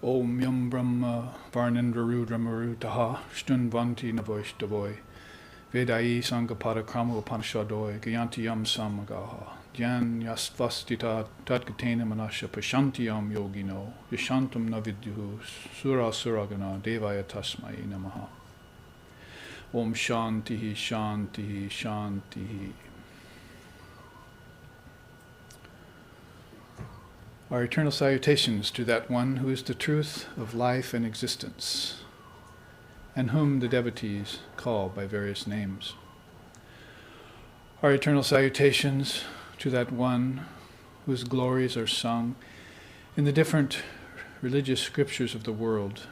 Om Yam Brahma Varnendra Rudra Marutaha Stunvanti Navoishtavoy Vedai Sangapada Krama Upanishadoi Gayanti Yam Samagaha Jnan Yastvastita Tadgatena Manasha Pashanti Yam Yogino Yashantam Navidyu Sura Suragana Devaya Tasmai Namaha. Om Shantihi Shantihi Shantihi. Our eternal salutations to that one who is the truth of life and existence, and whom the devotees call by various names. Our eternal salutations to that one whose glories are sung in the different religious scriptures of the world,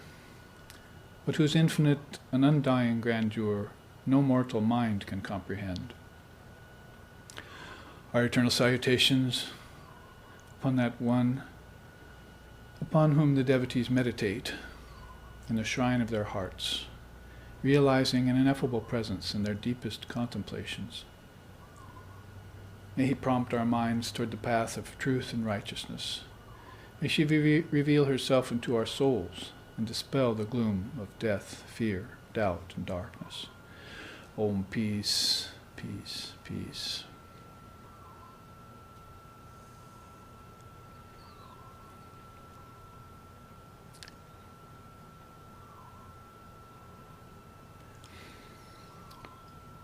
but whose infinite and undying grandeur no mortal mind can comprehend. Our eternal salutations upon that one upon whom the devotees meditate in the shrine of their hearts, realizing an ineffable presence in their deepest contemplations. May he prompt our minds toward the path of truth and righteousness. May she reveal herself into our souls and dispel the gloom of death, fear, doubt, and darkness. Om peace, peace, peace.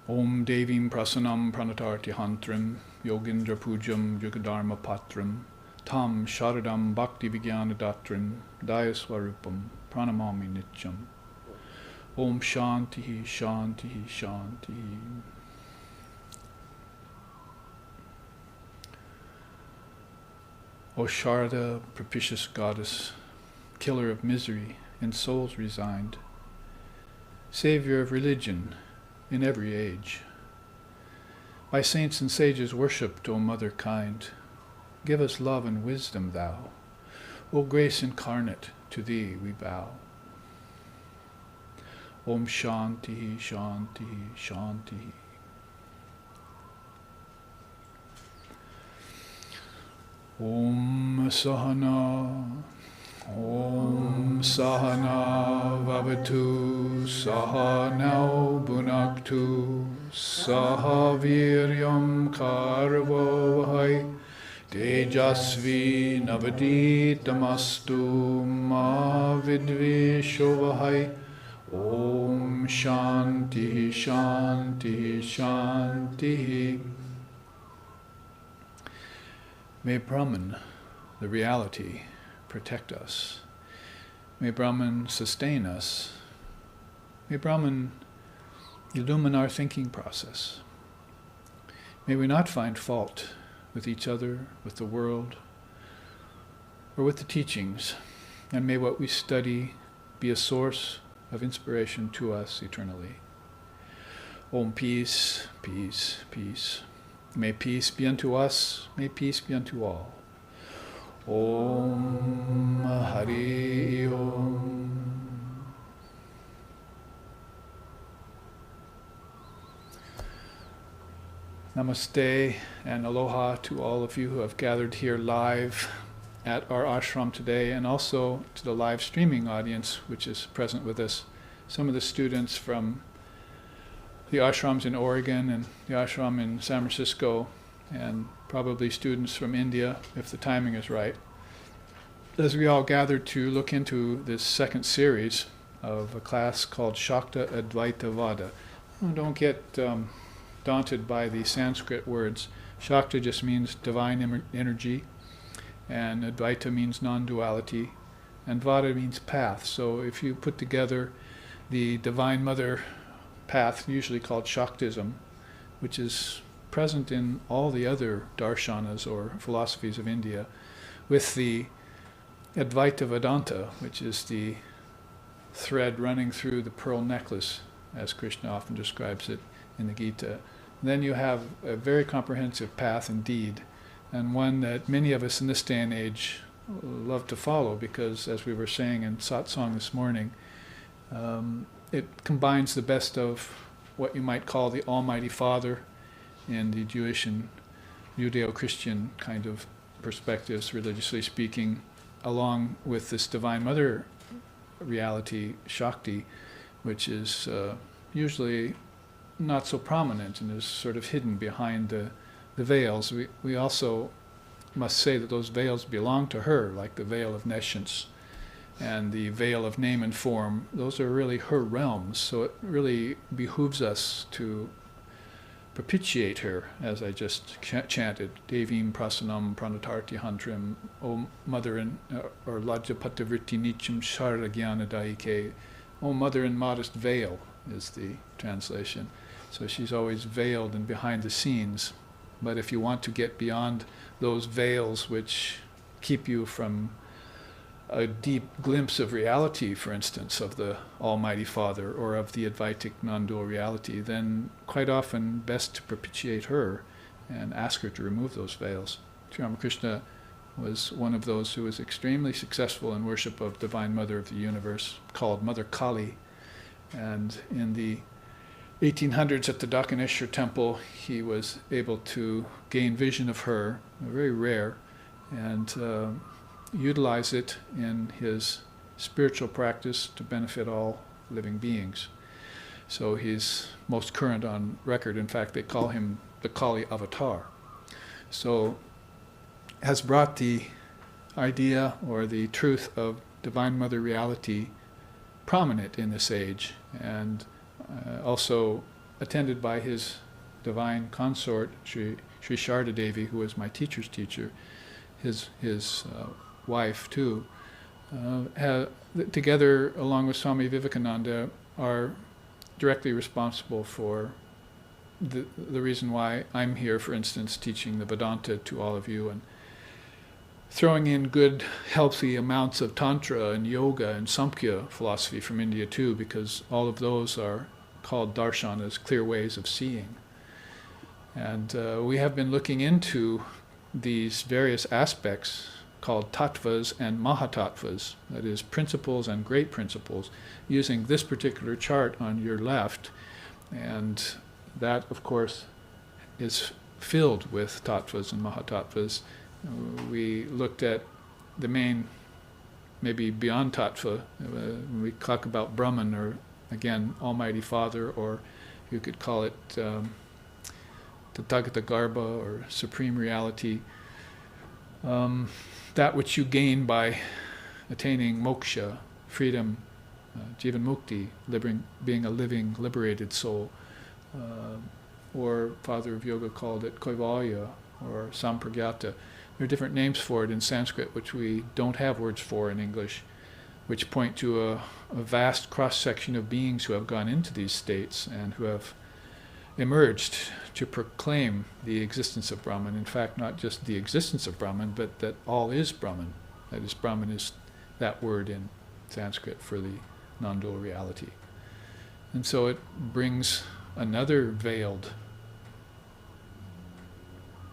Om Devim Prasanam Pranatarti Hantrim Yogindra Pujam Yugadharma Patram Tam Sharadam Bhakti Vigyana Datrim Dayaswarupam Pranamami Nityam. Om Shantihi Shantihi Shantihi. O Sharada, propitious goddess, killer of misery in souls resigned, savior of religion in every age, by saints and sages worshipped, O Mother kind, give us love and wisdom, thou. O grace incarnate, to thee we bow. Om Shanti Shanti Shanti. Om Sahana Om Sahana Vavatu Sahanau Bhunaktu Sahaviryam Karvavahai Tejasvi Navaditamastu Ma Vidvishovahai. Om Shanti Shanti Shanti. May Brahman, the reality, protect us. May Brahman sustain us. May Brahman illumine our thinking process. May we not find fault with each other, with the world, or with the teachings, and may what we study be a source of inspiration to us eternally. Om peace, peace, peace. May peace be unto us, may peace be unto all. Om Hari Om. Namaste and aloha to all of you who have gathered here live at our ashram today, and also to the live streaming audience which is present with us. Some of the students from the ashrams in Oregon and the ashram in San Francisco, and probably students from India, if the timing is right, as we all gather to look into this second series of a class called Shakta Advaita Vada. Don't get daunted by the Sanskrit words. Shakta just means divine energy, and Advaita means non-duality, and Vada means path. So if you put together the Divine Mother path, usually called Shaktism, which is present in all the other darshanas or philosophies of India, with the Advaita Vedanta, which is the thread running through the pearl necklace, as Krishna often describes it in the Gita, then you have a very comprehensive path indeed, and one that many of us in this day and age love to follow, because, as we were saying in satsang this morning, it combines the best of what you might call the Almighty Father in the Jewish and Judeo-Christian kind of perspectives, religiously speaking, along with this Divine Mother reality, Shakti, which is usually not so prominent and is sort of hidden behind the veils. We also must say that those veils belong to her, like the veil of nescience and the veil of name and form. Those are really her realms, so it really behooves us to propitiate her, as I just chanted, Devim prasanam pranatarti hantrim, O Mother in, or Lajapatavritti nicham sharagyanadaike, O Mother in modest veil is the translation. So she's always veiled and behind the scenes. But if you want to get beyond those veils which keep you from a deep glimpse of reality, for instance, of the Almighty Father or of the Advaitic non-dual reality, then quite often best to propitiate her and ask her to remove those veils. Sri Ramakrishna was one of those who was extremely successful in worship of Divine Mother of the Universe, called Mother Kali. And in the 1800s at the Dakaneshwar temple, he was able to gain vision of her, very rare, and utilize it in his spiritual practice to benefit all living beings. So he's most current on record. In fact, they call him the Kali Avatar. So has brought the idea or the truth of Divine Mother reality prominent in this age, and also attended by his divine consort, Sri Sharda Devi, who was my teacher's teacher, his wife too, together along with Swami Vivekananda are directly responsible for the reason why I'm here, for instance, teaching the Vedanta to all of you and throwing in good, healthy amounts of Tantra and Yoga and Samkhya philosophy from India too, because all of those are called darshan, as clear ways of seeing. And we have been looking into these various aspects called tattvas and mahatattvas, that is, principles and great principles, using this particular chart on your left. And that, of course, is filled with tattvas and mahatattvas. We looked at the main, maybe beyond tattva, when we talk about Brahman, or again, Almighty Father, or you could call it Tathagata Garbha, or Supreme Reality. That which you gain by attaining moksha, freedom, jivan mukti, being a living, liberated soul, or Father of Yoga called it kaivalya or sampragyata. There are different names for it in Sanskrit, which we don't have words for in English, which point to a vast cross-section of beings who have gone into these states and who have emerged to proclaim the existence of Brahman. In fact, not just the existence of Brahman, but that all is Brahman. That is, Brahman is that word in Sanskrit for the non-dual reality. And so it brings another veiled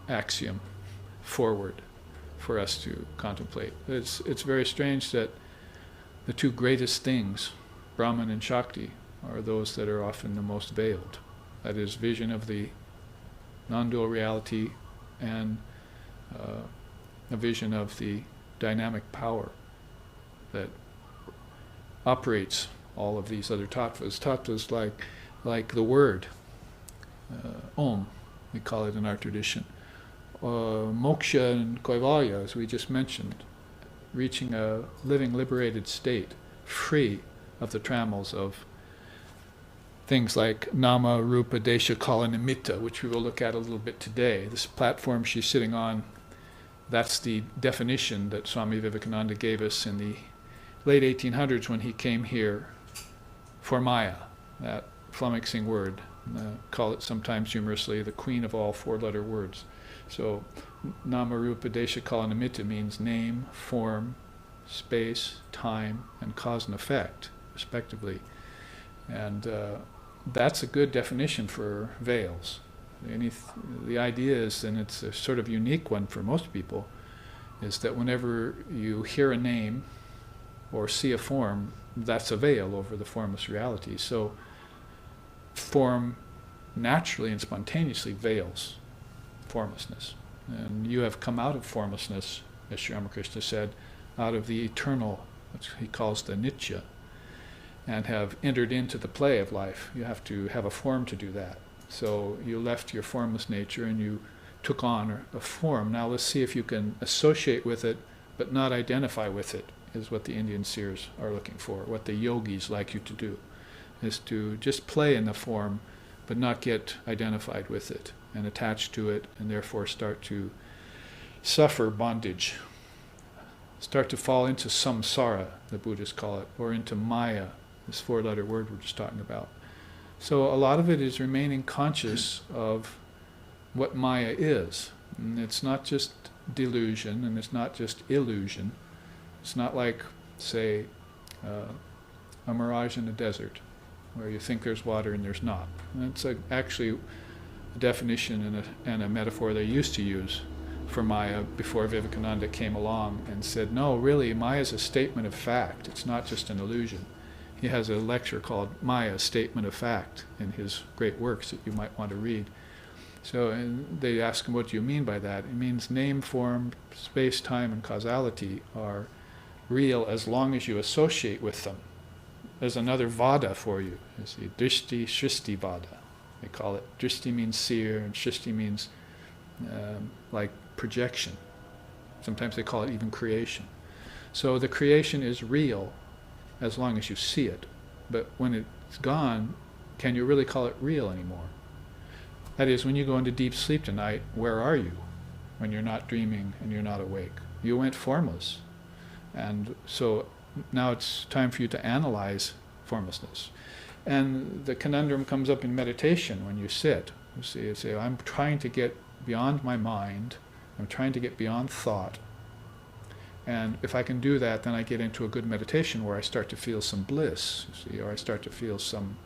axiom forward for us to contemplate. It's very strange that the two greatest things, Brahman and Shakti, are those that are often the most veiled. That is, vision of the non-dual reality and a vision of the dynamic power that operates all of these other tattvas. Tattvas like the word, Om, we call it in our tradition. Moksha and kaivalya, as we just mentioned, reaching a living, liberated state, free of the trammels of things like nama, rupa, desha, kala, nimitta, which we will look at a little bit today. This platform she's sitting on, that's the definition that Swami Vivekananda gave us in the late 1800s when he came here for Maya, that flummoxing word. Call it sometimes humorously the queen of all four-letter words. So nama, rupa, desha, kala, nimitta means name, form, space, time, and cause and effect, respectively. And that's a good definition for veils. The idea is, and it's a sort of unique one for most people, is that whenever you hear a name or see a form, that's a veil over the formless reality. So form naturally and spontaneously veils formlessness. And you have come out of formlessness, as Sri Ramakrishna said, out of the eternal, which he calls the nitya, and have entered into the play of life. You have to have a form to do that. So you left your formless nature and you took on a form. Now let's see if you can associate with it but not identify with it, is what the Indian seers are looking for. What the yogis like you to do is to just play in the form but not get identified with it and attached to it, and therefore start to suffer bondage. Start to fall into samsara, the Buddhists call it, or into maya, this four-letter word we're just talking about. So a lot of it is remaining conscious of what maya is. And it's not just delusion, and it's not just illusion. It's not like, say, a mirage in the desert, where you think there's water and there's not. And it's actually a definition and a metaphor they used to use for Maya before Vivekananda came along and said, no, really, Maya is a statement of fact. It's not just an illusion. He has a lecture called Maya, Statement of Fact, in his great works that you might want to read. So and they ask him, what do you mean by that? It means name, form, space, time, and causality are real as long as you associate with them. There's another vada for you. You see, drishti, shristi vada. They call it. Drishti means seer, and shristi means like projection. Sometimes they call it even creation. So the creation is real as long as you see it. But when it's gone, can you really call it real anymore? That is, when you go into deep sleep tonight, where are you when you're not dreaming and you're not awake? You went formless. And so now it's time for you to analyze formlessness. And the conundrum comes up in meditation when you sit. You say, I'm trying to get beyond my mind. I'm trying to get beyond thought. And if I can do that, then I get into a good meditation where I start to feel some bliss, you see, or I start to feel some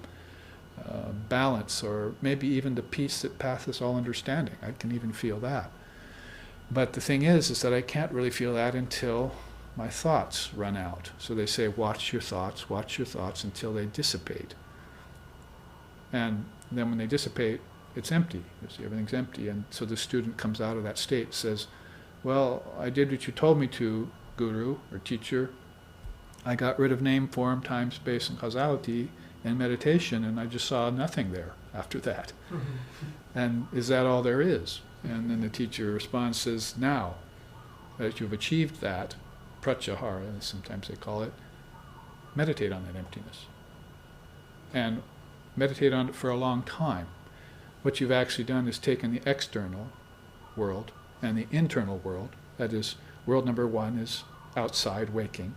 balance, or maybe even the peace that passeth all understanding. I can even feel that. But the thing is that I can't really feel that until my thoughts run out. So they say, watch your thoughts until they dissipate. And then when they dissipate, it's empty. You see, everything's empty. And so the student comes out of that state, says, well, I did what you told me to, guru or teacher. I got rid of name, form, time, space, and causality in meditation, and I just saw nothing there after that. And is that all there is? And then the teacher responds, says, now that you've achieved that, pratyahara, sometimes they call it, meditate on that emptiness. And meditate on it for a long time. What you've actually done is taken the external world and the internal world. That is, world number one is outside, waking,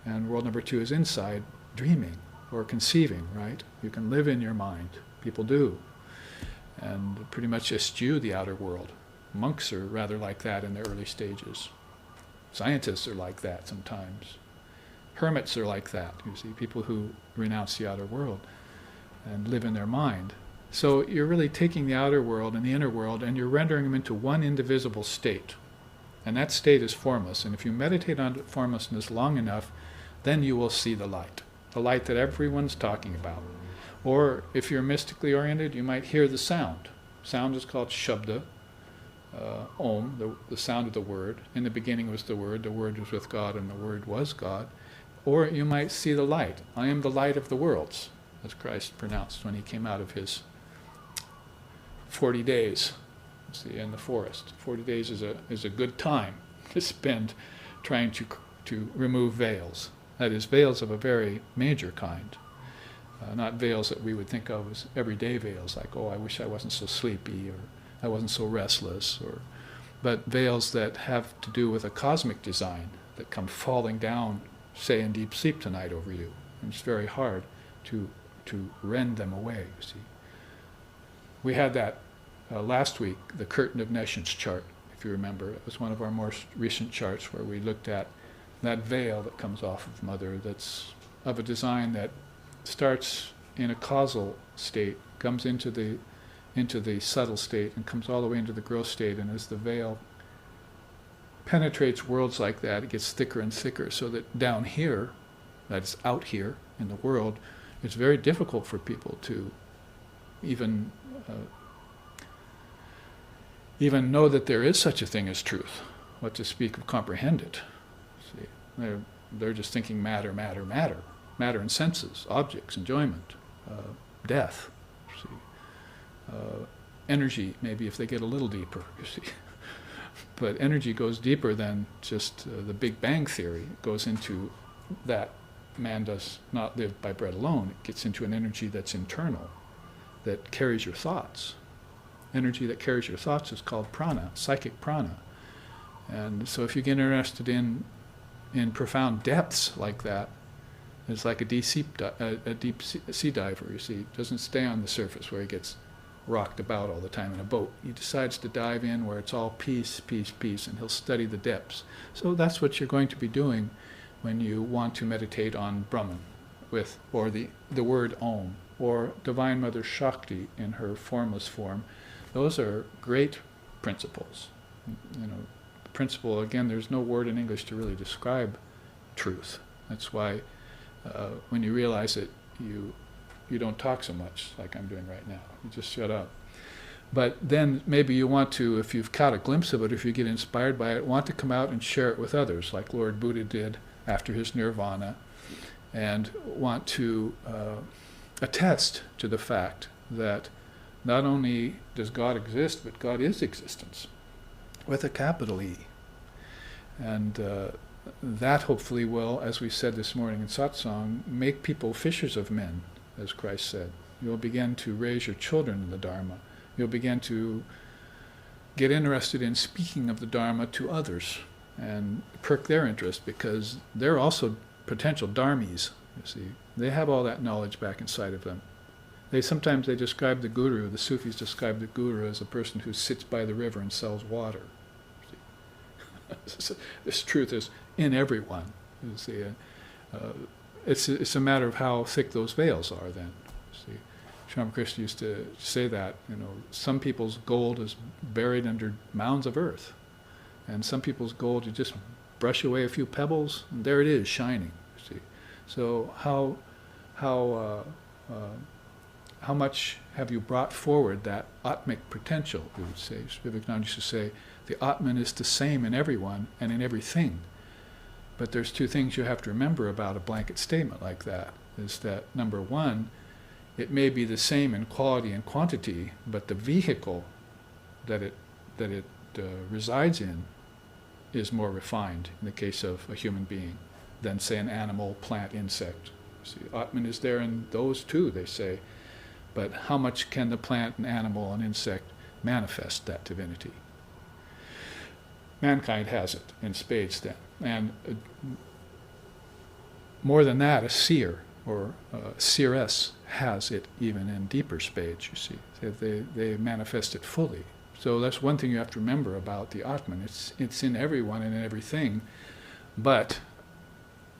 and world number two is inside, dreaming or conceiving, right? You can live in your mind. People do. And pretty much eschew the outer world. Monks are rather like that in their early stages. Scientists are like that sometimes. Hermits are like that, you see, people who renounce the outer world and live in their mind. So you're really taking the outer world and the inner world and you're rendering them into one indivisible state. And that state is formless. And if you meditate on formlessness long enough, then you will see the light that everyone's talking about. Or if you're mystically oriented, you might hear the sound. Sound is called shabda, om, the sound of the word. In the beginning was the word was with God, and the word was God. Or you might see the light. I am the light of the worlds, as Christ pronounced when he came out of his 40 days, see, in the forest. 40 days is a good time to spend trying to remove veils. That is, veils of a very major kind. Not veils that we would think of as everyday veils, like, oh, I wish I wasn't so sleepy, or I wasn't so restless, but veils that have to do with a cosmic design that come falling down, say, in deep sleep tonight over you. And it's very hard to rend them away, you see. We had that last week, the curtain of nescience chart, if you remember. It was one of our more recent charts where we looked at that veil that comes off of Mother, that's of a design that starts in a causal state, comes into the subtle state, and comes all the way into the gross state. And as the veil penetrates worlds like that, it gets thicker and thicker, so that down here, that is out here in the world, it's very difficult for people to even know that there is such a thing as truth, what to speak of comprehend it. See? They're just thinking matter, matter, matter. Matter and senses, objects, enjoyment, death. See. Energy, maybe if they get a little deeper, you see. But energy goes deeper than just the Big Bang theory. It goes into that man does not live by bread alone. It gets into an energy that's internal, that carries your thoughts. Energy that carries your thoughts is called prana, psychic prana. And so if you get interested in profound depths like that, it's like a deep sea diver, you see. It doesn't stay on the surface where he gets rocked about all the time in a boat. He decides to dive in where it's all peace, peace, peace, and he'll study the depths. So that's what you're going to be doing when you want to meditate on Brahman, or the word Om, or Divine Mother Shakti in her formless form. Those are great principles. You know, the principle, again, there's no word in English to really describe truth. That's why when you realize it, you don't talk so much like I'm doing right now. You just shut up. But then maybe you want to, if you've caught a glimpse of it, if you get inspired by it, want to come out and share it with others, like Lord Buddha did after his nirvana, and want to attest to the fact that not only does God exist, but God is existence, with a capital E. And that hopefully will, as we said this morning in satsang, make people fishers of men, as Christ said. You'll begin to raise your children in the Dharma. You'll begin to get interested in speaking of the Dharma to others and perk their interest, because they're also potential Dharmis, you see. They have all that knowledge back inside of them. Sometimes they describe the Guru, the Sufis describe the Guru as a person who sits by the river and sells water. This truth is in everyone. You see. It's a matter of how thick those veils are then. See. Ramakrishna used to say that, some people's gold is buried under mounds of earth. And some people's gold, you just brush away a few pebbles, and there it is, shining. See. So how much have you brought forward that Atmic potential, we would say. Vivekananda used to say, the Atman is the same in everyone and in everything. But there's two things you have to remember about a blanket statement like that, is that, number one, it may be the same in quality and quantity, but the vehicle that it resides in is more refined in the case of a human being than, say, an animal, plant, insect. See, Atman is there in those too, they say. But how much can the plant and animal and insect manifest that divinity? Mankind has it in spades then. And more than that, a seer or a seeress has it even in deeper spades, you see. They manifest it fully. So that's one thing you have to remember about the Atman. It's in everyone and in everything, but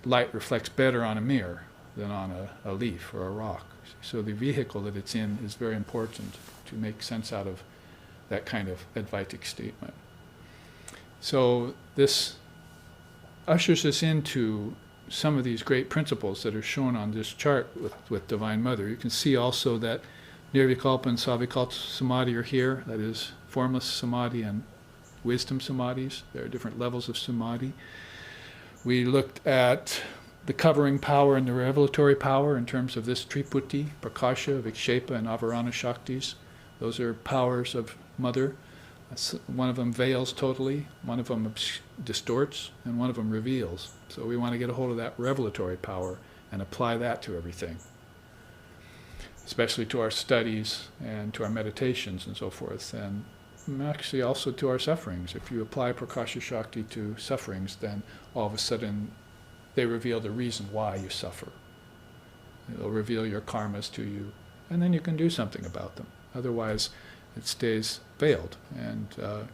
light reflects better on a mirror than on a leaf or a rock. So the vehicle that it's in is very important to make sense out of that kind of Advaitic statement. So this ushers us into some of these great principles that are shown on this chart with Divine Mother. You can see also that Nirvikalpa and Savikalpa Samadhi are here, that is formless Samadhi and wisdom Samadhis. There are different levels of Samadhi. We looked at the covering power and the revelatory power in terms of this Triputi, Prakasha, Vikshepa, and Avarana Shaktis. Those are powers of Mother. One of them veils totally, one of them distorts, and one of them reveals. So we want to get a hold of that revelatory power and apply that to everything, especially to our studies and to our meditations and so forth, and actually also to our sufferings. If you apply Prakasha Shakti to sufferings, then all of a sudden they reveal the reason why you suffer. It'll reveal your karmas to you, and then you can do something about them. Otherwise, it stays veiled, and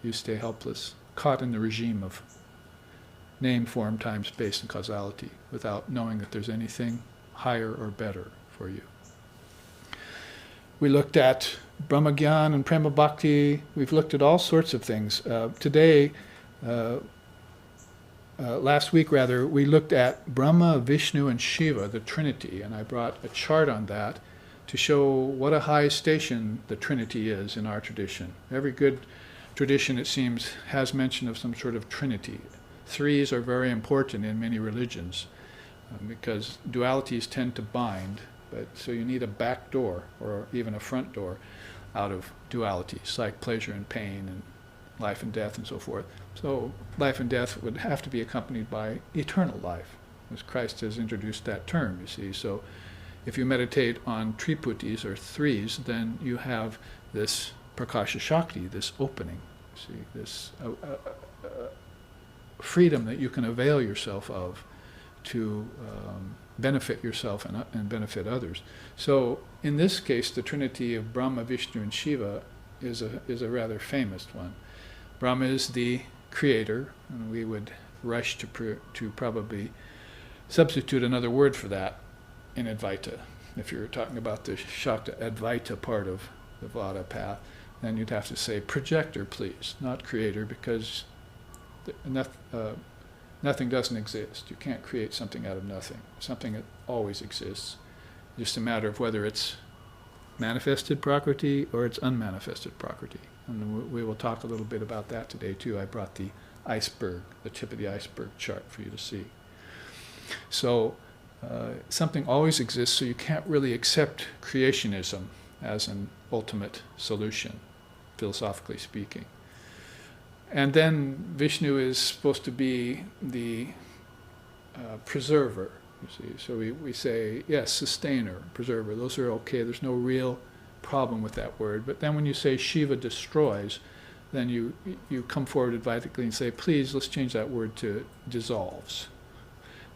you stay helpless, caught in the regime of name, form, time, space, and causality, without knowing that there's anything higher or better for you. We looked at Brahmagyan and Prema Bhakti. We've looked at all sorts of things. Last week, we looked at Brahma, Vishnu, and Shiva, the Trinity, and I brought a chart on that to show what a high station the Trinity is in our tradition. Every good tradition, it seems, has mention of some sort of Trinity. threes are very important in many religions because dualities tend to bind, but so you need a back door or even a front door out of dualities like pleasure and pain and life and death and so forth. So life and death would have to be accompanied by eternal life, as Christ has introduced that term, you see. So if you meditate on triputis or threes, then you have this prakasha shakti, this opening, see, this freedom that you can avail yourself of to benefit yourself and benefit others. So in this case, the trinity of Brahma, Vishnu, and Shiva is a rather famous one. Brahma is the creator, and we would rush to probably substitute another word for that in Advaita. If you're talking about the Shakta Advaita part of the Vada path, then you'd have to say projector, please, not creator, because nothing doesn't exist. You can't create something out of nothing. Something that always exists. Just a matter of whether it's manifested prakriti or it's unmanifested prakriti. And we will talk a little bit about that today too. I brought the iceberg, the tip of the iceberg chart for you to see. So something always exists, so you can't really accept creationism as an ultimate solution, philosophically speaking. And then Vishnu is supposed to be the preserver, you see. So we say, yes, sustainer, preserver. Those are okay. There's no real problem with that word. But then when you say Shiva destroys, then you come forward advitically and say, please, let's change that word to dissolves.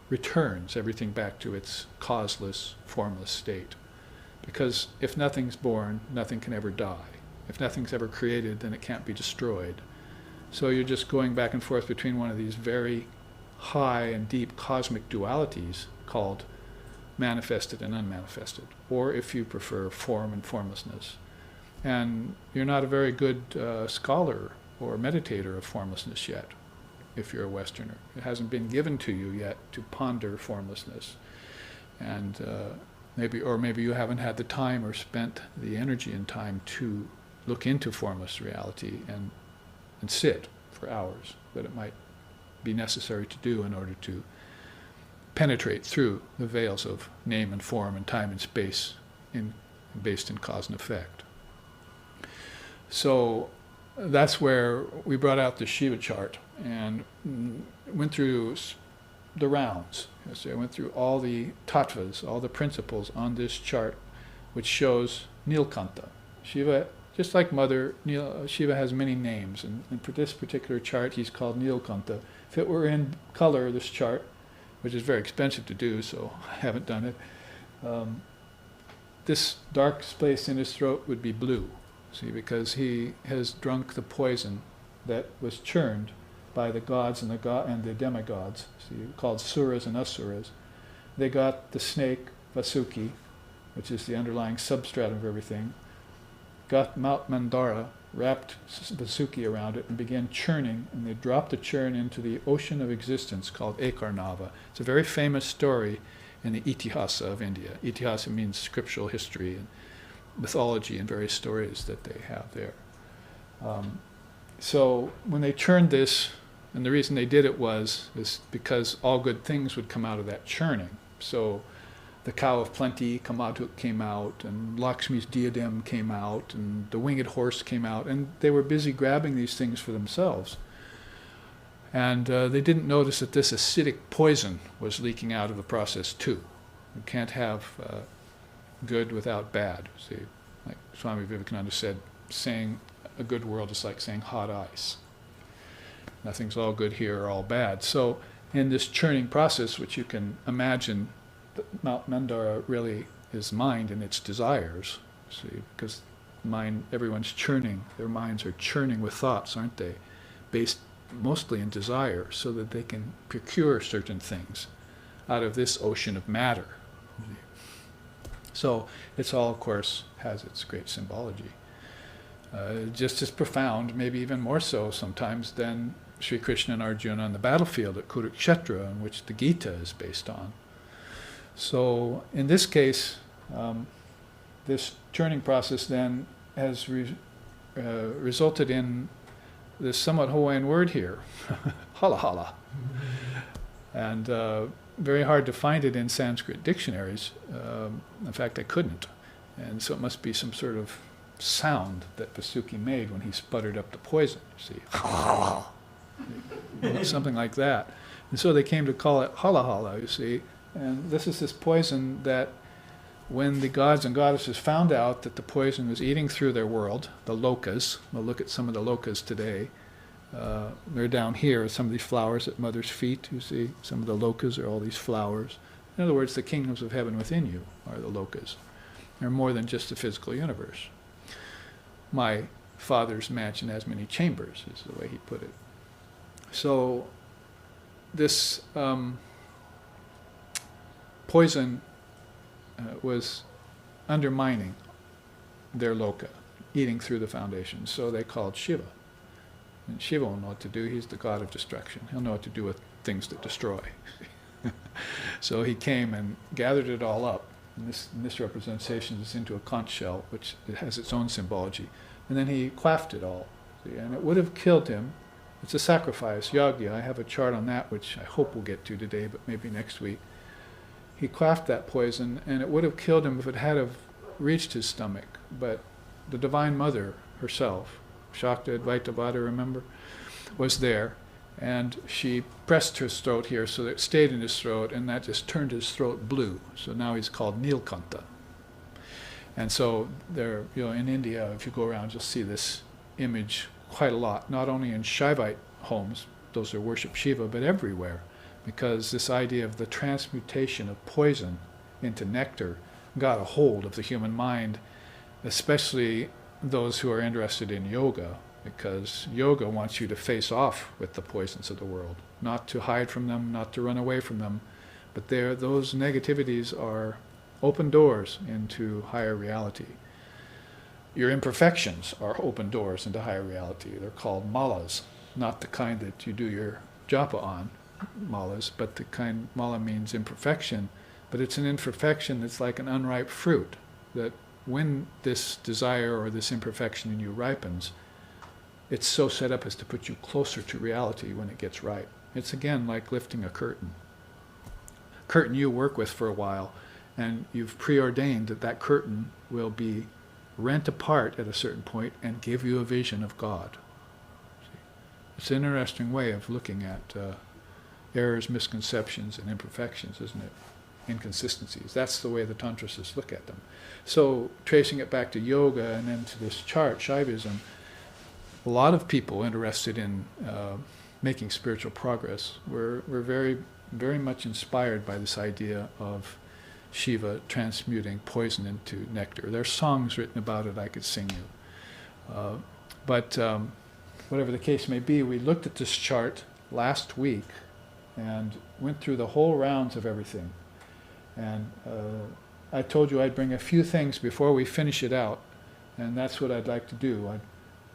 Returns everything back to its causeless, formless state. Because if nothing's born, nothing can ever die. If nothing's ever created, then it can't be destroyed. So you're just going back and forth between one of these very high and deep cosmic dualities called manifested and unmanifested, or if you prefer, form and formlessness. And you're not a very good scholar or meditator of formlessness yet, if you're a Westerner. It hasn't been given to you yet to ponder formlessness. And maybe you haven't had the time or spent the energy and time to look into formless reality and sit for hours that it might be necessary to do in order to penetrate through the veils of name and form and time and space based in cause and effect. So that's where we brought out the Shiva chart and went through the rounds. So I went through all the tattvas, all the principles on this chart, which shows Nilkanta. Shiva, just like Mother, Shiva has many names, and for this particular chart, he's called Nilkanta. If it were in color, this chart, which is very expensive to do, so I haven't done it, this dark space in his throat would be blue, see, because he has drunk the poison that was churned by the gods and the demigods, see, called suras and asuras. They got the snake, Vasuki, which is the underlying substratum of everything, got Mount Mandara, wrapped Vasuki around it, and began churning, and they dropped the churn into the ocean of existence called Ekarnava. It's a very famous story in the Itihasa of India. Itihasa means scriptural history and mythology and various stories that they have there. So when they churned this, and the reason they did it is because all good things would come out of that churning. So the cow of plenty came out, and Lakshmi's diadem came out, and the winged horse came out, and they were busy grabbing these things for themselves. And they didn't notice that this acidic poison was leaking out of the process too. You can't have good without bad. See, like Swami Vivekananda said, saying a good world is like saying hot ice. Nothing's all good here or all bad. So in this churning process, which you can imagine, Mount Mandara really is mind and its desires, see, because mind, everyone's churning, their minds are churning with thoughts, aren't they? Based mostly in desire, so that they can procure certain things out of this ocean of matter. So it's all, of course, has its great symbology. Just as profound, maybe even more so sometimes, than Sri Krishna and Arjuna on the battlefield at Kurukshetra, in which the Gita is based on. So in this case, this churning process then has resulted in this somewhat Hawaiian word here, hala hala. And very hard to find it in Sanskrit dictionaries. In fact, I couldn't. And so it must be some sort of sound that Vasuki made when he sputtered up the poison, you see. Something like that. And so they came to call it hala hala, you see. And this is this poison that when the gods and goddesses found out that the poison was eating through their world, the lokas, we'll look at some of the lokas today. They're down here, some of these flowers at Mother's feet, you see. Some of the lokas are all these flowers. In other words, the kingdoms of heaven within you are the lokas. They're more than just the physical universe. My father's mansion has many chambers, is the way he put it. So this poison was undermining their loka, eating through the foundations. So they called Shiva. And Shiva will know what to do. He's the god of destruction. He'll know what to do with things that destroy. So he came and gathered it all up. And this representation is into a conch shell, which it has its own symbology. And then he quaffed it all. See? And it would have killed him. It's a sacrifice, yagya. I have a chart on that, which I hope we'll get to today, but maybe next week. He quaffed that poison, and it would have killed him if it had have reached his stomach. But the Divine Mother herself, Shakta Advaita Vada, remember, was there, and she pressed her throat here so that it stayed in his throat, and that just turned his throat blue. So now he's called Nilkanta. And so there, in India, if you go around, you'll see this image quite a lot, not only in Shaivite homes, those who worship Shiva, but everywhere, because this idea of the transmutation of poison into nectar got a hold of the human mind, especially those who are interested in yoga, because yoga wants you to face off with the poisons of the world, not to hide from them, not to run away from them, but those negativities are open doors into higher reality. Your imperfections are open doors into higher reality. They're called malas, not the kind that you do your japa on, malas, but the kind, mala means imperfection, but it's an imperfection that's like an unripe fruit, that when this desire or this imperfection in you ripens, it's so set up as to put you closer to reality when it gets ripe. It's again like lifting a curtain. Curtain you work with for a while, and you've preordained that that curtain will be rent apart at a certain point and give you a vision of God. It's an interesting way of looking at errors, misconceptions, and imperfections, isn't it? Inconsistencies. That's the way the Tantrists look at them. So, tracing it back to yoga and then to this chart, Shaivism, a lot of people interested in making spiritual progress were very, very much inspired by this idea of Shiva transmuting poison into nectar. There's songs written about it I could sing you. But whatever the case may be, we looked at this chart last week and went through the whole rounds of everything. And I told you I'd bring a few things before we finish it out, and that's what I'd like to do. I'd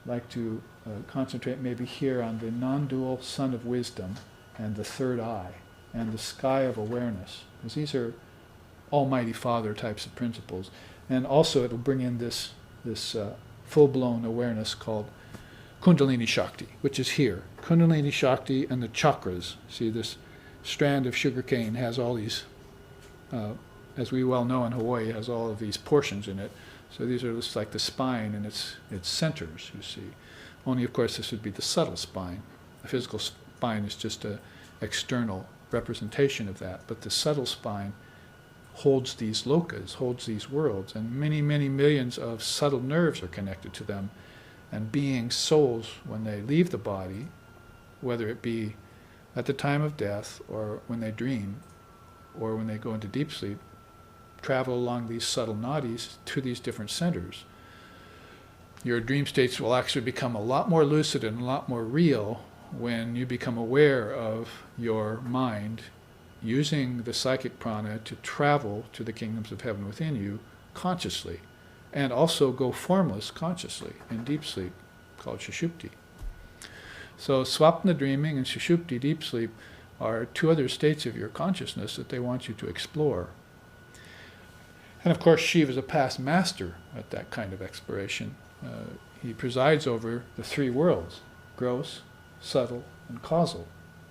like to concentrate maybe here on the non-dual sun of wisdom and the third eye and the sky of awareness, because these are Almighty Father types of principles. And also it'll bring in this full-blown awareness called Kundalini Shakti, which is here. Kundalini Shakti and the chakras. See, this strand of sugarcane has all these, as we well know in Hawaii, has all of these portions in it. So these are just like the spine and its centers, you see. Only, of course, this would be the subtle spine. The physical spine is just an external representation of that. But the subtle spine holds these lokas, holds these worlds, and many, many millions of subtle nerves are connected to them. And beings, souls, when they leave the body, whether it be at the time of death or when they dream or when they go into deep sleep, travel along these subtle nadis to these different centers. Your dream states will actually become a lot more lucid and a lot more real when you become aware of your mind using the psychic prana to travel to the kingdoms of heaven within you consciously, and also go formless consciously in deep sleep, called Sushupti. So Swapna dreaming and Sushupti, deep sleep, are two other states of your consciousness that they want you to explore. And of course Shiva is a past master at that kind of exploration. He presides over the three worlds, gross, subtle, and causal.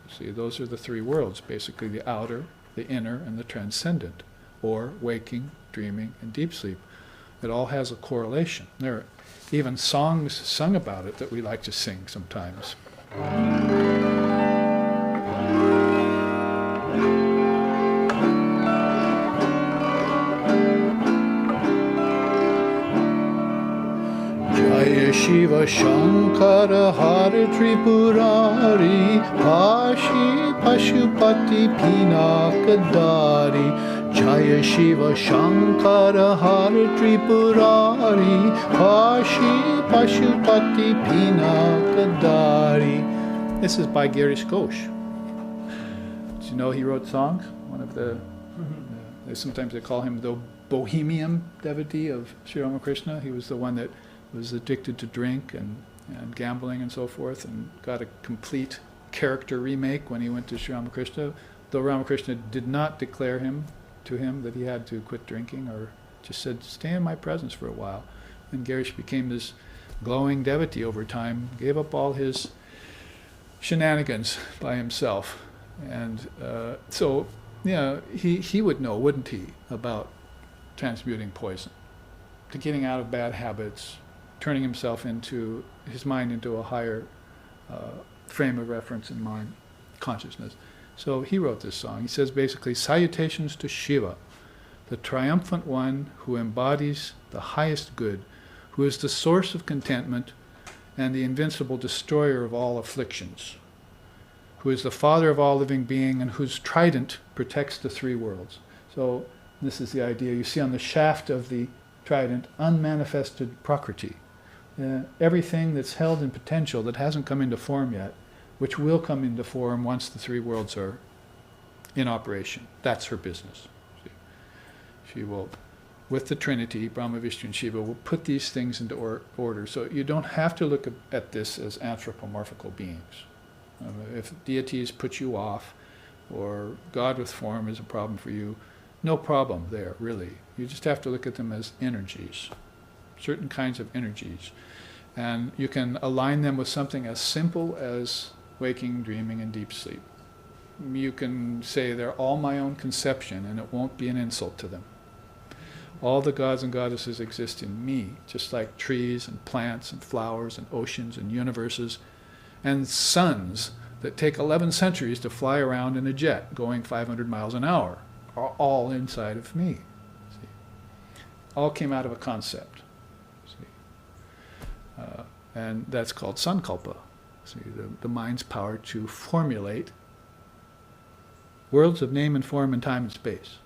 See, those are the three worlds, basically the outer, the inner, and the transcendent, or waking, dreaming, and deep sleep. It all has a correlation. There are even songs sung about it that we like to sing sometimes. Jaya Shiva Shankara Hara Tripurari Pashi Pashupati Pinakadari Jaya Shiva Shankara Hara Tripurari Pashi Pashupati Pinakadari. This is by Girish Ghosh. Did you know he wrote songs? One of the, sometimes they call him the Bohemian devotee of Sri Ramakrishna. He was the one that was addicted to drink and gambling and so forth, and got a complete character remake when he went to Sri Ramakrishna, though Ramakrishna did not declare to him that he had to quit drinking, or just said, stay in my presence for a while. And Girish became this glowing devotee over time, gave up all his shenanigans by himself. And so, he would know, wouldn't he, about transmuting poison, to getting out of bad habits, turning himself his mind into a higher frame of reference in mind, consciousness. So he wrote this song. He says basically, salutations to Shiva, the triumphant one who embodies the highest good, who is the source of contentment and the invincible destroyer of all afflictions, who is the father of all living being and whose trident protects the three worlds. So this is the idea. You see on the shaft of the trident, unmanifested prakriti. Everything that's held in potential that hasn't come into form yet, which will come into form once the three worlds are in operation. That's her business. She will, with the Trinity, Brahma, Vishnu, and Shiva, will put these things into order. So you don't have to look at this as anthropomorphical beings. If deities put you off, or God with form is a problem for you, no problem there, really. You just have to look at them as energies, certain kinds of energies. And you can align them with something as simple as waking, dreaming, and deep sleep. You can say they're all my own conception, and it won't be an insult to them. All the gods and goddesses exist in me, just like trees and plants and flowers and oceans and universes and suns that take 11 centuries to fly around in a jet going 500 miles an hour are all inside of me. See? All came out of a concept. And that's called sankalpa. See, the mind's power to formulate worlds of name and form and time and space.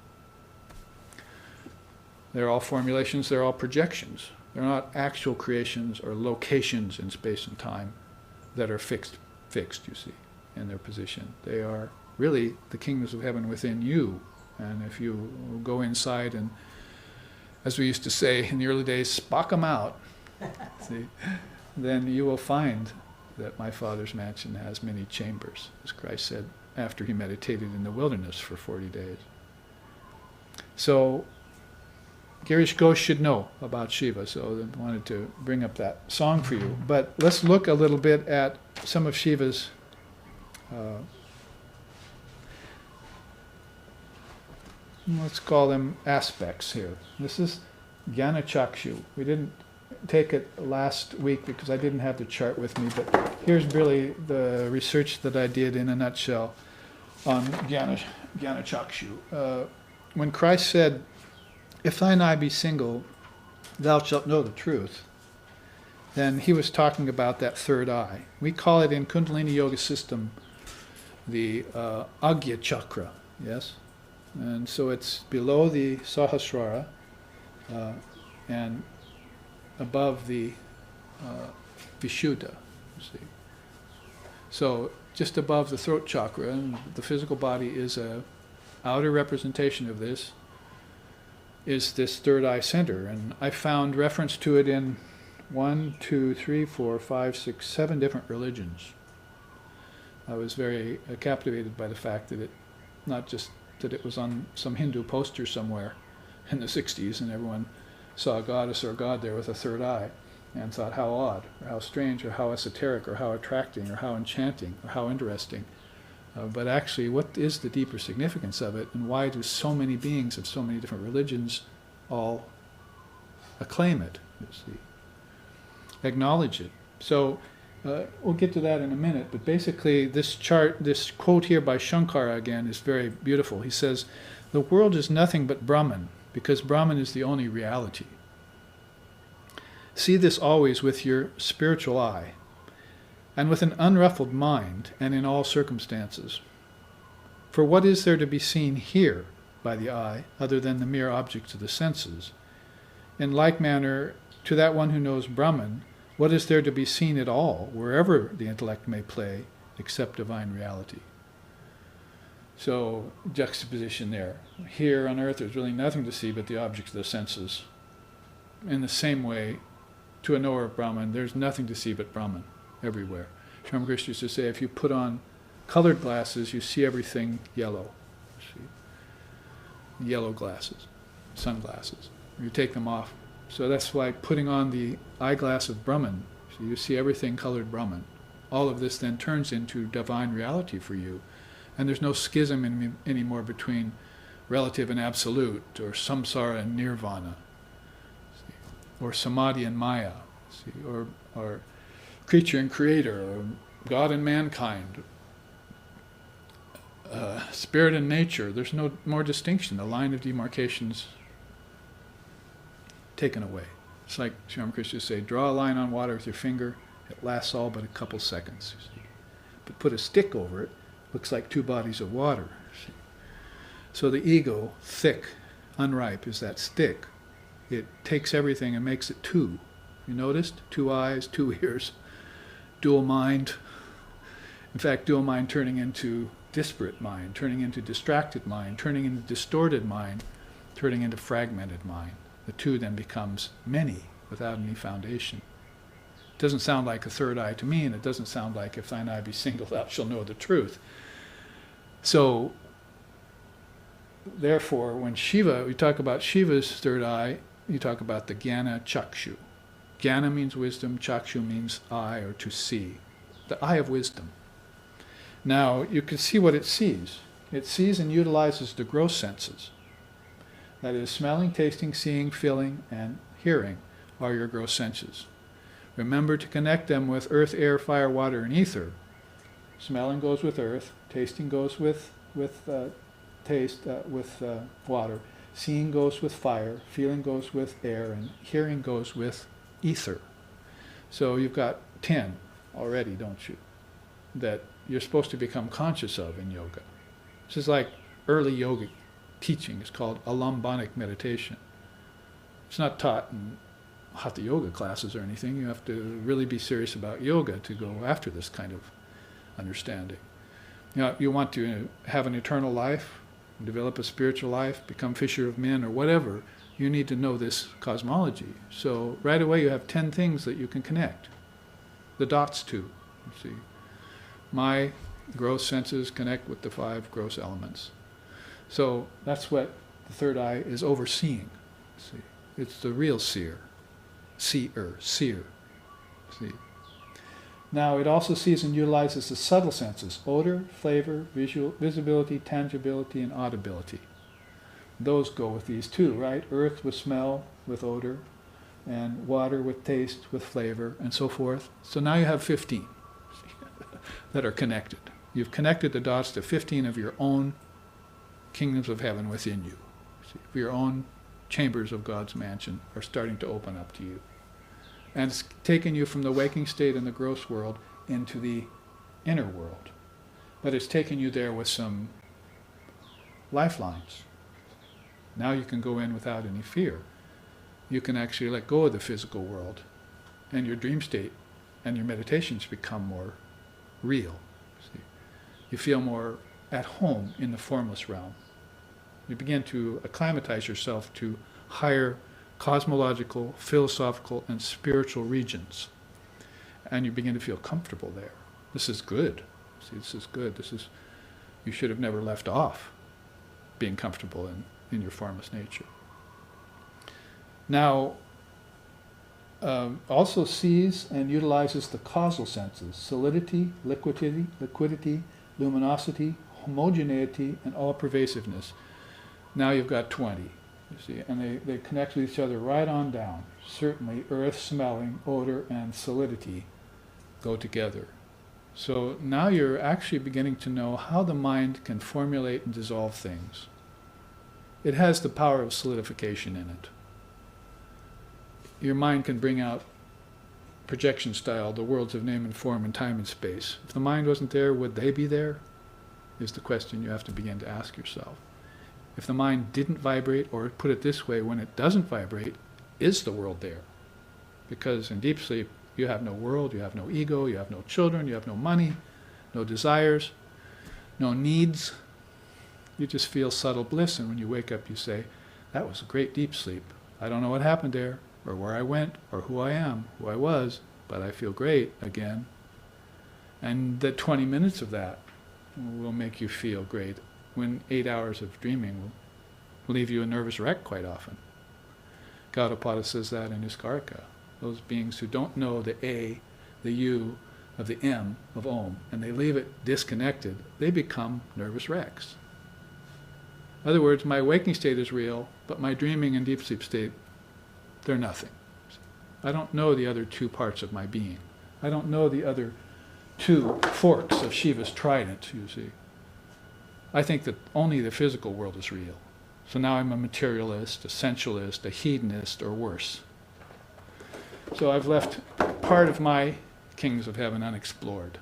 They're all formulations, they're all projections. They're not actual creations or locations in space and time that are fixed, you see, in their position. They are really the kingdoms of heaven within you. And if you go inside and, as we used to say in the early days, spock them out, see, then you will find that my Father's mansion has many chambers, as Christ said after he meditated in the wilderness for 40 days. So Girish Ghosh should know about Shiva, so I wanted to bring up that song for you. But let's look a little bit at some of Shiva's let's call them aspects here. This is Jnana Chakshu. We didn't take it last week because I didn't have the chart with me, but here's really the research that I did in a nutshell on Jnana Chakshu. When Christ said, if thine eye be single, thou shalt know the truth, then he was talking about that third eye. We call it in Kundalini Yoga system the Agya Chakra, yes? And so it's below the Sahasrara and above the Vishuddha, you see. So just above the throat chakra, and the physical body is a outer representation of this, is this third eye center. And I found reference to it in 1, 2, 3, 4, 5, 6, 7 different religions. I was very captivated by the fact that it, not just that it was on some Hindu poster somewhere in the 60s and everyone saw a goddess or a god there with a third eye, and thought how odd, or how strange, or how esoteric, or how attracting, or how enchanting, or how interesting. But actually, what is the deeper significance of it, and why do so many beings of so many different religions all acclaim it, you see, acknowledge it? So we'll get to that in a minute, but basically this quote here by Shankara again is very beautiful. He says, "The world is nothing but Brahman, because Brahman is the only reality. See this always with your spiritual eye, and with an unruffled mind, and in all circumstances. For what is there to be seen here by the eye, other than the mere objects of the senses? In like manner, to that one who knows Brahman, what is there to be seen at all, wherever the intellect may play, except divine reality?" So, juxtaposition there. Here on earth there's really nothing to see but the objects of the senses. In the same way, to a knower of Brahman, there's nothing to see but Brahman everywhere. Ramakrishna used to say, if you put on colored glasses, you see everything yellow. See? Yellow glasses, sunglasses. You take them off. So that's why putting on the eyeglass of Brahman, so you see everything colored Brahman. All of this then turns into divine reality for you. And there's no schism anymore between relative and absolute, or samsara and nirvana, see? Or samadhi and maya, see? Or creature and creator, or God and mankind, spirit and nature. There's no more distinction. The line of demarcation's taken away. It's like Sri Ramakrishna say, draw a line on water with your finger, it lasts all but a couple seconds. You see? But put a stick over it, looks like two bodies of water. See? So the ego, thick, unripe, is that stick. It takes everything and makes it two. You noticed? 2 eyes, 2 ears, dual mind. In fact, dual mind turning into disparate mind, turning into distracted mind, turning into distorted mind, turning into fragmented mind. The two then becomes many without any foundation. It doesn't sound like a third eye to me, and it doesn't sound like if thine eye be singled out, shall know the truth. So, therefore, when Shiva, we talk about Shiva's third eye, you talk about the Jnana Chakshu. Jnana means wisdom, Chakshu means eye or to see. The eye of wisdom. Now, you can see what it sees. It sees and utilizes the gross senses. That is, smelling, tasting, seeing, feeling, and hearing are your gross senses. Remember to connect them with earth, air, fire, water, and ether. Smelling goes with earth, tasting goes with water, seeing goes with fire, feeling goes with air, and hearing goes with ether. So you've got 10 already, don't you, that you're supposed to become conscious of in yoga. This is like early yogic teaching. It's called alambanic meditation. It's not taught in hatha yoga classes or anything. You have to really be serious about yoga to go after this kind of understanding. You know, you want to have an eternal life, develop a spiritual life, become fisher of men or whatever, you need to know this cosmology. So right away you have 10 things that you can connect the dots to. You see, my gross senses connect with the 5 gross elements. So that's what the third eye is overseeing. See, it's the real seer. Seer. See. Now it also sees and utilizes the subtle senses: odor, flavor, visibility, tangibility, and audibility. Those go with these too, right? Earth with smell, with odor, and water with taste, with flavor, and so forth. So now you have 15 that are connected. You've connected the dots to 15 of your own kingdoms of heaven within you. See, your own chambers of God's mansion are starting to open up to you. And it's taken you from the waking state in the gross world into the inner world. But it's taken you there with some lifelines. Now you can go in without any fear. You can actually let go of the physical world, and your dream state and your meditations become more real. See? You feel more at home in the formless realm. You begin to acclimatize yourself to higher cosmological, philosophical, and spiritual regions. And you begin to feel comfortable there. This is good. See, this is good. You should have never left off being comfortable in your formless nature. Now, also sees and utilizes the causal senses: solidity, liquidity, luminosity, homogeneity, and all-pervasiveness. Now you've got 20, you see, and they connect with each other right on down. Certainly earth, smelling, odor, and solidity go together. So now you're actually beginning to know how the mind can formulate and dissolve things. It has the power of solidification in it. Your mind can bring out projection style, the worlds of name and form and time and space. If the mind wasn't there, would they be there? Is the question you have to begin to ask yourself. If the mind didn't vibrate, or put it this way, when it doesn't vibrate, is the world there? Because in deep sleep, you have no world, you have no ego, you have no children, you have no money, no desires, no needs. You just feel subtle bliss, and when you wake up you say, that was a great deep sleep. I don't know what happened there, or where I went, or who I am, who I was, but I feel great again. And the 20 minutes of that will make you feel great, when 8 hours of dreaming will leave you a nervous wreck quite often. Gaudapada says that in his Karika. Those beings who don't know the A, the U of the M of Om, and they leave it disconnected, they become nervous wrecks. In other words, my waking state is real, but my dreaming and deep sleep state, they're nothing. I don't know the other two parts of my being. I don't know the other two forks of Shiva's trident, you see. I think that only the physical world is real. So now I'm a materialist, a sensualist, a hedonist, or worse. So I've left part of my kings of heaven unexplored.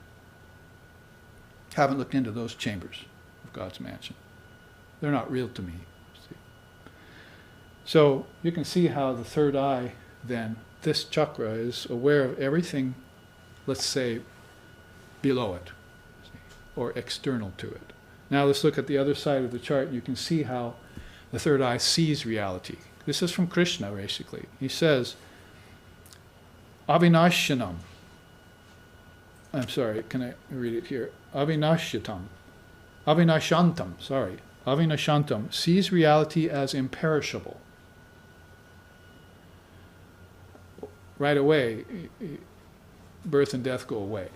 Haven't looked into those chambers of God's mansion. They're not real to me. See? So you can see how the third eye, then, this chakra is aware of everything, let's say, below it, see, or external to it. Now let's look at the other side of the chart. You can see how the third eye sees reality. This is from Krishna, basically. He says, Avinashyanam. I'm sorry, can I read it here? Avinashyantam, Avinashantam sees reality as imperishable. Right away, birth and death go away.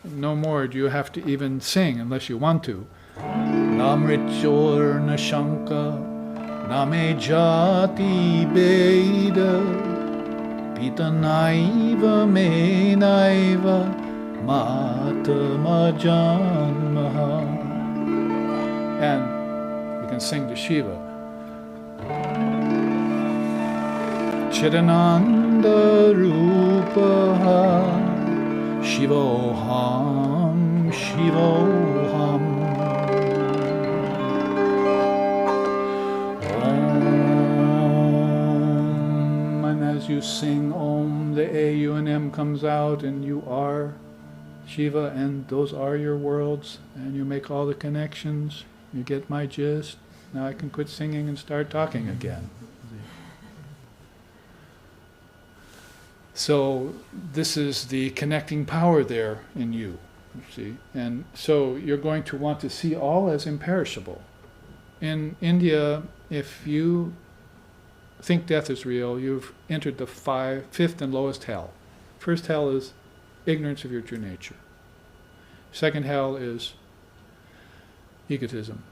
No more do you have to even sing unless you want to. Namrichor Nashanka Name Jati Beda Pita Naiva Me Naiva Mata Majanmaha. And you can sing to Shiva. Chidananda Rupaha Shivoham Shivoham. Om. And as you sing Om, the A, U, and M comes out, and you are Shiva, and those are your worlds, and you make all the connections. You get my gist. Now I can quit singing and start talking again. So this is the connecting power there in you see. And so you're going to want to see all as imperishable. In India, if you think death is real, you've entered the fifth and lowest hell. First hell is ignorance of your true nature. Second hell is egotism.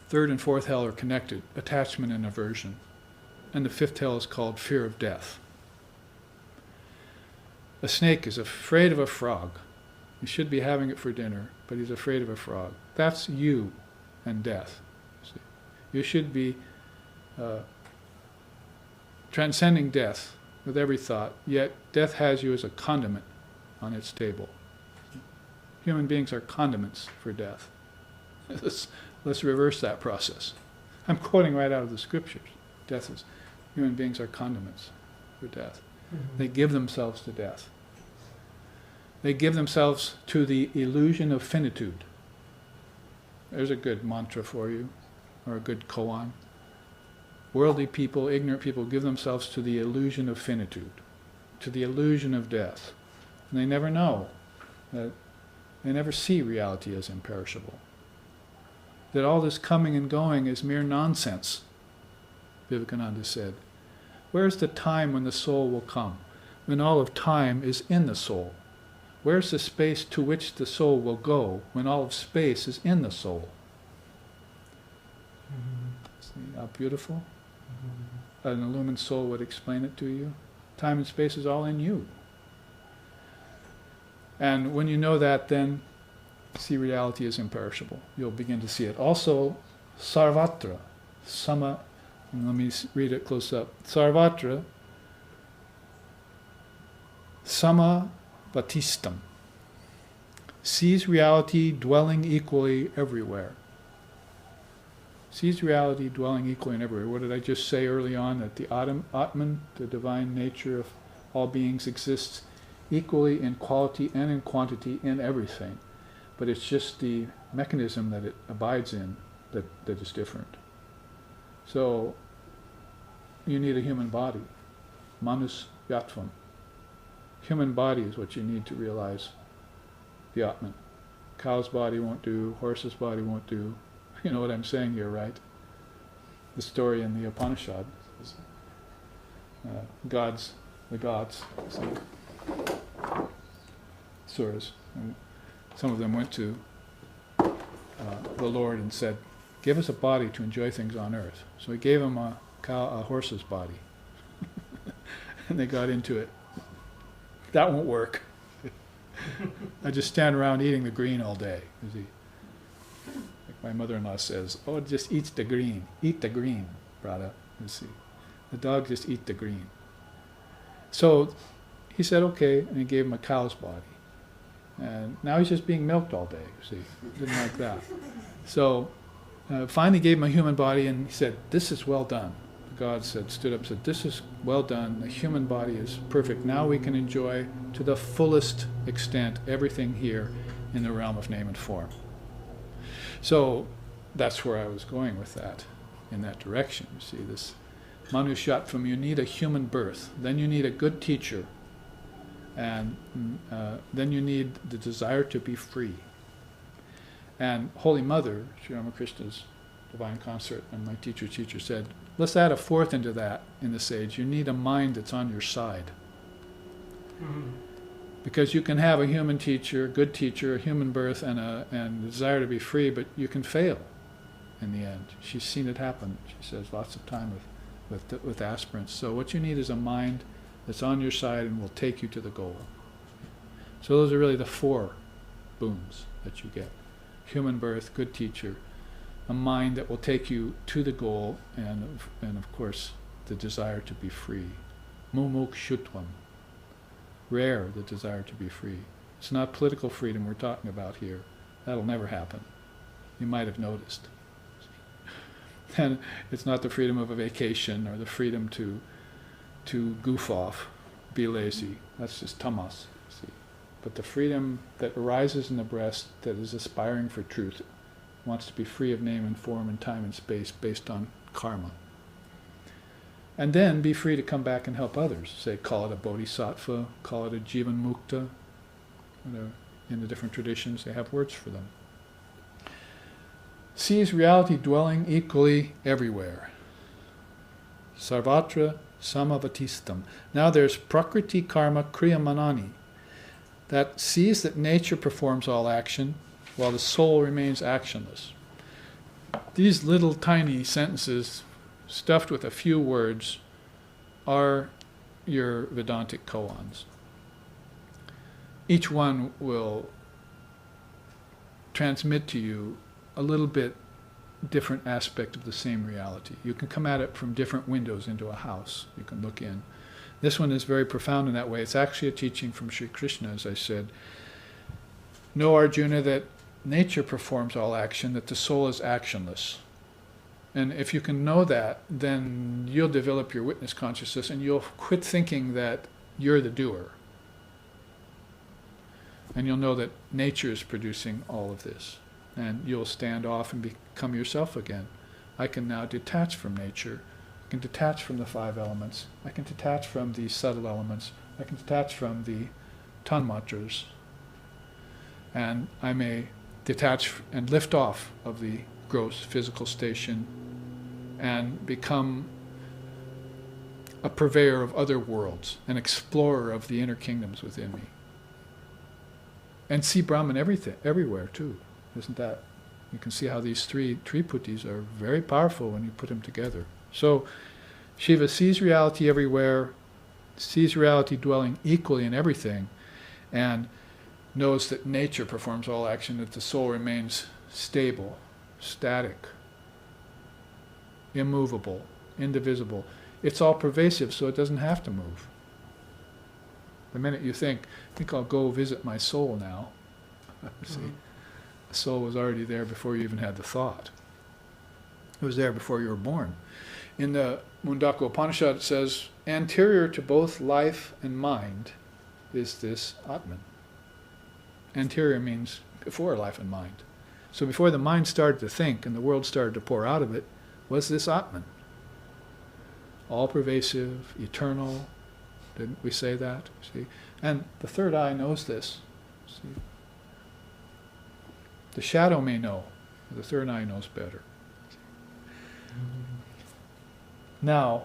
Third and fourth hell are connected, attachment and aversion. And the fifth hell is called fear of death. A snake is afraid of a frog. He should be having it for dinner, but he's afraid of a frog. That's you and death. See? You should be transcending death with every thought, yet death has you as a condiment on its table. Human beings are condiments for death. Let's reverse that process. I'm quoting right out of the scriptures. Human beings are condiments for death. Mm-hmm. They give themselves to death. They give themselves to the illusion of finitude. There's a good mantra for you, or a good koan. Worldly people, ignorant people, give themselves to the illusion of finitude, to the illusion of death. And they never know that they never see reality as imperishable. That all this coming and going is mere nonsense, Vivekananda said. Where's the time when the soul will come? when all of time is in the soul? Where's the space to which the soul will go when all of space is in the soul? See how beautiful? An illumined soul would explain it to you. Time and space is all in you. And when you know that, then see reality is imperishable. You'll begin to see it. Also, sarvatra, sama, let me read it close up. Sarvatra, samavatistam, sees reality dwelling equally everywhere. Sees reality dwelling equally and everywhere. What did I just say early on? That the Atman, the divine nature of all beings, exists equally in quality and in quantity in everything. But it's just the mechanism that it abides in that is different. So, you need a human body. Manus yatvam. Human body is what you need to realize the Atman. Cow's body won't do, horse's body won't do. You know what I'm saying here, right? The story in the Upanishad is the gods, suras. And some of them went to the Lord and said, "Give us a body to enjoy things on earth." So he gave him a horse's body, and they got into it. That won't work. I just stand around eating the green all day. You see. Like my mother-in-law says, "Oh, it just eats the green. Eat the green, brother." You see, the dog just eat the green. So he said, "Okay," and he gave him a cow's body. And now he's just being milked all day. You see, didn't like that. So finally gave him a human body, and he said, "This is well done." God stood up and said, "This is well done. The human body is perfect. Now we can enjoy to the fullest extent everything here in the realm of name and form." So that's where I was going with that, in that direction. You see, this Manushatvam, you need a human birth. Then you need a good teacher. And then you need the desire to be free. And Holy Mother, Sri Ramakrishna's divine consort, and my teacher said, let's add a fourth into that in this age. You need a mind that's on your side. Mm-hmm. Because you can have a human teacher, a good teacher, a human birth, and a desire to be free, but you can fail in the end. She's seen it happen, she says, lots of time with aspirants. So what you need is a mind that's on your side and will take you to the goal. So those are really the four boons that you get. Human birth, good teacher, a mind that will take you to the goal, and of course, the desire to be free. Mumukshutvam. Rare, the desire to be free. It's not political freedom we're talking about here. That'll never happen. You might have noticed. And it's not the freedom of a vacation or the freedom to goof off, be lazy. That's just tamas. See. But the freedom that arises in the breast that is aspiring for truth, wants to be free of name and form and time and space based on karma. And then be free to come back and help others. Say, call it a bodhisattva, call it a jivan mukta. In the different traditions, they have words for them. Sees reality dwelling equally everywhere. Sarvatra samavatistam. Now there's prakriti karma kriyamanani. That sees that nature performs all action while the soul remains actionless. These little tiny sentences, stuffed with a few words, are your Vedantic koans. Each one will transmit to you a little bit different aspect of the same reality. You can come at it from different windows into a house. You can look in. This one is very profound in that way. It's actually a teaching from Sri Krishna, as I said. Know, Arjuna, that nature performs all action, that the soul is actionless. And if you can know that, then you'll develop your witness consciousness and you'll quit thinking that you're the doer. And you'll know that nature is producing all of this. And you'll stand off and become yourself again. I can now detach from nature. I can detach from the five elements. I can detach from the subtle elements. I can detach from the tanmatras. And I may detach and lift off of the gross physical station and become a purveyor of other worlds, an explorer of the inner kingdoms within me. And see Brahman everywhere too. Isn't that? You can see how these three triputis are very powerful when you put them together. So Shiva sees reality everywhere, sees reality dwelling equally in everything, and knows that nature performs all action, that the soul remains stable, static, immovable, indivisible. It's all pervasive, so it doesn't have to move. The minute you think I'll go visit my soul now, see, the soul was already there before you even had the thought. It was there before you were born. In the Mundaka Upanishad it says, anterior to both life and mind is this Atman. Anterior means before life and mind. So before the mind started to think and the world started to pour out of it, was this Atman. All pervasive, eternal. Didn't we say that? See? And the third eye knows this. See? The shadow may know, but the third eye knows better. Now,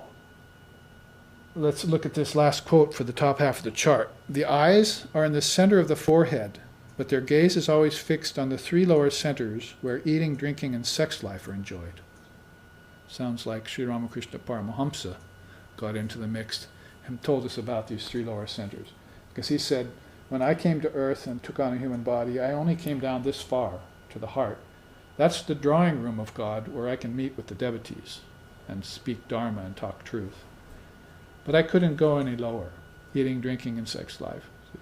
let's look at this last quote for the top half of the chart. The eyes are in the center of the forehead, but their gaze is always fixed on the three lower centers where eating, drinking, and sex life are enjoyed. Sounds like Sri Ramakrishna Paramahamsa got into the mix and told us about these three lower centers. Because he said, when I came to earth and took on a human body, I only came down this far, to the heart. That's the drawing room of God where I can meet with the devotees and speak Dharma and talk truth. But I couldn't go any lower, eating, drinking, and sex life. See?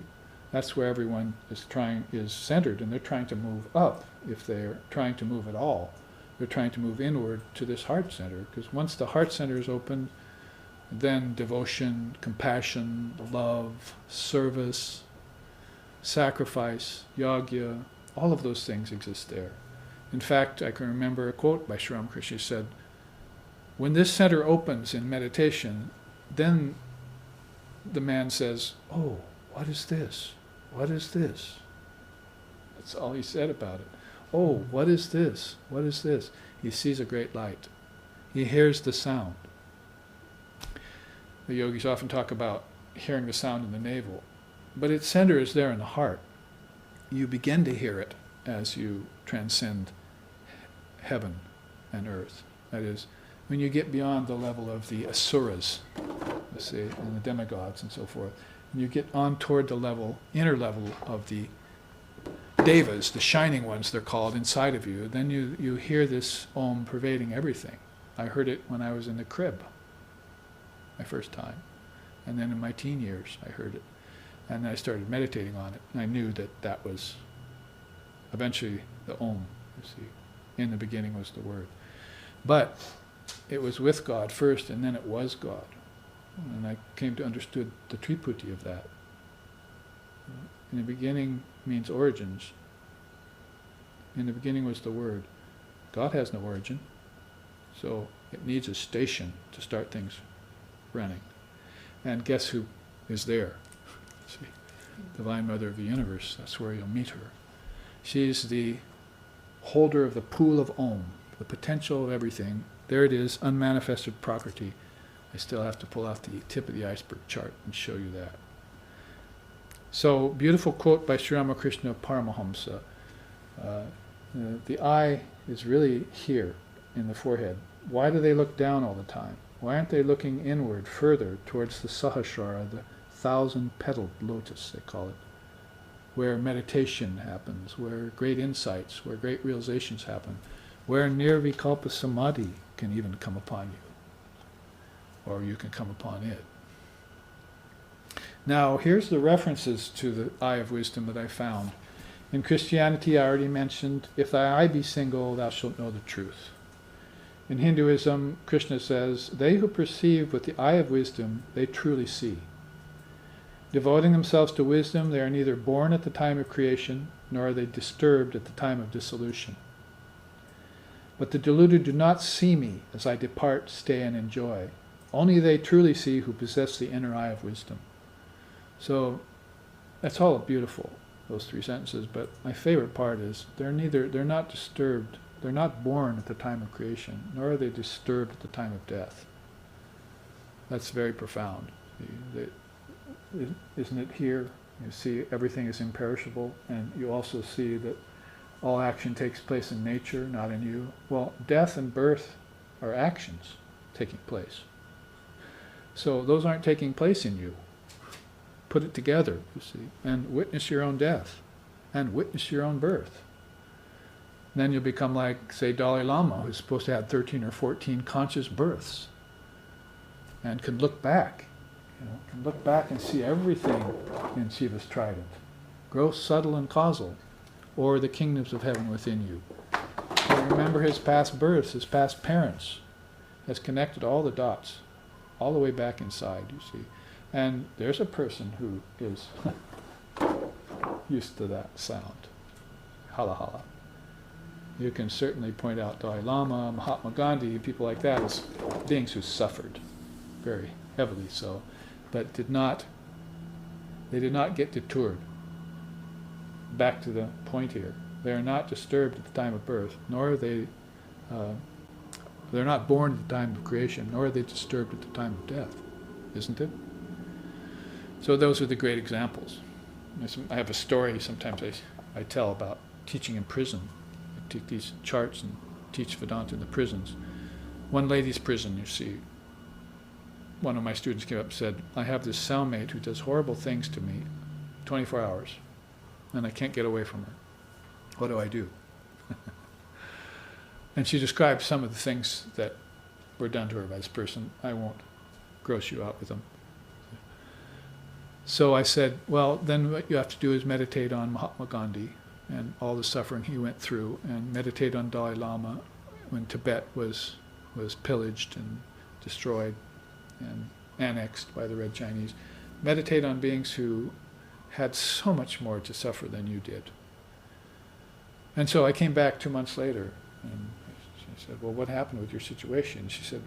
That's where everyone is centered, and they're trying to move up. If they're trying to move at all, they're trying to move inward to this heart center, because once the heart center is open, then devotion, compassion, love, service, sacrifice, yagya, all of those things exist there. In fact, I can remember a quote by Sri Ramakrishna. He said, when this center opens in meditation, then the man says, oh, what is this? What is this? That's all he said about it. Oh, what is this? What is this? He sees a great light. He hears the sound. The yogis often talk about hearing the sound in the navel, but its center is there in the heart. You begin to hear it as you transcend heaven and earth. That is, when you get beyond the level of the asuras, let's say, and the demigods and so forth, and you get on toward the level, inner level of the devas, the shining ones they're called, inside of you, then you hear this Om pervading everything. I heard it when I was in the crib, my first time. And then in my teen years I heard it. And I started meditating on it. And I knew that that was eventually the Om, you see. In the beginning was the word. But it was with God first, and then it was God. And I came to understand the triputi of that. In the beginning means origins. In the beginning was the word. God has no origin, so it needs a station to start things running. And guess who is there? See, Divine Mother of the Universe, that's where you'll meet her. She's the holder of the pool of Om, the potential of everything. There it is, unmanifested Prakriti. I still have to pull out the tip of the iceberg chart and show you that. So, beautiful quote by Sri Ramakrishna Paramahamsa. The eye is really here in the forehead. Why do they look down all the time? Why aren't they looking inward, further, towards the Sahasrara, the 1,000-petaled lotus, they call it, where meditation happens, where great insights, where great realizations happen, where nirvikalpa samadhi can even come upon you, or you can come upon it. Now, here's the references to the eye of wisdom that I found. In Christianity, I already mentioned, if thy eye be single, thou shalt know the truth. In Hinduism, Krishna says, they who perceive with the eye of wisdom, they truly see. Devoting themselves to wisdom, they are neither born at the time of creation, nor are they disturbed at the time of dissolution. But the deluded do not see me as I depart, stay, and enjoy. Only they truly see who possess the inner eye of wisdom. So, that's all beautiful, those three sentences, but my favorite part is they're not disturbed, they're not born at the time of creation, nor are they disturbed at the time of death. That's very profound. Isn't it here? You see everything is imperishable, and you also see that all action takes place in nature, not in you. Well, death and birth are actions taking place. So those aren't taking place in you. Put it together, you see, and witness your own death, and witness your own birth. Then you'll become like, say, Dalai Lama, who's supposed to have 13 or 14 conscious births, and can look back, can look back and see everything in Shiva's trident, gross, subtle, and causal, or the kingdoms of heaven within you. So remember his past births, his past parents, has connected all the dots, all the way back inside, you see. And there's a person who is used to that sound, hala hala. You can certainly point out Dalai Lama, Mahatma Gandhi, people like that as beings who suffered very heavily so, but they did not get detoured. Back to the point here, they are not disturbed at the time of birth, nor are they're not born at the time of creation, nor are they disturbed at the time of death, isn't it? So those are the great examples. I have a story sometimes I tell about teaching in prison. I take these charts and teach Vedanta in the prisons. One ladies' prison, you see, one of my students came up and said, I have this cellmate who does horrible things to me 24 hours, and I can't get away from her. What do I do? And she described some of the things that were done to her by this person. I won't gross you out with them. So I said, well, then what you have to do is meditate on Mahatma Gandhi and all the suffering he went through, and meditate on Dalai Lama when Tibet was pillaged and destroyed and annexed by the Red Chinese. Meditate on beings who had so much more to suffer than you did. And so I came back 2 months later, and she said, well, what happened with your situation? She said,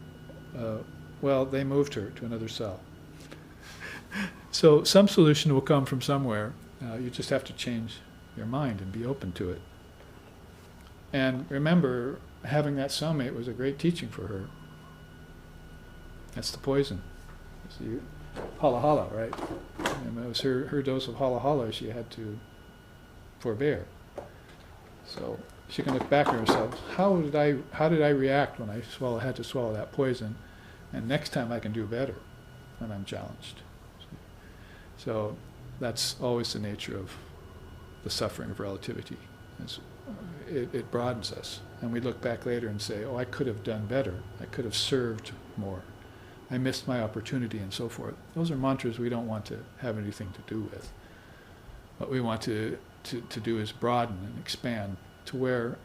well, they moved her to another cell. So some solution will come from somewhere. You just have to change your mind and be open to it. And remember, having that cellmate was a great teaching for her. That's the poison. See, hala hala, right? And it was her dose of hala hala she had to forbear. So she can look back at herself. How did I react when I had to swallow that poison? And next time I can do better when I'm challenged. So that's always the nature of the suffering of relativity. It broadens us. And we look back later and say, oh, I could have done better. I could have served more. I missed my opportunity, and so forth. Those are mantras we don't want to have anything to do with. What we want to do is broaden and expand to where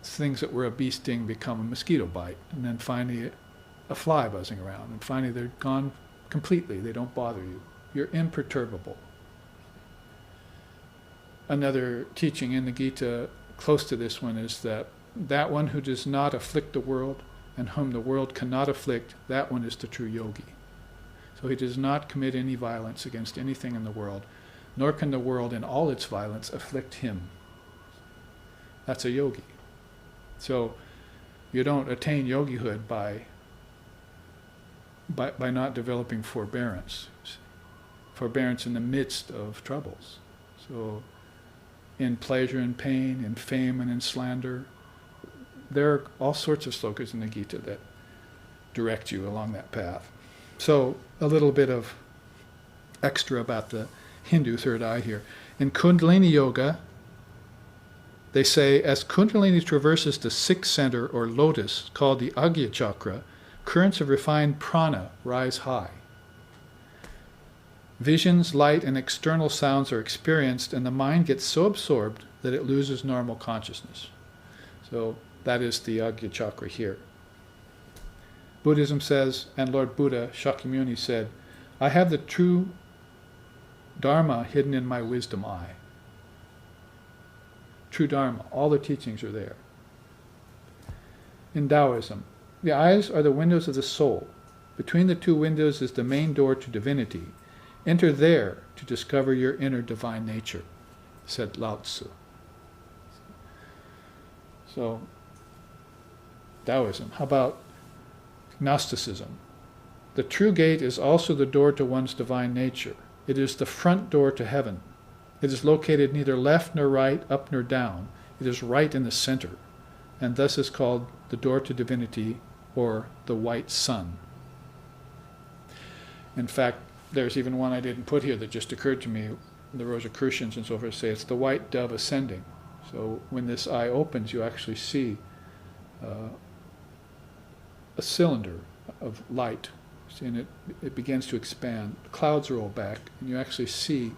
things that were a bee sting become a mosquito bite, and then finally a fly buzzing around, and finally they're gone completely. They don't bother you. You're imperturbable. Another teaching in the Gita close to this one is that one who does not afflict the world and whom the world cannot afflict, that one is the true yogi. So he does not commit any violence against anything in the world, nor can the world in all its violence afflict him. That's a yogi. So you don't attain yogihood by not developing forbearance. Forbearance in the midst of troubles. So in pleasure and pain, in fame and in slander, there are all sorts of slokas in the Gita that direct you along that path. So a little bit of extra about the Hindu third eye here. In Kundalini Yoga, they say, as Kundalini traverses the sixth center or lotus, called the Agya Chakra, currents of refined prana rise high. Visions, light, and external sounds are experienced, and the mind gets so absorbed that it loses normal consciousness. So that is the Agya Chakra here. Buddhism says, and Lord Buddha, Shakyamuni, said, I have the true Dharma hidden in my wisdom eye. True Dharma, all the teachings are there. In Taoism, the eyes are the windows of the soul. Between the two windows is the main door to divinity. Enter there to discover your inner divine nature, said Lao Tzu. So, Taoism. How about Gnosticism? The true gate is also the door to one's divine nature. It is the front door to heaven. It is located neither left nor right, up nor down. It is right in the center, and thus is called the door to divinity, or the white sun. In fact, there's even one I didn't put here that just occurred to me. The Rosicrucians and so forth say it's the white dove ascending. So when this eye opens, you actually see a cylinder of light, and it begins to expand. Clouds roll back, and you actually see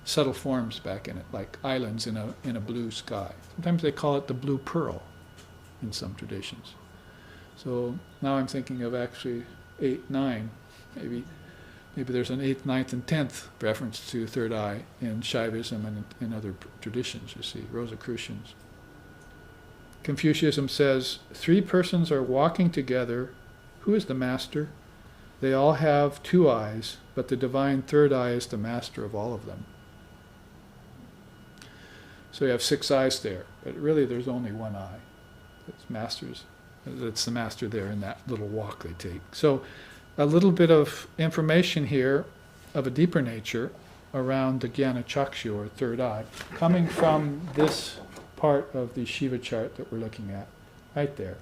subtle forms back in it, like islands in a blue sky. Sometimes they call it the blue pearl in some traditions. So now I'm thinking of actually 8, 9, maybe there's an 8th, 9th, and 10th reference to third eye in Shaivism and in other traditions, you see, Rosicrucians. Confucianism says, 3 persons are walking together. Who is the master? They all have 2 eyes, but the divine third eye is the master of all of them. So you have 6 eyes there, but really there's only 1 eye. It's the master there in that little walk they take. So a little bit of information here of a deeper nature around the Jnana Chakshu, or third eye, coming from this part of the Shiva chart that we're looking at, right there.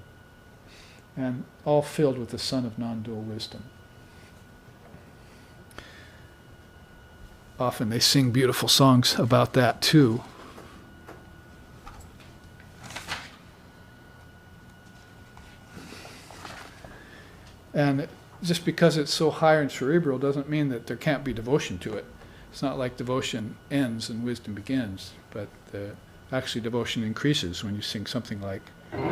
And all filled with the sun of non-dual wisdom. Often they sing beautiful songs about that too. And just because it's so high and cerebral doesn't mean that there can't be devotion to it. It's not like devotion ends and wisdom begins, but actually devotion increases when you sing something like Om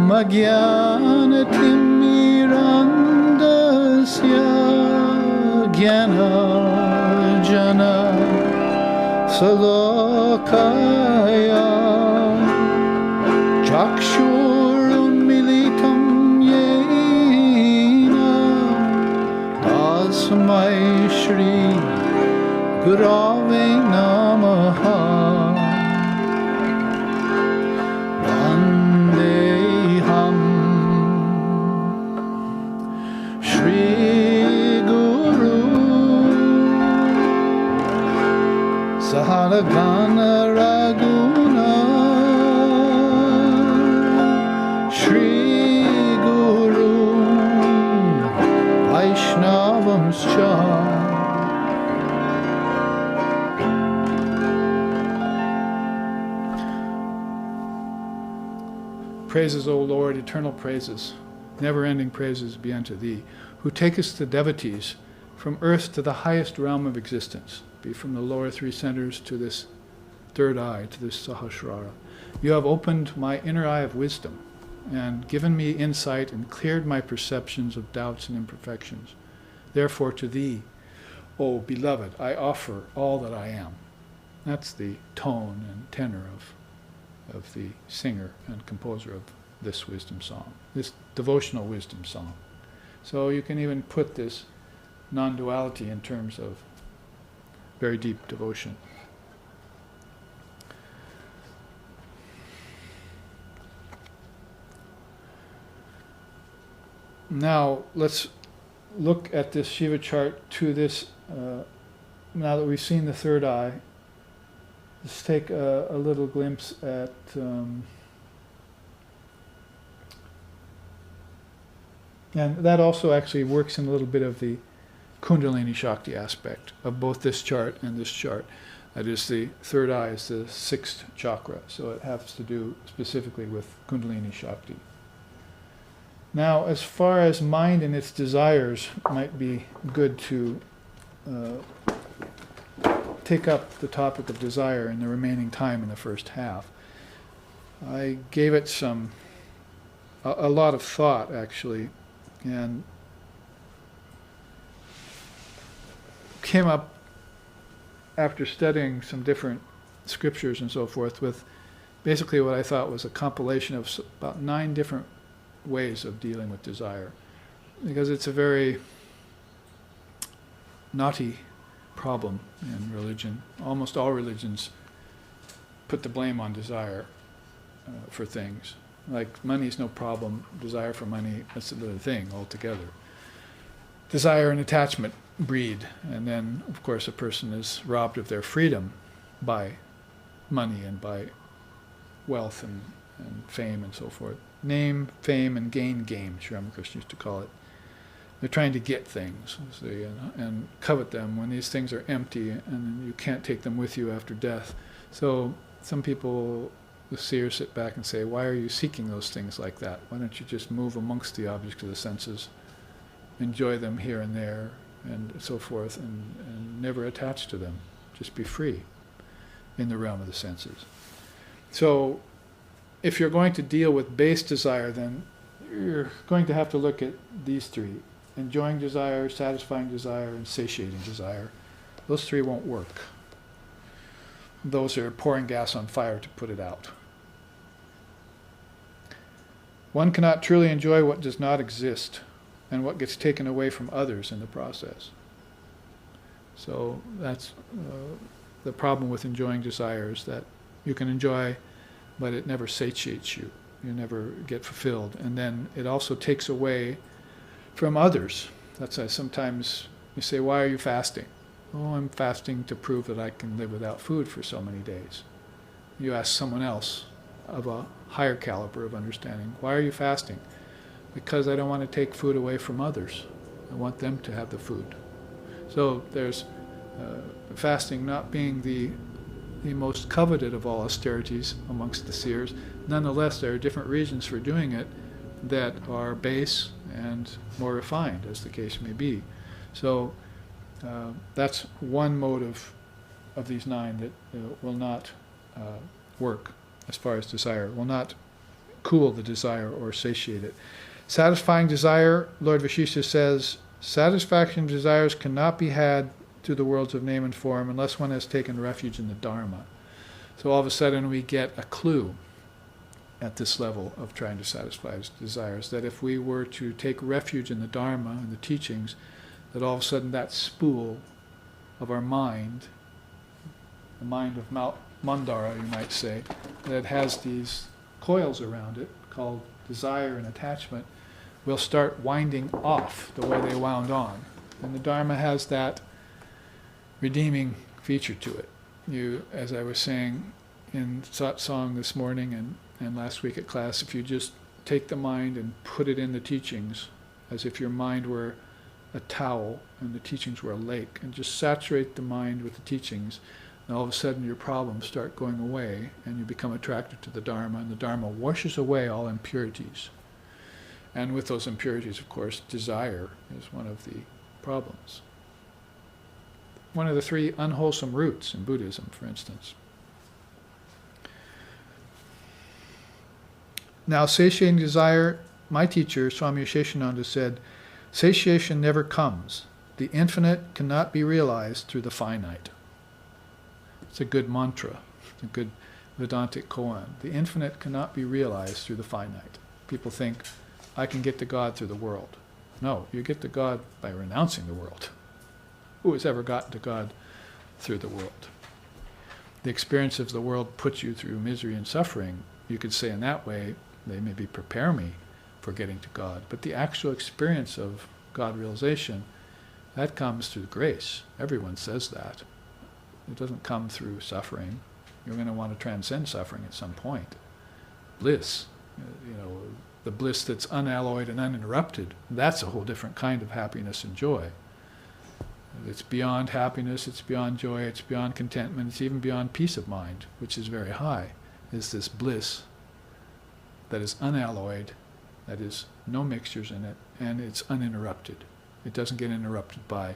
Jnana Timirandasya Jnana Jana Salokaya Chakshur Militam Tasmai Shri Gurave Namaha Vandeham Shri Guru Sahalagana Raguna Shri Vaishnavamscha. Praises, O Lord, eternal praises, never-ending praises be unto Thee, who takest the devotees from earth to the highest realm of existence, be from the lower 3 centers to this third eye, to this Sahasrara. You have opened my inner eye of wisdom, and given me insight and cleared my perceptions of doubts and imperfections. Therefore to Thee, O Beloved, I offer all that I am. That's the tone and tenor of the singer and composer of this wisdom song, this devotional wisdom song. So you can even put this non-duality in terms of very deep devotion. Now let's look at this Shiva chart to this, now that we've seen the third eye, let's take a little glimpse at and that also actually works in a little bit of the Kundalini Shakti aspect of both this chart and this chart. That is, the third eye is the 6th chakra, so it has to do specifically with Kundalini Shakti. Now, as far as mind and its desires, it might be good to take up the topic of desire in the remaining time in the first half. I gave it a lot of thought, actually, and came up after studying some different scriptures and so forth with basically what I thought was a compilation of about 9 different ways of dealing with desire, because it's a very knotty problem in religion. Almost all religions put the blame on desire for things, Like money's no problem. Desire for money, that's another thing altogether. Desire and attachment breed, and then, of course, a person is robbed of their freedom by money and by wealth and fame and so forth. Name, fame, and gain games, Ramakrishna used to call it. They're trying to get things, see, and covet them when these things are empty and you can't take them with you after death. So some people, the seers, sit back and say, why are you seeking those things like that? Why don't you just move amongst the objects of the senses, enjoy them here and there, and so forth, and never attach to them. Just be free in the realm of the senses. So if you're going to deal with base desire, then you're going to have to look at these three. Enjoying desire, satisfying desire, and satiating desire. Those three won't work. Those are pouring gas on fire to put it out. One cannot truly enjoy what does not exist and what gets taken away from others in the process. So that's the problem with enjoying desires, that you can enjoy, but it never satiates you. You never get fulfilled. And then it also takes away from others. That's why sometimes you say, why are you fasting? Oh, I'm fasting to prove that I can live without food for so many days. You ask someone else of a higher caliber of understanding, why are you fasting? Because I don't want to take food away from others. I want them to have the food. So there's fasting not being the most coveted of all austerities amongst the seers. Nonetheless, there are different reasons for doing it that are base and more refined, as the case may be. So that's one motive of these nine that will not work as far as desire, will not cool the desire or satiate it. Satisfying desire, Lord Vashishtha says, satisfaction of desires cannot be had through the worlds of name and form unless one has taken refuge in the Dharma. So all of a sudden we get a clue at this level of trying to satisfy his desires, that if we were to take refuge in the Dharma and the teachings, that all of a sudden that spool of our mind, the mind of Mandara, you might say, that has these coils around it called desire and attachment, will start winding off the way they wound on. And the Dharma has that redeeming feature to it. You, as I was saying in satsang this morning and last week at class, if you just take the mind and put it in the teachings, as if your mind were a towel and the teachings were a lake, and just saturate the mind with the teachings, and all of a sudden your problems start going away and you become attracted to the Dharma, and the Dharma washes away all impurities. And with those impurities, of course, desire is one of the problems. One of the three unwholesome roots in Buddhism, for instance. Now, satiating desire, my teacher, Swami Sheshananda, said, satiation never comes. The infinite cannot be realized through the finite. It's a good mantra. It's a good Vedantic koan. The infinite cannot be realized through the finite. People think, I can get to God through the world. No, you get to God by renouncing the world. Who has ever gotten to God through the world? The experience of the world puts you through misery and suffering. You could say in that way, they maybe prepare me for getting to God. But the actual experience of God realization, that comes through grace. Everyone says that. It doesn't come through suffering. You're going to want to transcend suffering at some point. Bliss, the bliss that's unalloyed and uninterrupted, that's a whole different kind of happiness and joy. It's beyond happiness, it's beyond joy, it's beyond contentment, it's even beyond peace of mind, which is very high. It's this bliss that is unalloyed, that is no mixtures in it, and it's uninterrupted. It doesn't get interrupted by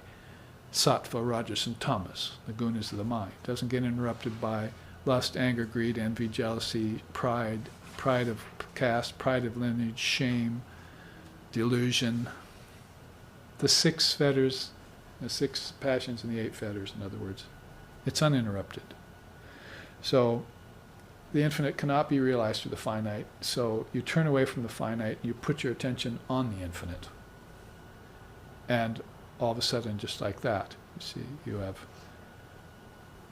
sattva, rajas, and tamas, the gunas of the mind. It doesn't get interrupted by lust, anger, greed, envy, jealousy, pride of caste, pride of lineage, shame, delusion. The six fetters, the six passions and the eight fetters, in other words. It's uninterrupted. So the infinite cannot be realized through the finite, so you turn away from the finite and you put your attention on the infinite. And all of a sudden, just like that, you see, you have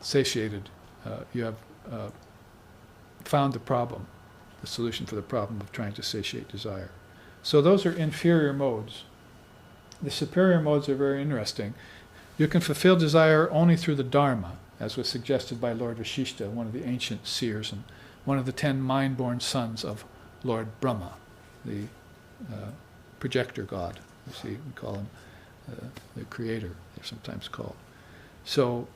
satiated, you have found the problem the solution for the problem of trying to satiate desire. So those are inferior modes. The superior modes are very interesting. You can fulfill desire only through the Dharma, as was suggested by Lord Vashishta, one of the ancient seers and one of the 10 mind-born sons of Lord Brahma, the projector god. You see, we call him the creator, they're sometimes called. So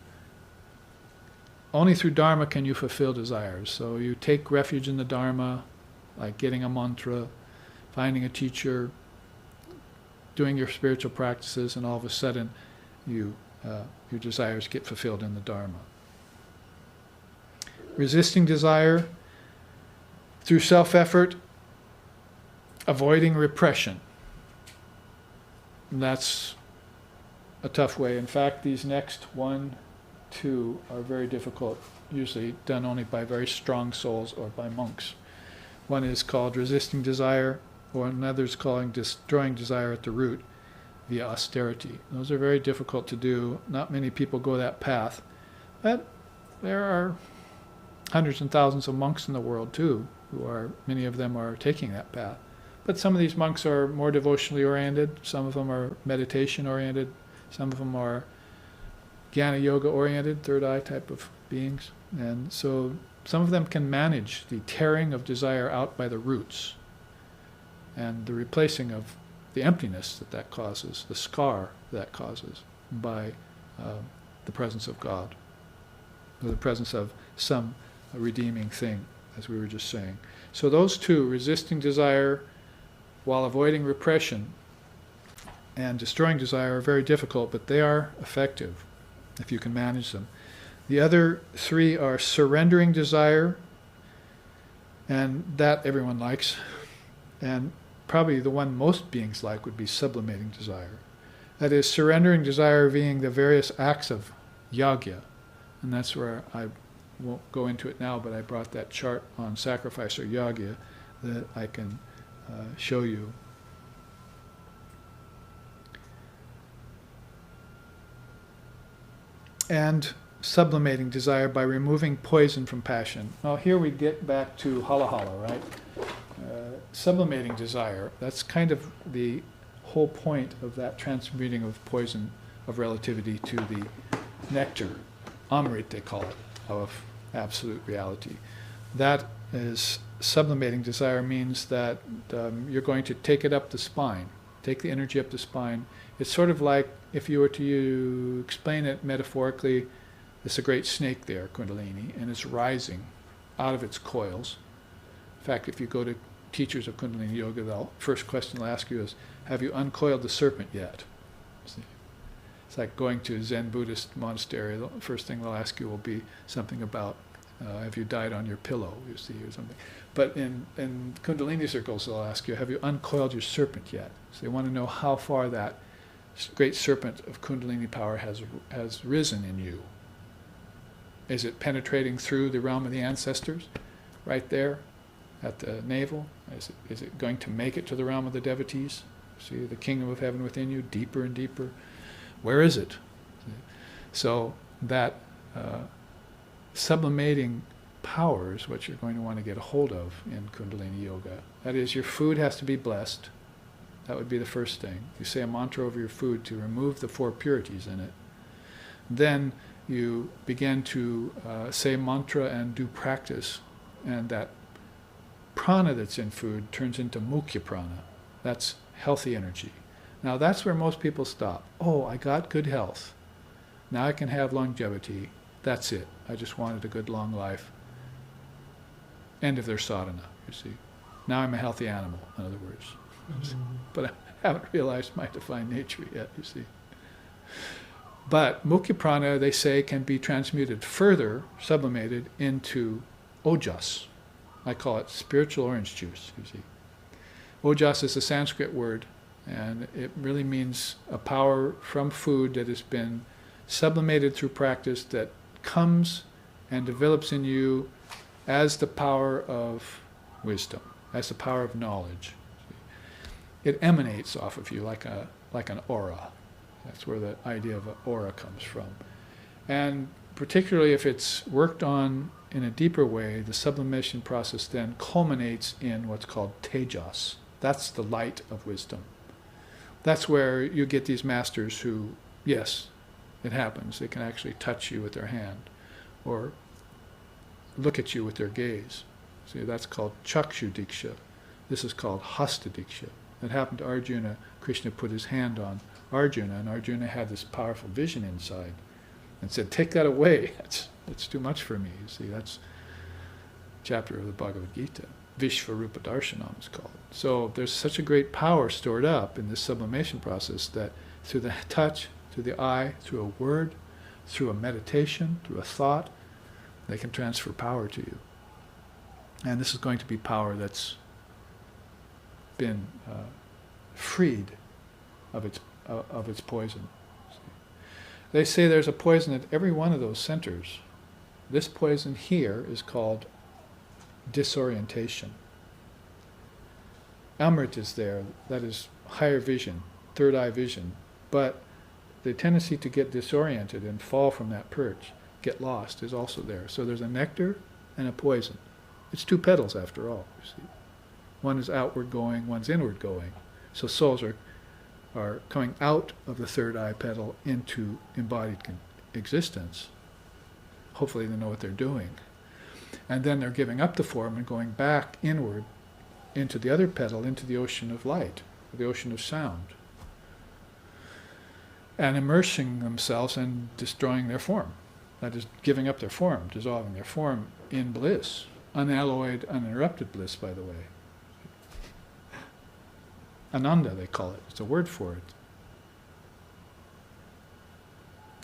only through Dharma can you fulfill desires. So you take refuge in the Dharma, like getting a mantra, finding a teacher, doing your spiritual practices, and all of a sudden your desires get fulfilled in the Dharma. Resisting desire through self-effort, avoiding repression. And that's a tough way. In fact, these next 1, 2 are very difficult, usually done only by very strong souls or by monks. One is called resisting desire, or another is called destroying desire at the root via austerity. Those are very difficult to do. Not many people go that path. But there are hundreds and thousands of monks in the world too, many of them are taking that path. But some of these monks are more devotionally oriented, some of them are meditation oriented, some of them are jnana yoga oriented, third eye type of beings. And so some of them can manage the tearing of desire out by the roots and the replacing of the emptiness that causes, the scar that causes, by the presence of God, or the presence of some redeeming thing, as we were just saying. So those two, resisting desire while avoiding repression and destroying desire, are very difficult, but they are effective if you can manage them. The other 3 are surrendering desire, and that everyone likes, and probably the one most beings like would be sublimating desire. That is, surrendering desire being the various acts of yagya, and that's where I won't go into it now, but I brought that chart on sacrifice or yagya that I can show you. And sublimating desire by removing poison from passion. Now here we get back to hala hala, right? Sublimating desire, that's kind of the whole point of that transmuting of poison of relativity to the nectar, amrit they call it, of absolute reality. That is, sublimating desire means that you're going to take it up the spine, take the energy up the spine. It's sort of like, if you were to explain it metaphorically, there's a great snake there, Kundalini, and it's rising out of its coils. In fact, if you go to teachers of Kundalini Yoga, the first question they'll ask you is, have you uncoiled the serpent yet? See? It's like going to a Zen Buddhist monastery. The first thing they'll ask you will be something about, have you died on your pillow, you see, or something. But in Kundalini circles, they'll ask you, have you uncoiled your serpent yet? So they want to know how far that great serpent of Kundalini power has risen in you. Is it penetrating through the realm of the ancestors, right there at the navel? Is it going to make it to the realm of the devotees? See, the kingdom of heaven within you, deeper and deeper. Where is it? So that sublimating power is what you're going to want to get a hold of in Kundalini Yoga. That is, your food has to be blessed. That would be the first thing. You say a mantra over your food to remove the 4 purities in it. Then you begin to say mantra and do practice, and that prana that's in food turns into mukhya prana. That's healthy energy. Now that's where most people stop. Oh, I got good health. Now I can have longevity. That's it. I just wanted a good long life. End of their sadhana, you see. Now I'm a healthy animal, in other words. But I haven't realized my divine nature yet, you see. But mukhya prana, they say, can be transmuted further, sublimated into ojas. I call it spiritual orange juice, you see. Ojas is a Sanskrit word, and it really means a power from food that has been sublimated through practice, that comes and develops in you as the power of wisdom, as the power of knowledge. It emanates off of you like an aura. That's where the idea of an aura comes from. And particularly if it's worked on in a deeper way, the sublimation process then culminates in what's called tejas. That's the light of wisdom. That's where you get these masters who, yes, it happens. They can actually touch you with their hand or look at you with their gaze. See, that's called chakshu diksha. This is called hasta diksha. It happened to Arjuna. Krishna put his hand on Arjuna, and Arjuna had this powerful vision inside and said, take that away. That's too much for me. You see, that's a chapter of the Bhagavad Gita. Vishvarupa Darshanam is called. So there's such a great power stored up in this sublimation process that through the touch, through the eye, through a word, through a meditation, through a thought, they can transfer power to you. And this is going to be power that's been freed of its poison. They say there's a poison at every one of those centers. This poison here is called disorientation. Amrit is there, that is higher vision, third eye vision, but the tendency to get disoriented and fall from that perch, get lost, is also there. So there's a nectar and a poison. It's two petals after all, you see. One is outward going, one's inward going. So souls are coming out of the third eye petal into embodied existence. Hopefully they know what they're doing. And then they're giving up the form and going back inward into the other petal, into the ocean of light, the ocean of sound, and immersing themselves and destroying their form. That is, giving up their form, dissolving their form in bliss, unalloyed, uninterrupted bliss, by the way. Ananda, they call it. It's a word for it.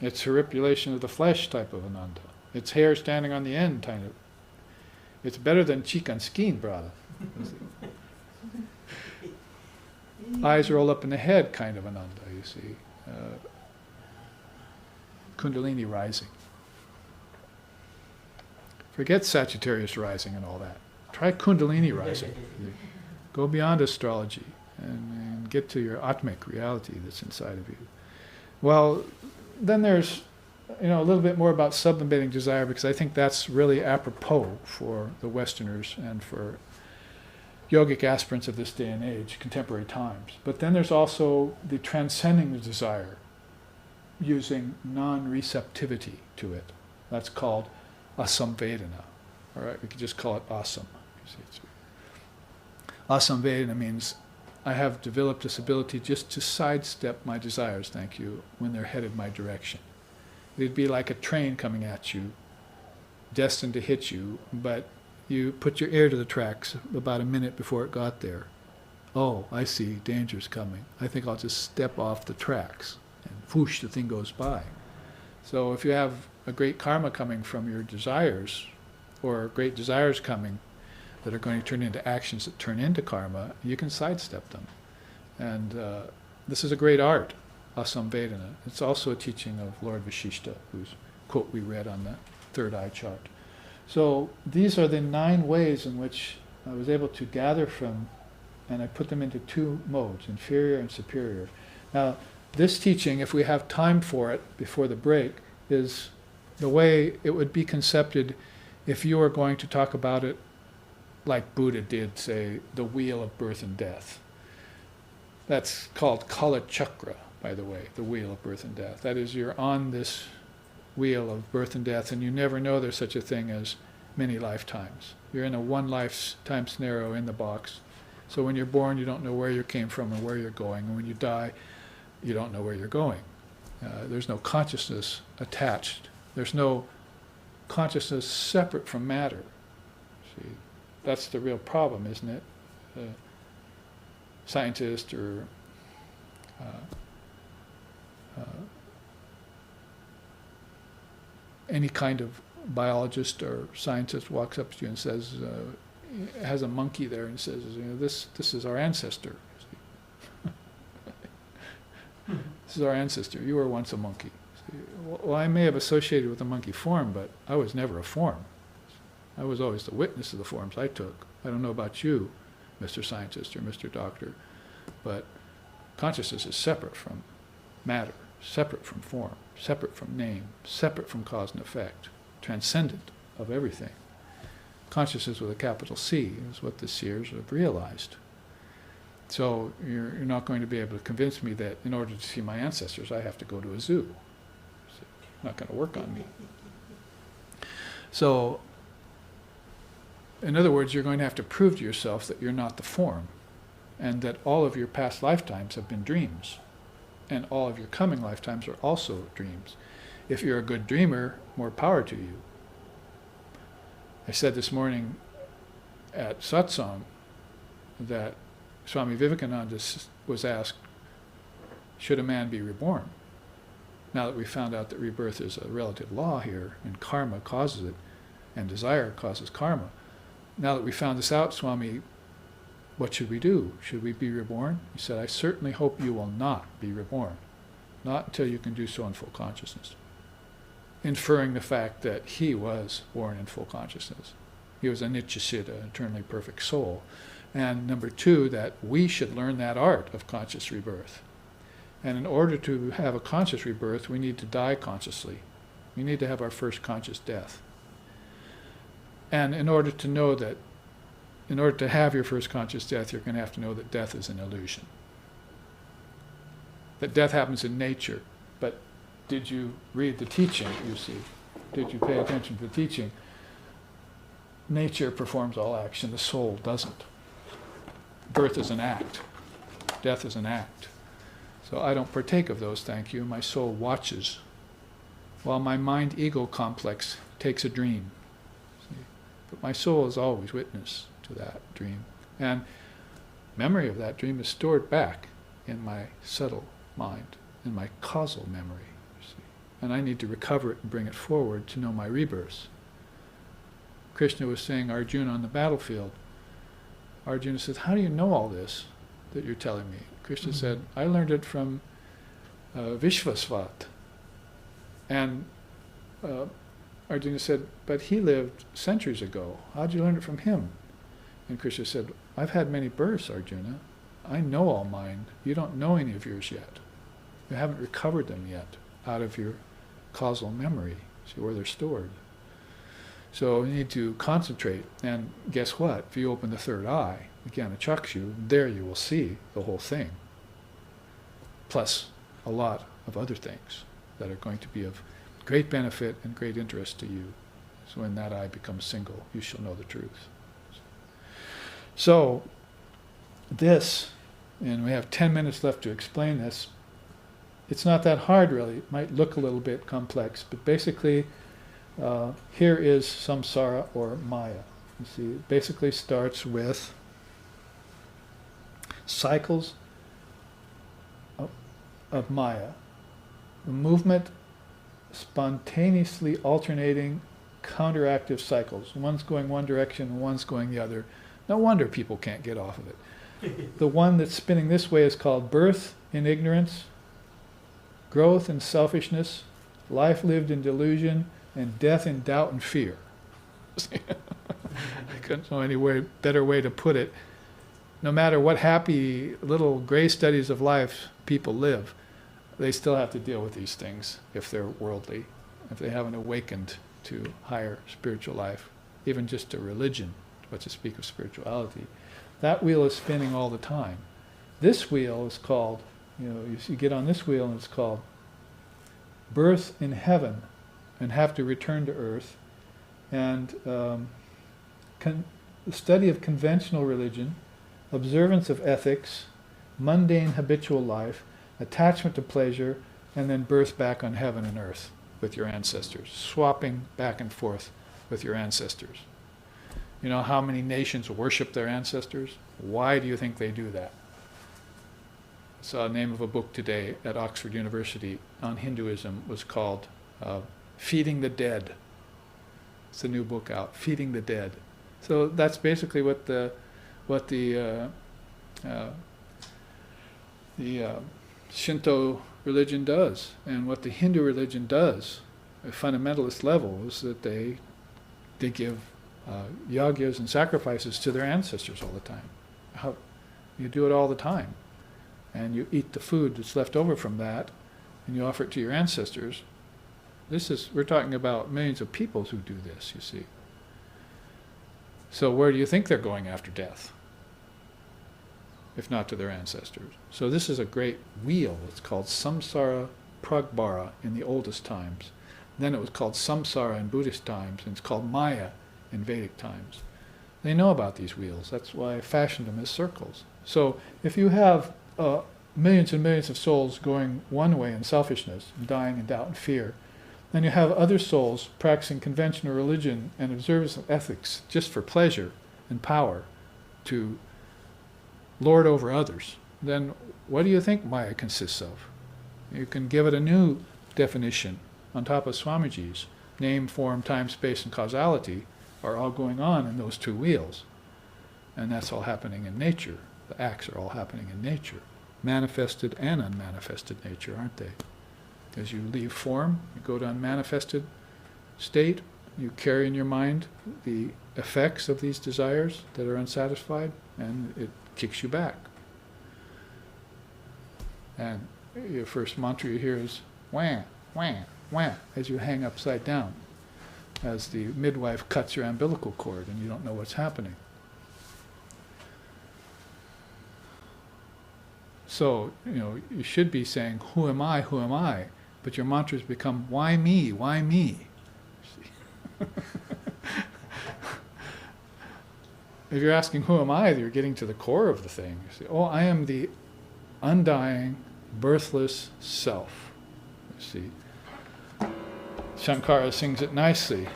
It's horripilation of the flesh type of ananda. It's hair standing on the end kind of. It's better than cheek on skin, brother. Eyes roll up in the head kind of ananda, you see. Kundalini rising. Forget Sagittarius rising and all that. Try Kundalini rising. Go beyond astrology and get to your Atmic reality that's inside of you. Well, then there's a little bit more about sublimating desire, because I think that's really apropos for the Westerners and for yogic aspirants of this day and age, contemporary times. But then there's also the transcending the desire using non-receptivity to it. That's called asamvedana. All right, we could just call it asam. Asamvedana means I have developed this ability just to sidestep my desires, thank you, when they're headed my direction. It'd be like a train coming at you, destined to hit you, but you put your ear to the tracks about a minute before it got there. Oh, I see, danger's coming. I think I'll just step off the tracks, and whoosh, the thing goes by. So if you have a great karma coming from your desires, or great desires coming that are going to turn into actions that turn into karma, you can sidestep them. And this is a great art, asamvedana. It's also a teaching of Lord Vashishta, whose quote we read on the third eye chart. So these are the 9 ways in which I was able to gather from, and I put them into 2 modes, inferior and superior. Now, this teaching, if we have time for it before the break, is the way it would be concepted if you were going to talk about it like Buddha did, say, the wheel of birth and death. That's called Kala Chakra, by the way, the wheel of birth and death. That is, you're on this wheel of birth and death, and you never know there's such a thing as many lifetimes. You're in a one lifetime scenario in the box. So when you're born, you don't know where you came from and where you're going. And when you die, you don't know where you're going. There's no consciousness attached. There's no consciousness separate from matter. See, that's the real problem, isn't it? Scientist or any kind of biologist or scientist walks up to you and says, has a monkey there and says, this is our ancestor. This is our ancestor. You were once a monkey. Well, I may have associated with a monkey form, but I was never a form. I was always the witness of the forms I took. I don't know about you, Mr. Scientist or Mr. Doctor, but consciousness is separate from matter, separate from form, separate from name, separate from cause and effect, transcendent of everything. Consciousness with a capital C is what the seers have realized. So you're not going to be able to convince me that in order to see my ancestors, I have to go to a zoo. It's not going to work on me. So, in other words, you're going to have to prove to yourself that you're not the form, and that all of your past lifetimes have been dreams, and all of your coming lifetimes are also dreams. If you're a good dreamer, more power to you. I said this morning at satsang that Swami Vivekananda was asked, should a man be reborn? Now that we found out that rebirth is a relative law here, and karma causes it, and desire causes karma. Now that we found this out, Swami, what should we do? Should we be reborn? He said, I certainly hope you will not be reborn. Not until you can do so in full consciousness. Inferring the fact that he was born in full consciousness. He was a Nityasiddha, eternally perfect soul. And number two, that we should learn that art of conscious rebirth. And in order to have a conscious rebirth, we need to die consciously. We need to have our first conscious death. And in order to have your first conscious death, you're going to have to know that death is an illusion. That death happens in nature. But did you read the teaching, you see? Did you pay attention to the teaching? Nature performs all action, the soul doesn't. Birth is an act. Death is an act. So I don't partake of those, thank you. My soul watches while my mind-ego complex takes a dream. See? But my soul is always witness to that dream. And memory of that dream is stored back in my subtle mind, in my causal memory. See? And I need to recover it and bring it forward to know my rebirths. Krishna was saying, Arjuna on the battlefield. Arjuna said, how do you know all this that you're telling me? Krishna said, I learned it from Vishvasvat. And Arjuna said, but he lived centuries ago. How'd you learn it from him? And Krishna said, I've had many births, Arjuna. I know all mine. You don't know any of yours yet. You haven't recovered them yet out of your causal memory. See where they're stored. So you need to concentrate. And guess what? If you open the third eye, again, a chakshu, there you will see the whole thing. Plus a lot of other things that are going to be of great benefit and great interest to you. So when that eye becomes single, you shall know the truth. So this, and we have 10 minutes left to explain this, it's not that hard really. It might look a little bit complex, but basically here is samsara or maya. You see, it basically starts with cycles of maya. The movement, spontaneously alternating counteractive cycles. One's going one direction, one's going the other. No wonder people can't get off of it. The one that's spinning this way is called birth in ignorance, growth in selfishness, life lived in delusion, and death in doubt and fear. I couldn't know any better way to put it. No matter what happy little gray studies of life people live, they still have to deal with these things if they're worldly, if they haven't awakened to higher spiritual life, even just to religion, what to speak of spirituality. That wheel is spinning all the time. This wheel is called, you get on this wheel and it's called birth in heaven and have to return to earth, and the study of conventional religion, observance of ethics, mundane habitual life, attachment to pleasure, and then birth back on heaven and earth with your ancestors, swapping back and forth with your ancestors. You know how many nations worship their ancestors? Why do you think they do that? I saw the name of a book today at Oxford University on Hinduism was called Feeding the Dead. It's a new book out, Feeding the Dead. So that's basically what the Shinto religion does, and what the Hindu religion does, at fundamentalist level, is that they give yagyas and sacrifices to their ancestors all the time. You do it all the time, and you eat the food that's left over from that, and you offer it to your ancestors. We're talking about millions of people who do this, you see. So where do you think they're going after death? If not to their ancestors. So this is a great wheel. It's called samsara pragbara in the oldest times. Then it was called samsara in Buddhist times, and it's called maya in Vedic times. They know about these wheels. That's why I fashioned them as circles. So if you have millions and millions of souls going one way in selfishness, and dying in doubt and fear, then you have other souls practicing conventional religion and observance of ethics just for pleasure and power to lord over others. Then what do you think Maya consists of? You can give it a new definition on top of Swamiji's. Name, form, time, space, and causality are all going on in those two wheels. And that's all happening in nature. The acts are all happening in nature. Manifested and unmanifested nature, aren't they? As you leave form, you go to unmanifested state, you carry in your mind the effects of these desires that are unsatisfied, and it kicks you back. And your first mantra you hear is wah, wah, wah, as you hang upside down, as the midwife cuts your umbilical cord and you don't know what's happening. So, you should be saying, who am I, who am I? But your mantras become, why me, why me? If you're asking, who am I, you're getting to the core of the thing. You say, oh, I am the undying, birthless self. You see. Shankara sings it nicely.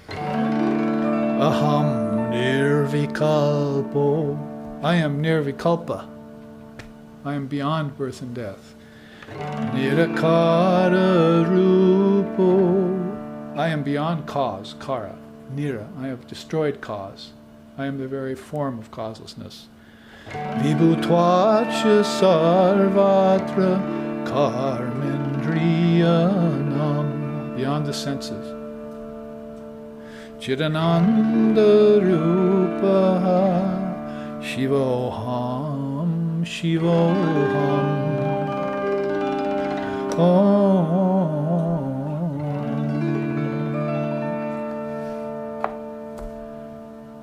Aham nirvikalpo. I am nirvikalpa. I am beyond birth and death. Nirakara rupo. I am beyond cause, kara. Nira. I have destroyed cause. I am the very form of causelessness. Vibhutvacha sarvatra karmendriyanam. Beyond the senses. Chidananda rupaha shivoham shivoham.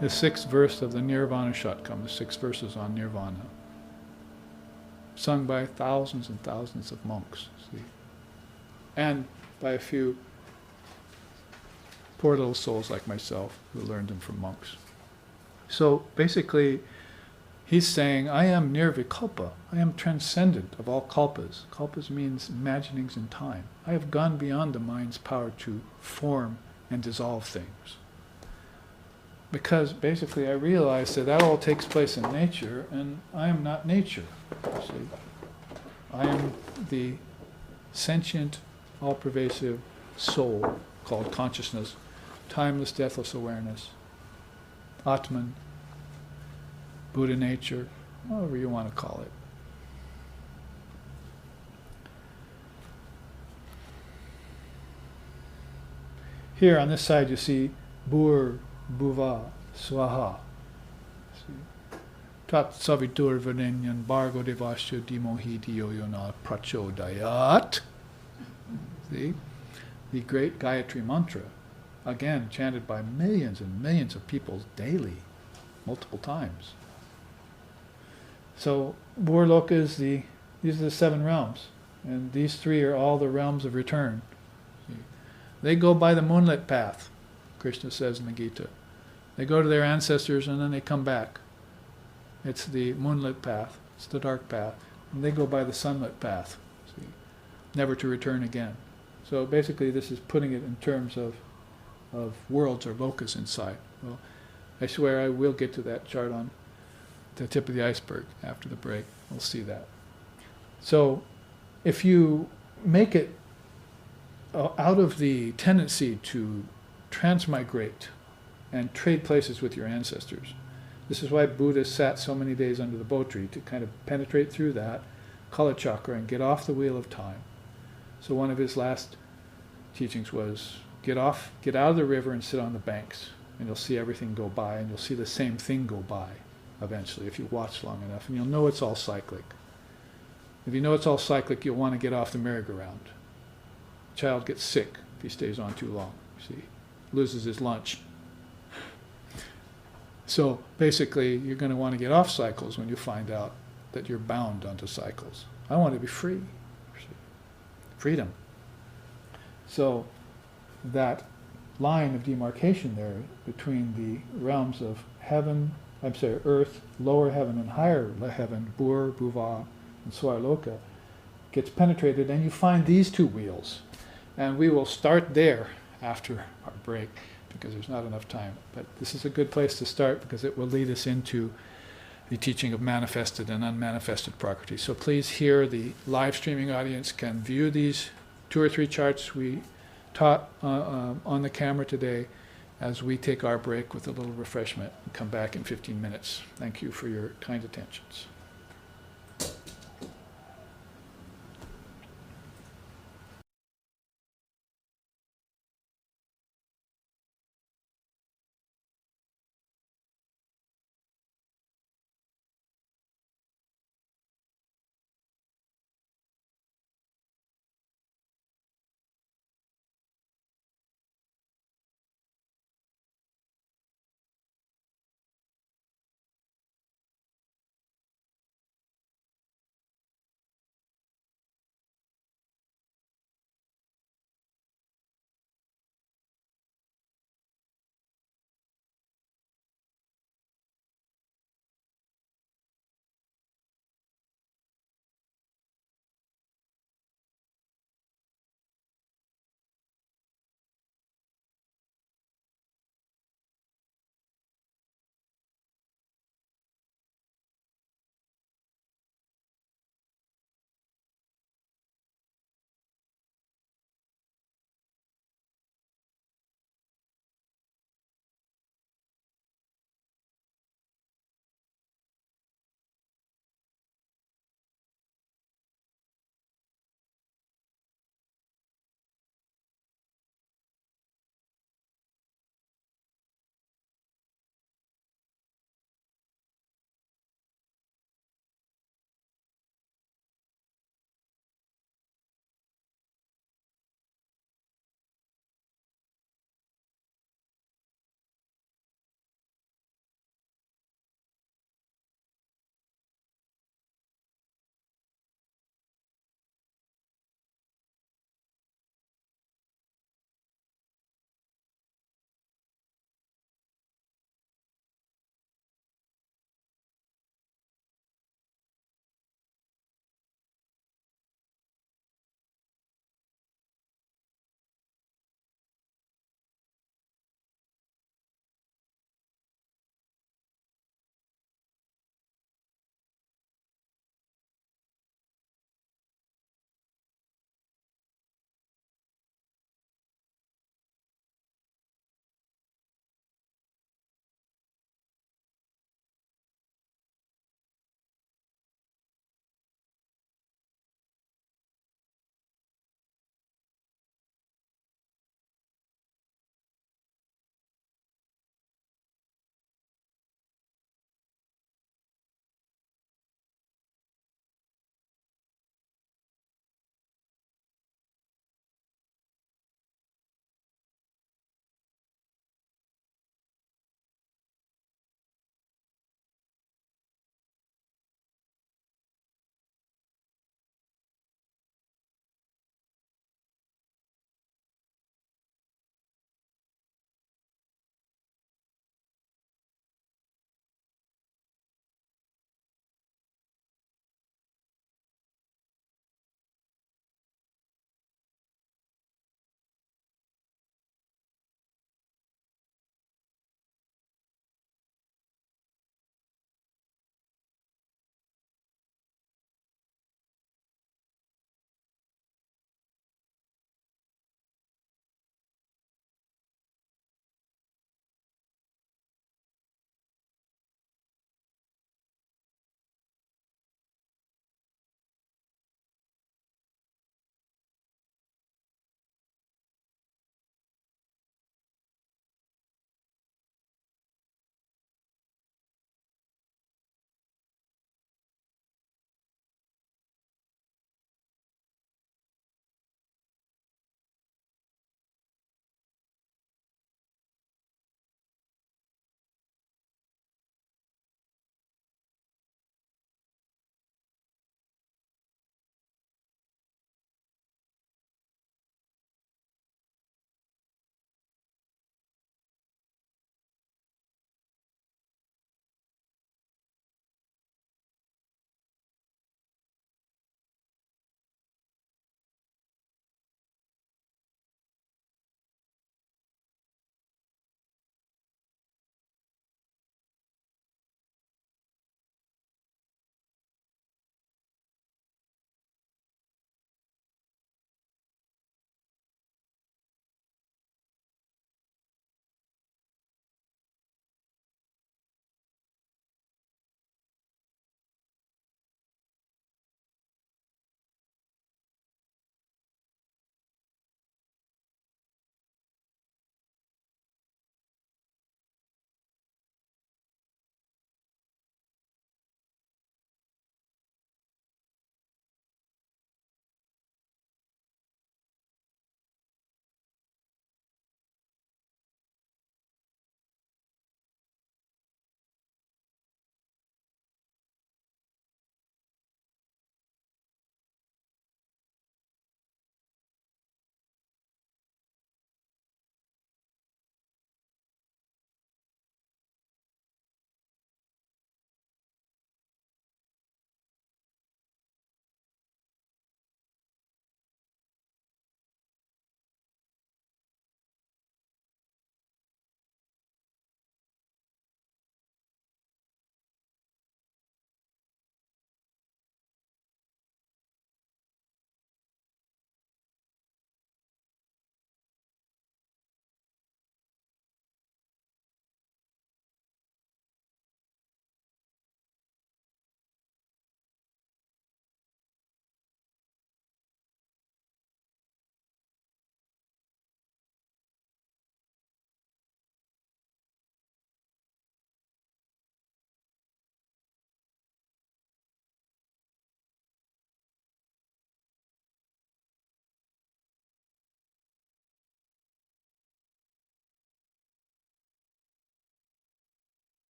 The sixth verse of the Nirvana Shatkam, the 6 verses on Nirvana, sung by thousands and thousands of monks, see? And by a few poor little souls like myself who learned them from monks. So basically, he's saying, I am nirvikalpa. I am transcendent of all kalpas. Kalpas means imaginings in time. I have gone beyond the mind's power to form and dissolve things. Because basically I realize that all takes place in nature, and I am not nature. See? I am the sentient, all-pervasive soul called consciousness, timeless, deathless awareness, Atman, Buddha nature, however you want to call it. Here on this side you see Bur, Bhuva, Swaha. Tat Savitur Varenyan Bhargo Devasya Dimohi Diyoyona Prachodayat. See? The great Gayatri mantra, again chanted by millions and millions of people daily, multiple times. So Burloka is these are the 7 realms, and these 3 are all the realms of return. See? They go by the moonlit path, Krishna says in the Gita. They go to their ancestors and then they come back. It's the moonlit path, it's the dark path, and they go by the sunlit path, see? Never to return again. So basically this is putting it in terms of worlds or lokas inside. Well, I swear I will get to that chart on the tip of the iceberg after the break. We'll see that. So if you make it out of the tendency to transmigrate and trade places with your ancestors, this is why Buddha sat so many days under the bo tree, to kind of penetrate through that Kala chakra and get off the wheel of time. So one of his last teachings was, get out of the river and sit on the banks, and you'll see everything go by, and you'll see the same thing go by eventually if you watch long enough, and you'll know it's all cyclic. If you know it's all cyclic, you'll want to get off the merry-go-round. child gets sick if he stays on too long. See, loses his lunch. So basically, you're going to want to get off cycles when you find out that you're bound onto cycles. I want to be free. Freedom. So that line of demarcation there between the realms of heaven, earth, lower heaven and higher heaven, Bur, Bhuva, and Swarloka, gets penetrated, and you find these two wheels. And we will start there after our break, because there's not enough time. But this is a good place to start, because it will lead us into the teaching of manifested and unmanifested Prakriti. So please, here the live streaming audience can view these 2 or 3 charts we taught on the camera today as we take our break with a little refreshment and come back in 15 minutes. Thank you for your kind attentions.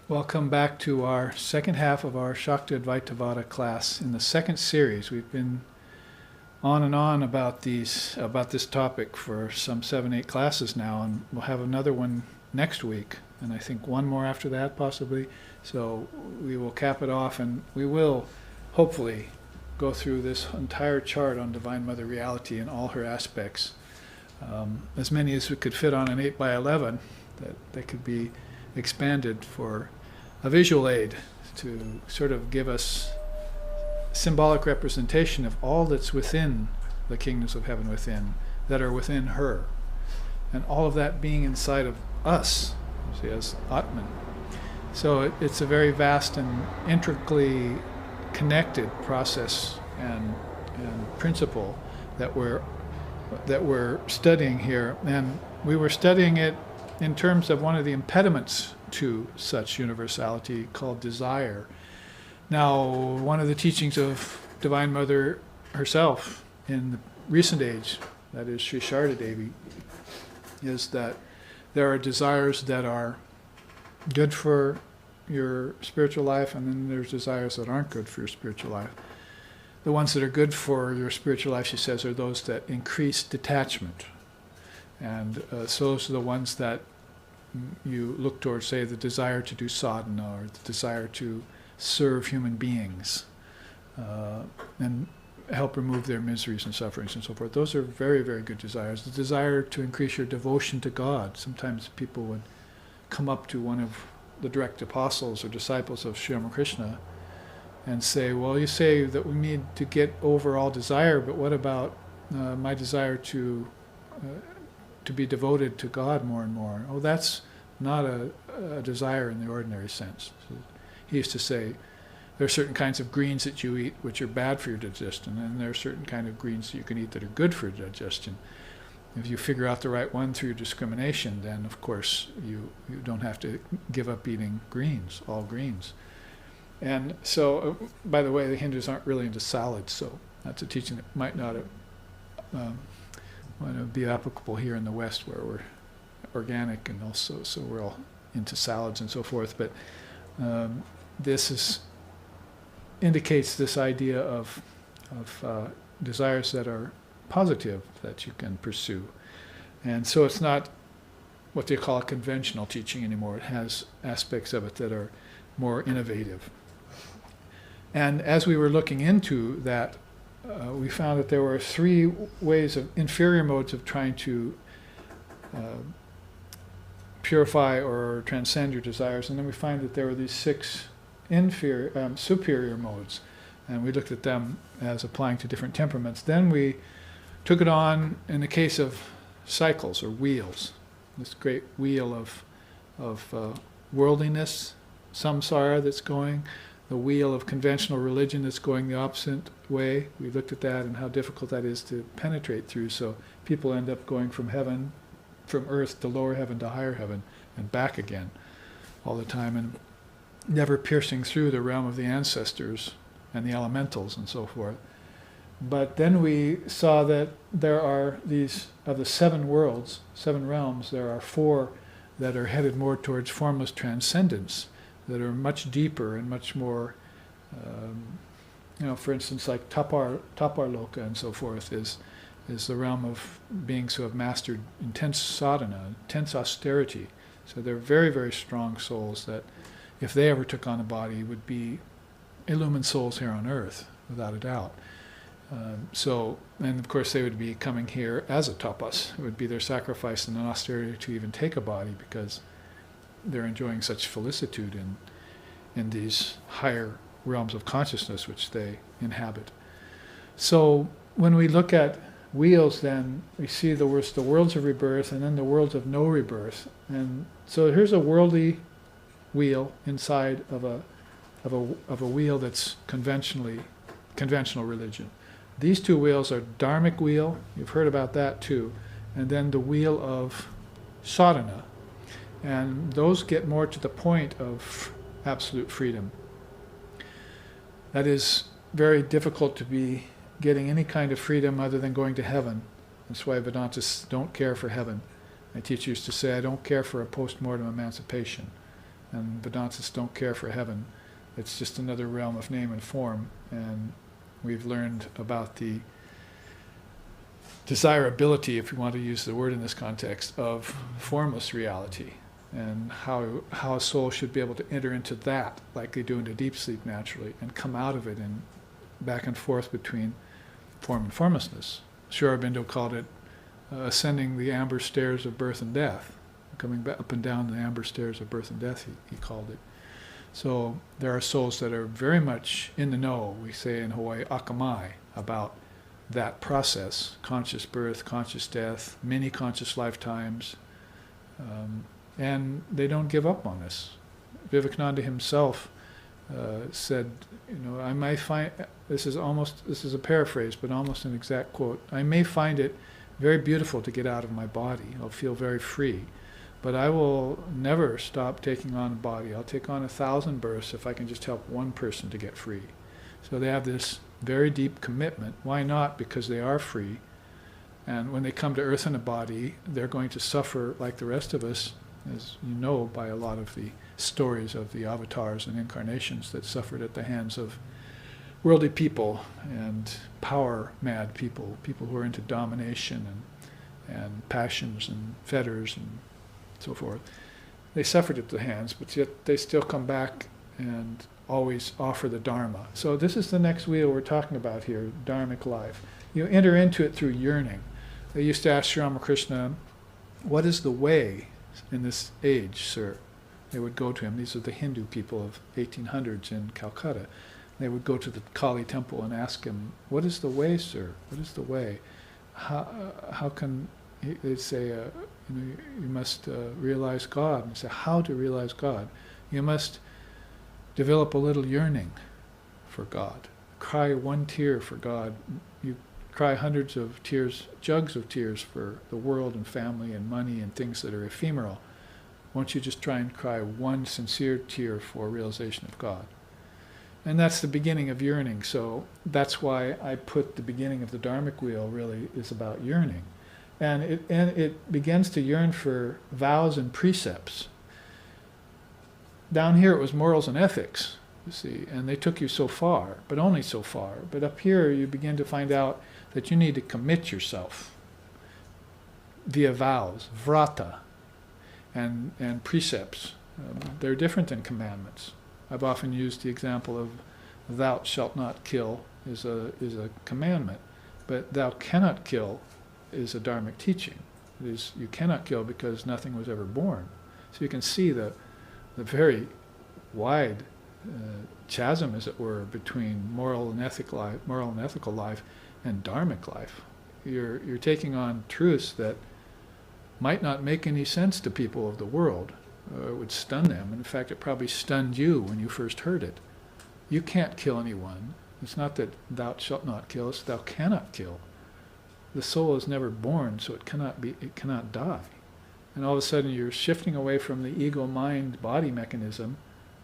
Welcome back to our second half of our Shakta Advaita Vada class. In the second series, we've been on and on about this topic for some 7-8 classes now, and we'll have another one next week, and I think one more after that possibly. So we will cap it off, and we will hopefully go through this entire chart on Divine Mother Reality in all her aspects. As many as we could fit on an 8x11, that they could be expanded for a visual aid to sort of give us symbolic representation of all that's within the kingdoms of heaven within, that are within her, and all of that being inside of us, see, as Atman. So it's a very vast and intricately connected process and principle that we're studying here, and we were studying it in terms of one of the impediments to such universality called desire. Now, one of the teachings of Divine Mother herself in the recent age, that is Sri Sharda Devi, is that there are desires that are good for your spiritual life, and then there's desires that aren't good for your spiritual life. The ones that are good for your spiritual life, she says, are those that increase detachment. And so those are the ones that you look towards, say, the desire to do sadhana, or the desire to serve human beings and help remove their miseries and sufferings and so forth. Those are very, very good desires. The desire to increase your devotion to God. Sometimes people would come up to one of the direct apostles or disciples of Sri Ramakrishna and say, well, you say that we need to get over all desire, but what about my desire to be devoted to God more and more? Oh, that's not a desire in the ordinary sense. So he used to say, there are certain kinds of greens that you eat which are bad for your digestion, and there are certain kind of greens that you can eat that are good for your digestion. If you figure out the right one through your discrimination, then of course you don't have to give up eating greens, all greens. And so, by the way, the Hindus aren't really into salads, so that's a teaching that might not be applicable here in the West, where we're organic, and also so we're all into salads and so forth. But this indicates this idea of desires that are positive that you can pursue. And so it's not what they call a conventional teaching anymore. It has aspects of it that are more innovative. And as we were looking into that, we found that there were 3 ways of inferior modes of trying to purify or transcend your desires, and then we find that there were these 6 superior modes, and we looked at them as applying to different temperaments. Then we took it on in the case of cycles or wheels, this great wheel of worldliness, samsara, that's going, the wheel of conventional religion that's going the opposite way. We looked at that and how difficult that is to penetrate through. So people end up going from earth to lower heaven to higher heaven and back again all the time, and never piercing through the realm of the ancestors and the elementals and so forth. But then we saw that there are these, of the 7 worlds, 7 realms, there are 4 that are headed more towards formless transcendence, that are much deeper and much more, for instance, like Tapar Loka and so forth is the realm of beings who have mastered intense sadhana, intense austerity. So they're very, very strong souls that, if they ever took on a body, would be illumined souls here on earth, without a doubt. And of course they would be coming here as a tapas. It would be their sacrifice and an austerity to even take a body, because they're enjoying such felicitude in these higher realms of consciousness which they inhabit. So when we look at wheels, then we see the worlds of rebirth and then the worlds of no rebirth. And so here's a worldly wheel inside of a wheel that's conventional religion. These 2 wheels are dharmic wheel, you've heard about that too, and then the wheel of sadhana. And those get more to the point of absolute freedom. That is very difficult to be getting any kind of freedom other than going to heaven. That's why Vedantists don't care for heaven. My teacher used to say, I don't care for a post-mortem emancipation. And Vedantists don't care for heaven. It's just another realm of name and form. And we've learned about the desirability, if you want to use the word in this context, of formless reality, and how a soul should be able to enter into that like they do into deep sleep naturally, and come out of it and back and forth between form and formlessness. Sri Aurobindo called it ascending the amber stairs of birth and death, coming back up and down the amber stairs of birth and death, he called it. So there are souls that are very much in the know, we say in Hawaii, akamai, about that process, conscious birth, conscious death, many conscious lifetimes, and they don't give up on this. Vivekananda himself said, I might find, this is a paraphrase, but almost an exact quote, I may find it very beautiful to get out of my body. I'll feel very free. But I will never stop taking on a body. I'll take on 1,000 births if I can just help one person to get free. So they have this very deep commitment. Why not? Because they are free. And when they come to earth in a body, they're going to suffer like the rest of us, as you know by a lot of the stories of the avatars and incarnations that suffered at the hands of worldly people and power-mad people, people who are into domination and passions and fetters and so forth. They suffered at the hands, but yet they still come back and always offer the Dharma. So this is the next wheel we're talking about here, Dharmic life. You enter into it through yearning. They used to ask Ramakrishna, what is the way in this age, sir? They would go to him. These are the Hindu people of 1800s in Calcutta. They would go to the Kali temple and ask him, what is the way, sir? What is the way? How can, they'd say, you must realize God. And say, how to realize God? You must develop a little yearning for God. Cry one tear for God. You cry hundreds of tears, jugs of tears for the world and family and money and things that are ephemeral. Won't you just try and cry one sincere tear for realization of God? And that's the beginning of yearning. So that's why I put the beginning of the Dharmic wheel really is about yearning. And it begins to yearn for vows and precepts. Down here it was morals and ethics, you see, and they took you so far, but only so far. But up here you begin to find out that you need to commit yourself via vows, vrata, and precepts. They're different than commandments. I've often used the example of thou shalt not kill is a commandment, but thou cannot kill is a dharmic teaching. It is, you cannot kill because nothing was ever born. So you can see the very wide chasm, as it were, between moral and ethical life and dharmic life. You're taking on truths that might not make any sense to people of the world. It would stun them. And in fact, it probably stunned you when you first heard it. You can't kill anyone. It's not that thou shalt not kill, it's thou cannot kill. The soul is never born, so it cannot die. And all of a sudden you're shifting away from the ego-mind-body mechanism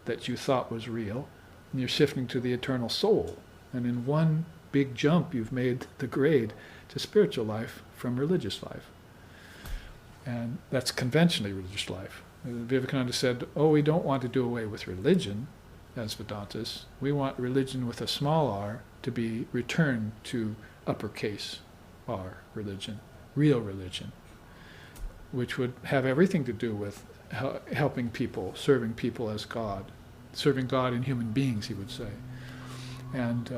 that you thought was real, and you're shifting to the eternal soul. And in one big jump, you've made the grade to spiritual life from religious life. And that's conventionally religious life. Vivekananda said, we don't want to do away with religion as Vedantists. We want religion with a small r to be returned to uppercase R religion, real religion, which would have everything to do with helping people, serving people as God, serving God in human beings, he would say, and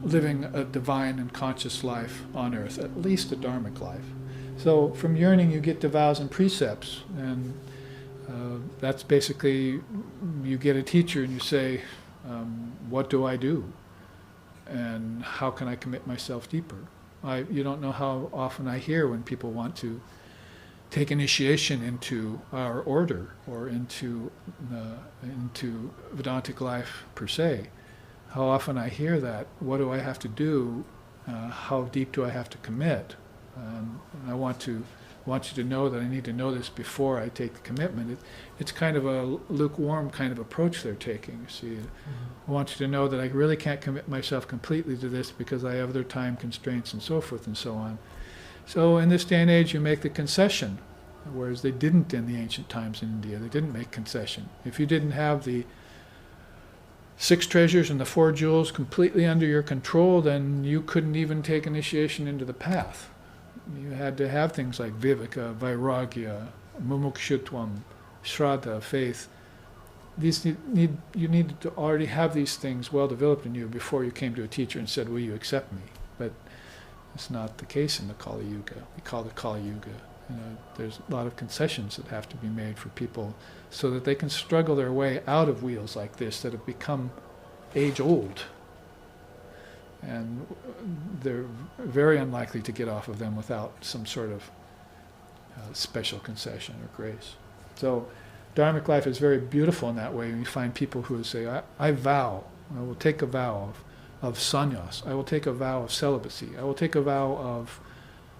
living a divine and conscious life on earth, at least a dharmic life. So from yearning you get to vows and precepts, and that's basically, you get a teacher and you say, what do I do? And how can I commit myself deeper? You don't know how often I hear when people want to take initiation into our order or into Vedantic life per se. How often I hear that, what do I have to do? How deep do I have to commit? And I want you to know that I need to know this before I take the commitment. It's kind of a lukewarm kind of approach they're taking, you see. I want you to know that I really can't commit myself completely to this because I have other time constraints and so forth and so on. So in this day and age, you make the concession whereas they didn't in the ancient times in India. They didn't make concession. If you didn't have the 6 treasures and the 4 jewels completely under your control, then you couldn't even take initiation into the path. You had to have things like viveka, vairagya, mumukshutvam, shraddha, faith. You needed to already have these things well developed in you before you came to a teacher and said, will you accept me? But it's not the case in the Kali Yuga. We call it Kali Yuga. There's a lot of concessions that have to be made for people so that they can struggle their way out of wheels like this that have become age-old. And they're very unlikely to get off of them without some sort of special concession or grace. So Dharmic life is very beautiful in that way. And you find people who say, I vow, I will take a vow of sannyas, I will take a vow of celibacy, I will take a vow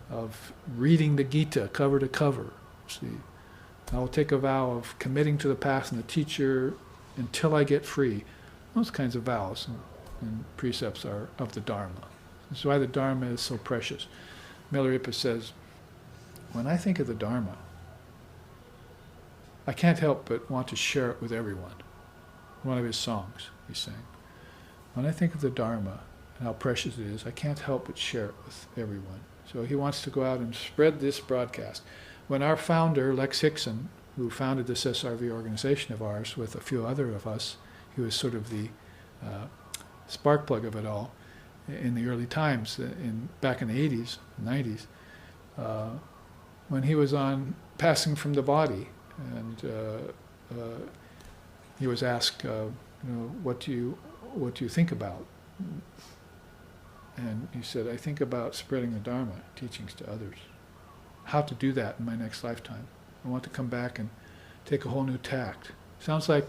of reading the Gita cover to cover. See, I will take a vow of committing to the path and the teacher until I get free. Those kinds of vows and precepts are of the Dharma. That's why the Dharma is so precious. Milarepa says, when I think of the Dharma, I can't help but want to share it with everyone. One of his songs, he's saying. When I think of the Dharma and how precious it is, I can't help but share it with everyone. So he wants to go out and spread this broadcast. When our founder, Lex Hickson, who founded this SRV organization of ours with a few other of us, he was sort of the spark plug of it all in the early times, back in the 80s, 90s, when he was on passing from the body, and he was asked, what do you think about? And he said, I think about spreading the Dharma, teachings to others. How to do that in my next lifetime. I want to come back and take a whole new tact. Sounds like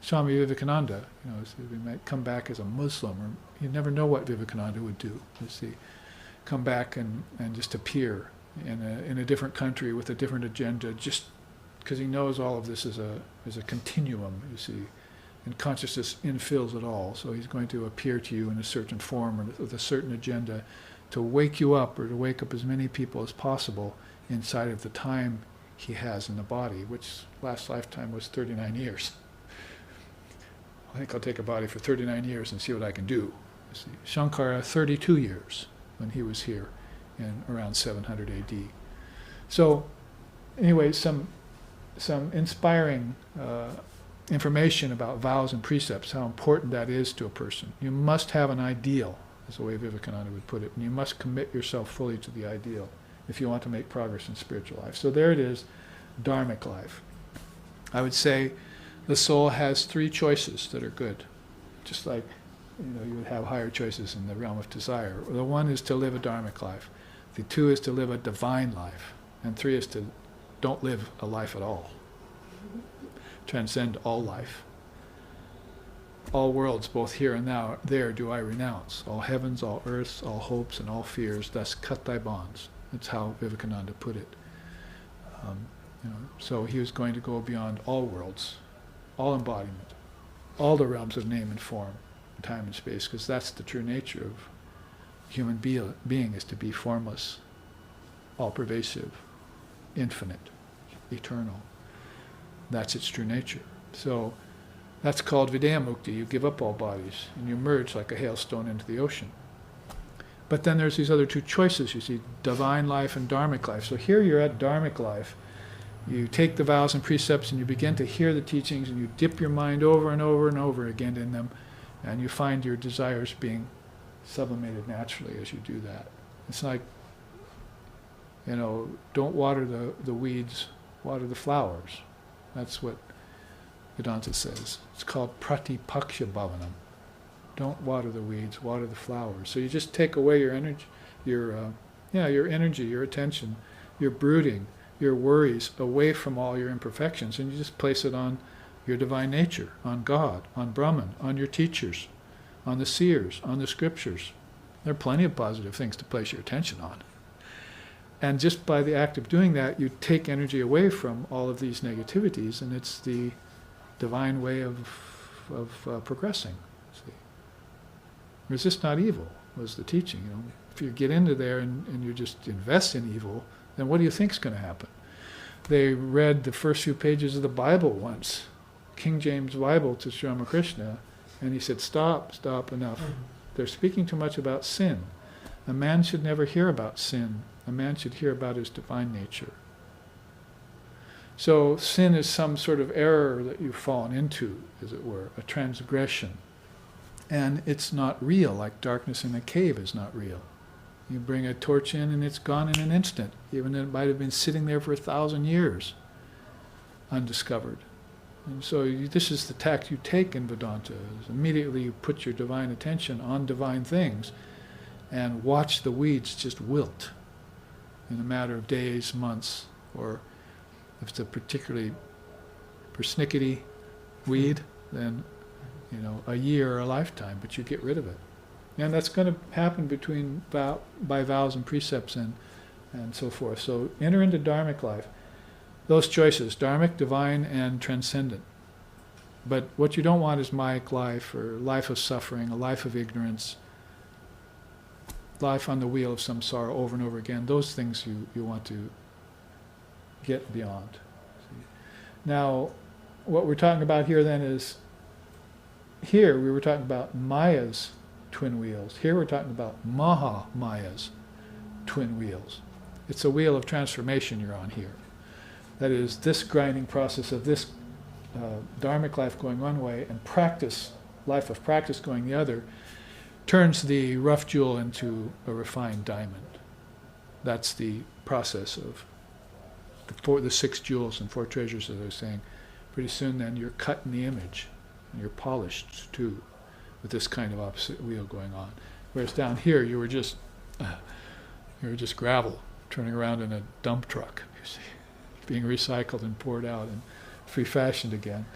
Swami Vivekananda, so we might come back as a Muslim, or you never know what Vivekananda would do. You see, come back and just appear in a different country with a different agenda, just because he knows all of this is a continuum, you see, and consciousness infills it all. So he's going to appear to you in a certain form or with a certain agenda to wake you up, or to wake up as many people as possible inside of the time he has in the body, which last lifetime was 39 years. I think I'll take a body for 39 years and see what I can do. You see, Shankara, 32 years when he was here in around 700 AD. So anyway, some inspiring information about vows and precepts, how important that is to a person. You must have an ideal, is the way Vivekananda would put it, and you must commit yourself fully to the ideal if you want to make progress in spiritual life. So there it is, Dharmic life. I would say the soul has 3 choices that are good, just like you would have higher choices in the realm of desire. The 1 is to live a Dharmic life, the 2 is to live a divine life, and 3 is to don't live a life at all. Transcend all life. All worlds, both here and now, there do I renounce. All heavens, all earths, all hopes, and all fears, thus cut thy bonds. That's how Vivekananda put it. So he was going to go beyond all worlds, all embodiment, all the realms of name and form, time and space, because that's the true nature of human being, is to be formless, all-pervasive, infinite, eternal. That's its true nature. So that's called Vidya Mukti. You give up all bodies and you merge like a hailstone into the ocean. But then there's these other 2 choices, you see, divine life and dharmic life. So here you're at dharmic life. You take the vows and precepts and you begin to hear the teachings, and you dip your mind over and over and over again in them, and you find your desires being sublimated naturally as you do that. It's like, don't water the weeds, water the flowers. That's what Vedanta says. It's called pratipaksha bhavanam. Don't water the weeds, water the flowers. So you just take away your energy, your energy, your attention, your brooding, your worries away from all your imperfections, and you just place it on your divine nature, on God, on Brahman, on your teachers, on the seers, on the scriptures. There are plenty of positive things to place your attention on. And just by the act of doing that, you take energy away from all of these negativities, and it's the divine way of progressing. See? Resist not evil was the teaching. If you get into there and you just invest in evil, then what do you think is going to happen? they read the first few pages of the Bible once, King James Bible, to Sri Ramakrishna, and he said, stop, enough. They're speaking too much about sin. A man should never hear about sin. A man should hear about his divine nature. So sin is some sort of error that you've fallen into, as it were, a transgression. And it's not real, like darkness in a cave is not real. You bring a torch in and it's gone in an instant, even though it might have been sitting there for 1,000 years, undiscovered. And so this is the tact you take in Vedanta, is immediately you put your divine attention on divine things and watch the weeds just wilt in a matter of days, months, or if it's a particularly persnickety weed, then a year or a lifetime, but you get rid of it. And that's going to happen by vows and precepts and so forth. So enter into dharmic life. Those choices, dharmic, divine, and transcendent. But what you don't want is Mayic life, or life of suffering, a life of ignorance, life on the wheel of samsara over and over again. Those things you want to get beyond. See? Now, what we're talking about here then is, here we were talking about Maya's twin wheels. Here we're talking about Maha Maya's twin wheels. It's a wheel of transformation you're on here. That is, this grinding process of this dharmic life going one way and life of practice going the other, turns the rough jewel into a refined diamond. That's the process of the 6 jewels and 4 treasures, as I was saying. Pretty soon then you're cut in the image, and you're polished too, with this kind of opposite wheel going on. Whereas down here you were just gravel turning around in a dump truck, you see, being recycled and poured out and refashioned again.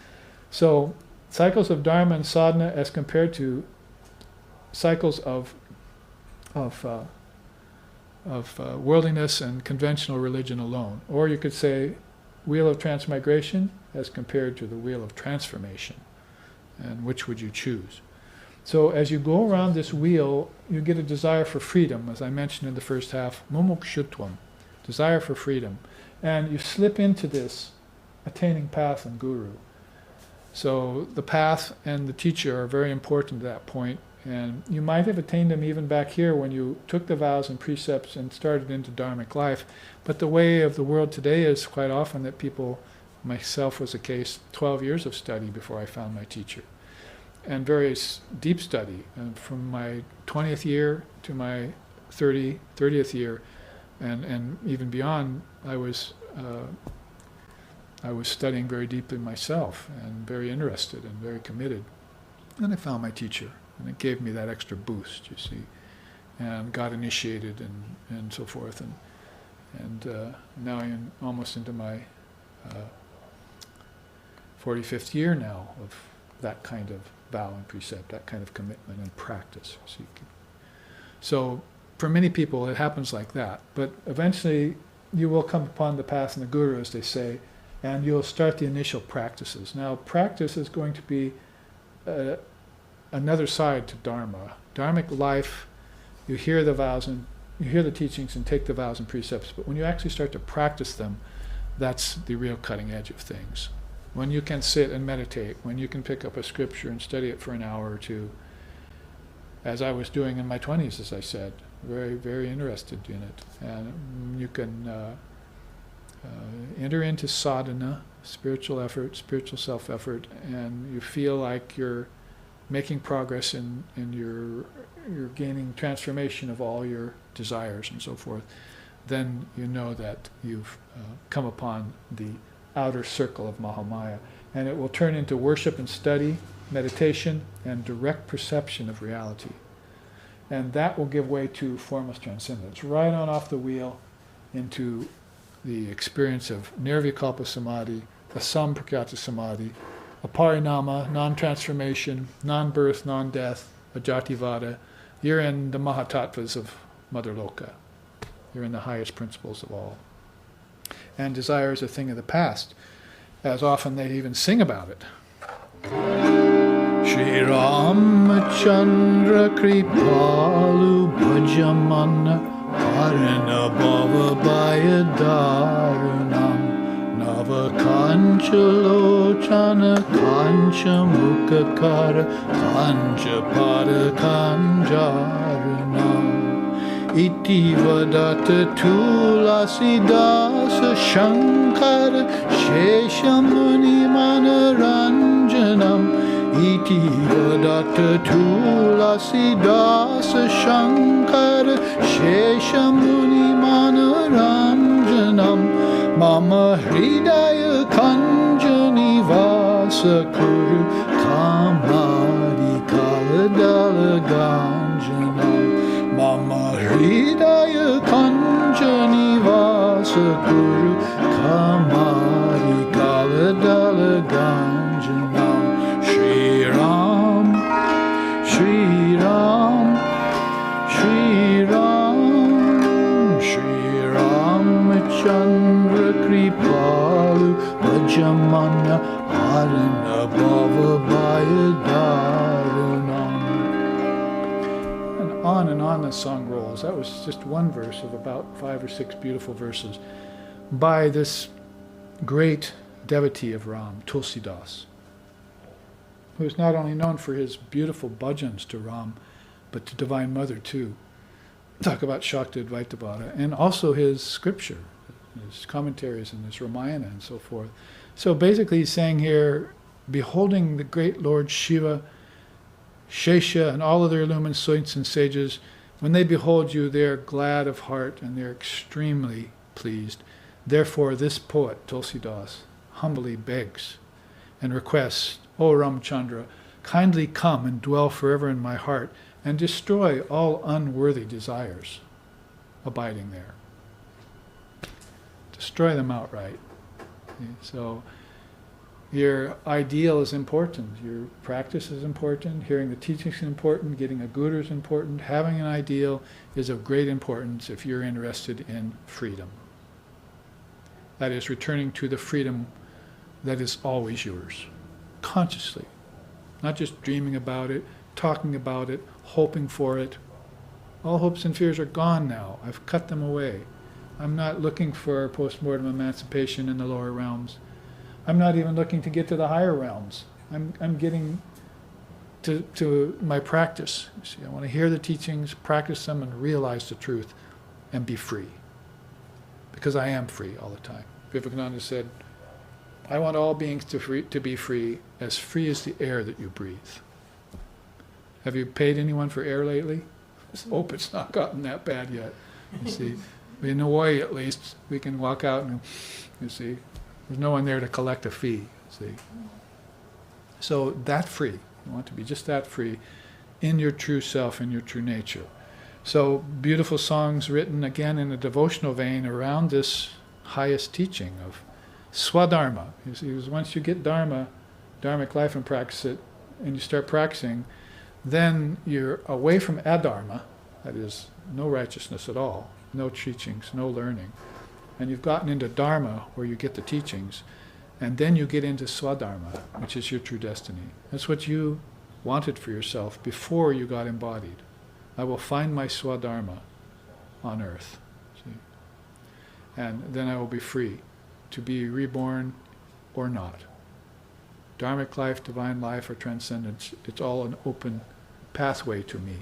So cycles of dharma and sadhana as compared to cycles of worldliness and conventional religion alone. Or you could say wheel of transmigration as compared to the wheel of transformation. And which would you choose? So as you go around this wheel, you get a desire for freedom, as I mentioned in the first half, mumukshutvam, desire for freedom. And you slip into this attaining path and guru. So the path and the teacher are very important at that point. And you might have attained them even back here when you took the vows and precepts and started into dharmic life. But the way of the world today is quite often that people, myself was a case, 12 years of study before I found my teacher. And very deep study. And from my 20th year to my 30th year, and even beyond, I was studying very deeply myself and very interested and very committed. And I found my teacher. And it gave me that extra boost, you see, and got initiated and so forth. And now I'm almost into my 45th year now of that kind of vow and precept, that kind of commitment and practice. So for many people it happens like that. But eventually you will come upon the path and the guru, as they say, and you'll start the initial practices. Now practice is going to be another side to dharma. Dharmic life, you hear the vows and you hear the teachings and take the vows and precepts, but when you actually start to practice them, that's the real cutting edge of things. When you can sit and meditate, when you can pick up a scripture and study it for an hour or two, as I was doing in my 20s, as I said, very, very interested in it. And you can enter into sadhana, spiritual effort, spiritual self-effort, and you feel like you're making progress in you're gaining transformation of all your desires and so forth, then you know that you've come upon the outer circle of Mahamaya. And it will turn into worship and study, meditation, and direct perception of reality. And that will give way to formless transcendence, right on off the wheel into the experience of Nirvikalpa Samadhi, Asamprakyata Samadhi, Aparinama, non-transformation, non-birth, non-death, Ajati Vada. You're in the Mahatattvas of Mother Loka. You're in the highest principles of all. And desire is a thing of the past, as often they even sing about it. Shri Ramachandra Kripalu Bhajamana Parana Bhava Bhayadaranam Kanchalochana Kanchamukakara Kanchapada Kanjarana Iti Vadata Tulasiddasa Shankara Sheshamuni Manaranjanam Iti Vadata Tulasiddasa Shankara Sheshamuni Manaranjanam Mama Hridaya Kanjani Vasa Kuru Kamari Kaladala Ganjanam Mama Hridaya Kanjani Vasa Kuru Kamari Kaladala Ganjanam Shri Ram, Shri Ram, Shri Ram, Shri Ramachandra Kripalu Vajamana Arana Bhava Bhayadarunam. And on the song rolls. That was just one verse of about 5 or 6 beautiful verses by this great devotee of Ram, Tulsidas, who is not only known for his beautiful bhajans to Ram, but to Divine Mother too. Talk about Shakta Advaita Vada, and also his scripture, his commentaries and his Ramayana and so forth. So basically he's saying here, beholding the great Lord Shiva, Shesha, and all other illumined saints and sages, when they behold you, they are glad of heart and they're extremely pleased. Therefore this poet, Tulsidas, humbly begs and requests, O Ramchandra, kindly come and dwell forever in my heart and destroy all unworthy desires abiding there. Destroy them outright. So your ideal is important, your practice is important, hearing the teachings is important, getting a guru is important, having an ideal is of great importance if you're interested in freedom. That is, returning to the freedom that is always yours, consciously. Not just dreaming about it, talking about it, hoping for it. All hopes and fears are gone now. I've cut them away. I'm not looking for post-mortem emancipation in the lower realms. I'm not even looking to get to the higher realms. I'm getting to my practice. You see, I want to hear the teachings, practice them, and realize the truth, and be free. Because I am free all the time. Vivekananda said, I want all beings to be free as the air that you breathe. Have you paid anyone for air lately? Let's hope it's not gotten that bad yet. You see, in Hawaii at least, we can walk out and, you see, there's no one there to collect a fee. See, so that free. You want to be just that free in your true self, in your true nature. So beautiful songs written again in a devotional vein around this highest teaching of Swadharma. You see, once you get Dharma, Dharmic life, and practice it, and you start practicing, then you're away from Adharma, that is, no righteousness at all, no teachings, no learning. And you've gotten into Dharma, where you get the teachings, and then you get into Swadharma, which is your true destiny. That's what you wanted for yourself before you got embodied. I will find my Swadharma on earth. See? And then I will be free to be reborn or not. Dharmic life, divine life, or transcendence, it's all an open pathway to me.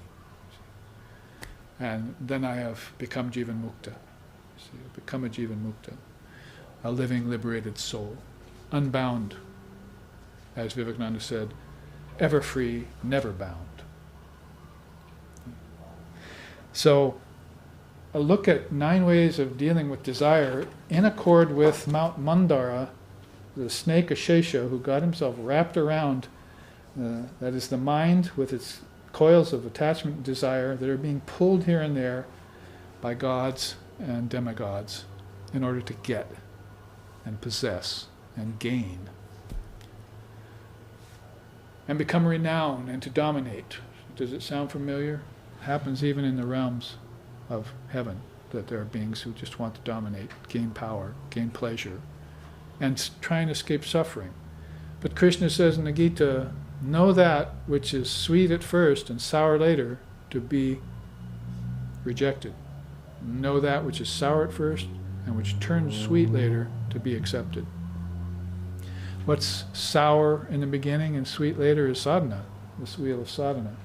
And then I have become Jivan Mukta. See, become a Jivan Mukta, a living, liberated soul, unbound, as Vivekananda said, ever free, never bound. So, a look at 9 ways of dealing with desire in accord with Mount Mandara, the snake Ashesha, who got himself wrapped around, that is the mind with its coils of attachment and desire that are being pulled here and there by gods and demigods in order to get and possess and gain and become renowned and to dominate. Does it sound familiar? It happens even in the realms of heaven, that there are beings who just want to dominate, gain power, gain pleasure, and try and escape suffering. But Krishna says in the Gita, know that which is sweet at first and sour later to be rejected. Know that which is sour at first and which turns sweet later to be accepted. What's sour in the beginning and sweet later is sadhana, this wheel of sadhana.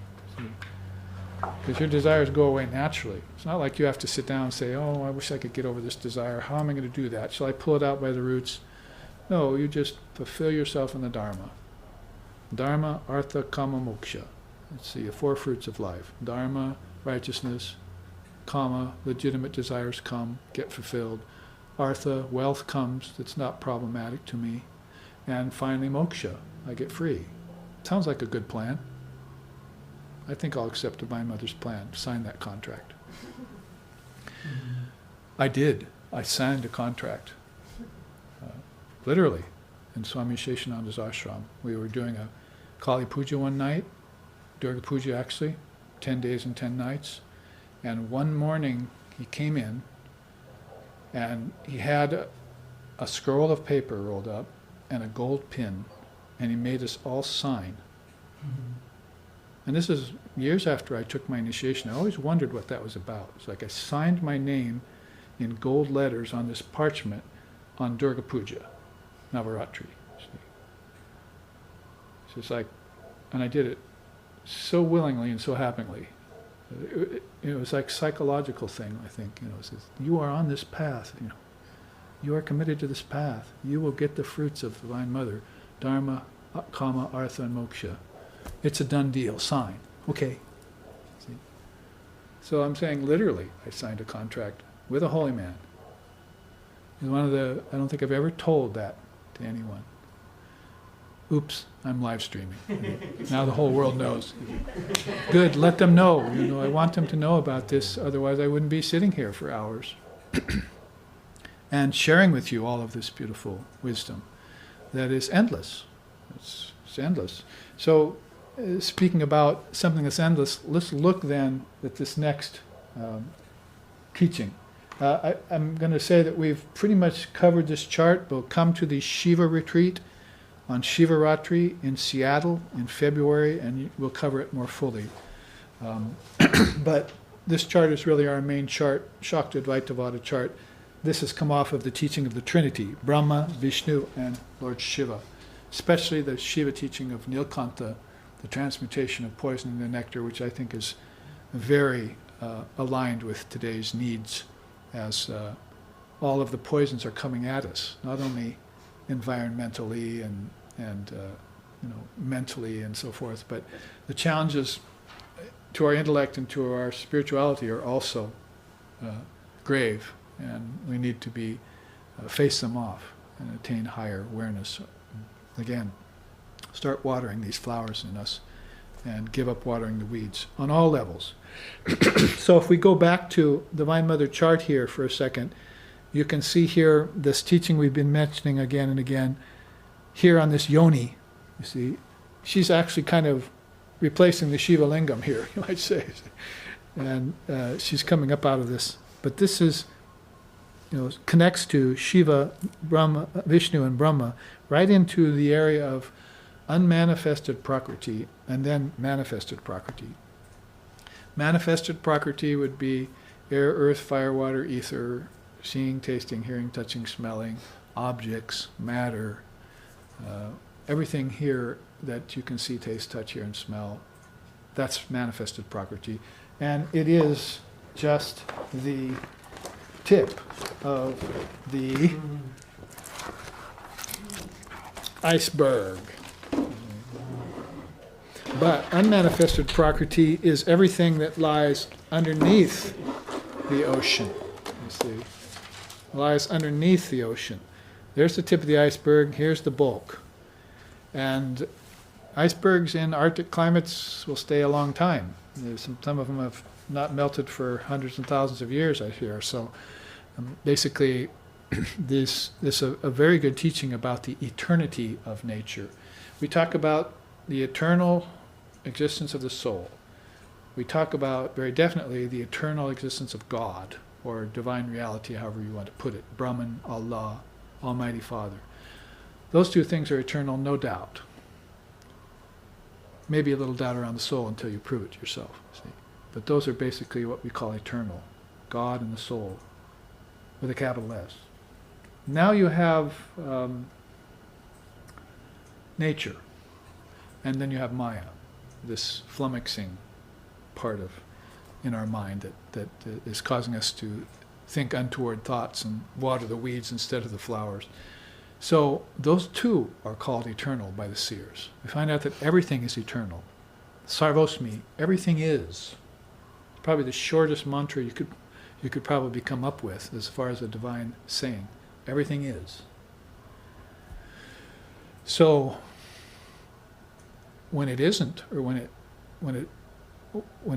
Because your desires go away naturally. It's not like you have to sit down and say, oh, I wish I could get over this desire. How am I going to do that? Shall I pull it out by the roots? No, you just fulfill yourself in the Dharma. Dharma, Artha, Kama, Moksha. Let's see, the four fruits of life. Dharma, righteousness. Kama, legitimate desires come, get fulfilled. Artha, wealth comes that's not problematic to me. And finally, Moksha, I get free. Sounds like a good plan. I think I'll accept Divine Mother's plan, sign that contract. I did. I signed a contract. Literally, in Swami Sheshananda's ashram. We were doing a Kali Puja one night, Durga Puja actually, 10 days and 10 nights. And one morning he came in and he had a scroll of paper rolled up and a gold pin, and he made us all sign. And this is years after I took my initiation. I always wondered what that was about. It's like I signed my name in gold letters on this parchment on Durga Puja, Navaratri. So it's like, and I did it so willingly and so happily. It was like a psychological thing, I think. It says, you are on this path. You are committed to this path. You will get the fruits of Divine Mother, Dharma, Kama, Artha, and Moksha. It's a done deal. Sign. Okay. See? So I'm saying literally, I signed a contract with a holy man. It's I don't think I've ever told that to anyone. Oops, I'm live streaming. Now the whole world knows. Good, let them know. I want them to know about this, otherwise I wouldn't be sitting here for hours and sharing with you all of this beautiful wisdom that is endless. It's endless. So, speaking about something that's endless, let's look then at this next teaching. I'm going to say that we've pretty much covered this chart. We'll come to the Shiva retreat on Shivaratri in Seattle in February, and we'll cover it more fully. But this chart is really our main chart, Shakta Advaita Vada chart. This has come off of the teaching of the Trinity, Brahma, Vishnu, and Lord Shiva, especially the Shiva teaching of Nilkantha, the transmutation of poison into nectar, which I think is very aligned with today's needs, as all of the poisons are coming at us, not only environmentally and mentally and so forth, but the challenges to our intellect and to our spirituality are also grave, and we need to be face them off and attain higher awareness. Again, start watering these flowers in us and give up watering the weeds on all levels. So if we go back to the Divine Mother chart here for a second, you can see here this teaching we've been mentioning again and again. Here on this yoni, you see, she's actually kind of replacing the Shiva lingam here, you might say. And she's coming up out of this. But this is, connects to Shiva, Brahma, Vishnu, and Brahma, right into the area of unmanifested Prakriti and then manifested Prakriti. Manifested Prakriti would be air, earth, fire, water, ether, seeing, tasting, hearing, touching, smelling, objects, matter, everything here that you can see, taste, touch, hear, and smell. That's manifested Prakriti. And it is just the tip of the iceberg. But unmanifested Prakriti is everything that lies underneath the ocean. You see, lies underneath the ocean. There's the tip of the iceberg, here's the bulk. And icebergs in Arctic climates will stay a long time. Some of them have not melted for hundreds and thousands of years, I hear. So basically, this is a very good teaching about the eternity of nature. We talk about the eternal existence of the soul. We talk about, very definitely, the eternal existence of God, or divine reality, however you want to put it, Brahman, Allah, Almighty Father. Those two things are eternal, no doubt. Maybe a little doubt around the soul until you prove it yourself. See? But those are basically what we call eternal, God and the soul, with a capital S. Now you have nature. And then you have Maya, this flummoxing part of in our mind that is causing us to think untoward thoughts and water the weeds instead of the flowers. So those two are called eternal by the seers. We find out that everything is eternal. Sarvosmi, everything is. Probably the shortest mantra you could probably come up with as far as a divine saying. Everything is. So when it isn't, or when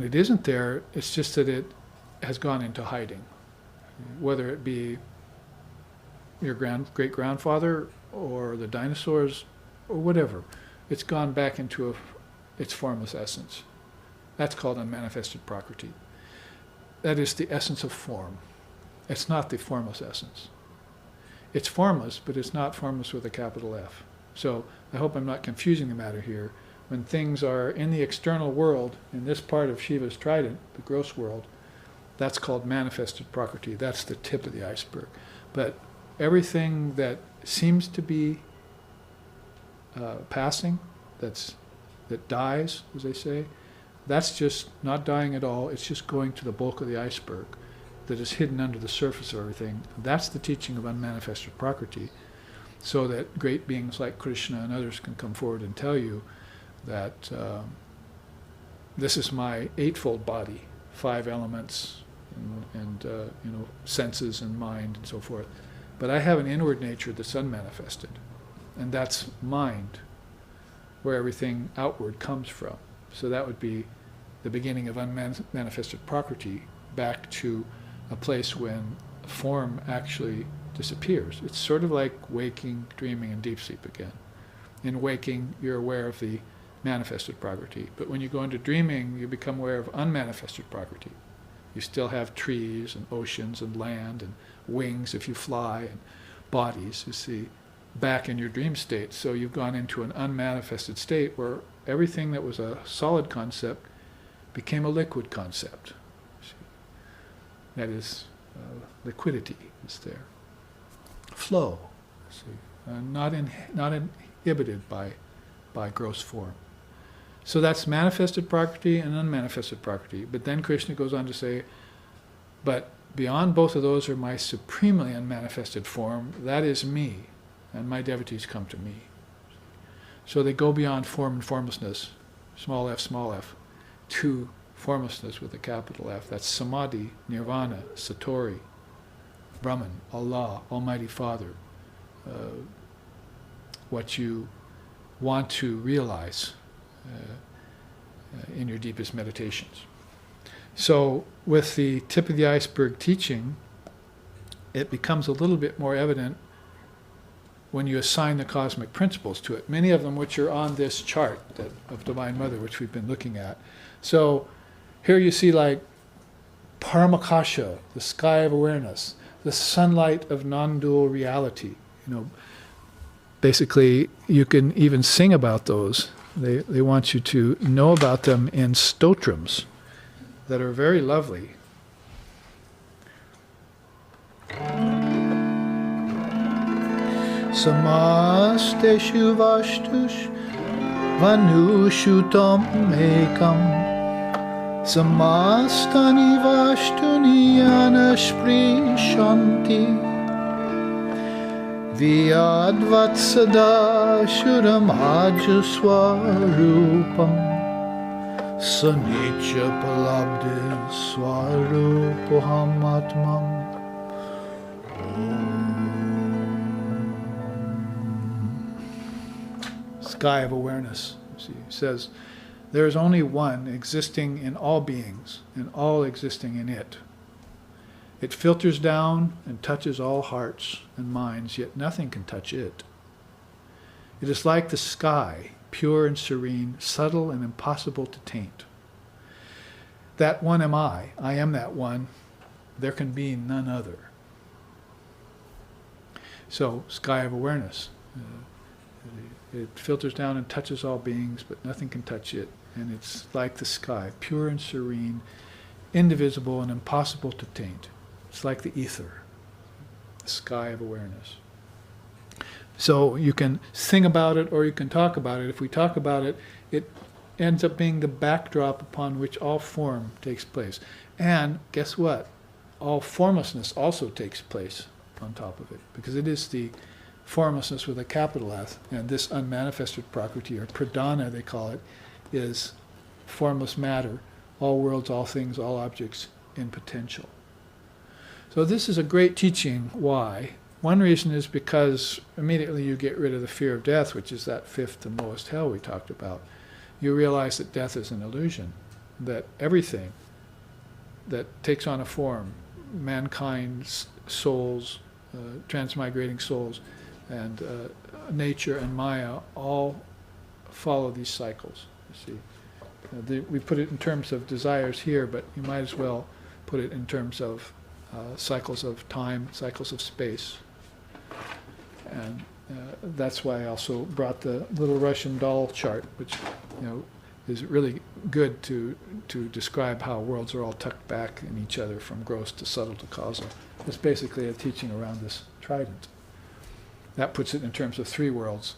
it isn't there, it's just that it has gone into hiding. Whether it be your great-grandfather or the dinosaurs or whatever, it's gone back into its formless essence. That's called unmanifested prakriti. That is the essence of form. It's not the formless essence. It's formless, but it's not formless with a capital F. So I hope I'm not confusing the matter here. When things are in the external world, in this part of Shiva's trident, the gross world, that's called manifested prakriti. That's the tip of the iceberg. But everything that seems to be passing, that dies, as they say, that's just not dying at all. It's just going to the bulk of the iceberg that is hidden under the surface of everything. That's the teaching of unmanifested prakriti, so that great beings like Krishna and others can come forward and tell you that this is my eightfold body, 5 elements and senses and mind and so forth. But I have an inward nature that's unmanifested, and that's mind, where everything outward comes from. So that would be the beginning of unmanifested prakriti, back to a place when form actually disappears. It's sort of like waking, dreaming, and deep sleep again. In waking, you're aware of the manifested prakriti, but when you go into dreaming, you become aware of unmanifested prakriti. You still have trees and oceans and land and wings if you fly, and bodies, you see, back in your dream state. So you've gone into an unmanifested state where everything that was a solid concept became a liquid concept. That is, liquidity is there. Flow, not inhibited by gross form. So that's manifested prakriti and unmanifested prakriti. But then Krishna goes on to say, but beyond both of those are my supremely unmanifested form. That is me, and my devotees come to me. So they go beyond form and formlessness, small f, to formlessness with a capital F. That's samadhi, nirvana, satori, Brahman, Allah, Almighty Father, what you want to realize in your deepest meditations. So with the tip of the iceberg teaching, it becomes a little bit more evident when you assign the cosmic principles to it, many of them which are on this chart of Divine Mother, which we've been looking at. So here you see like Paramakasha, the sky of awareness, the sunlight of non-dual reality. Basically, you can even sing about those. They want you to know about them in stotrams that are very lovely. Samasteshu vashtush vanushu tam ekam samastani vashtuni anashprishanti Vyadvatsada shuram ajuswarupam Sanicha palabdi swarupoham atmam. Sky of awareness. See, it says, there is only one existing in all beings, and all existing in it. It filters down and touches all hearts and minds, yet nothing can touch it. It is like the sky, pure and serene, subtle and impossible to taint. That one am I am that one, there can be none other. So, sky of awareness. It filters down and touches all beings, but nothing can touch it. And it's like the sky, pure and serene, indivisible and impossible to taint. It's like the ether, the sky of awareness. So you can sing about it or you can talk about it. If we talk about it, it ends up being the backdrop upon which all form takes place. And guess what? All formlessness also takes place on top of it, because it is the formlessness with a capital F, and this unmanifested prakriti, or pradhana they call it, is formless matter, all worlds, all things, all objects in potential. So this is a great teaching. Why? One reason is because immediately you get rid of the fear of death, which is that fifth and lowest hell we talked about. You realize that death is an illusion, that everything that takes on a form, mankind's souls, transmigrating souls, and nature and Maya all follow these cycles. You see, we put it in terms of desires here, but you might as well put it in terms of cycles of time, cycles of space. And that's why I also brought the little Russian doll chart, which is really good to describe how worlds are all tucked back in each other from gross to subtle to causal. It's basically a teaching around this trident. That puts it in terms of 3 worlds,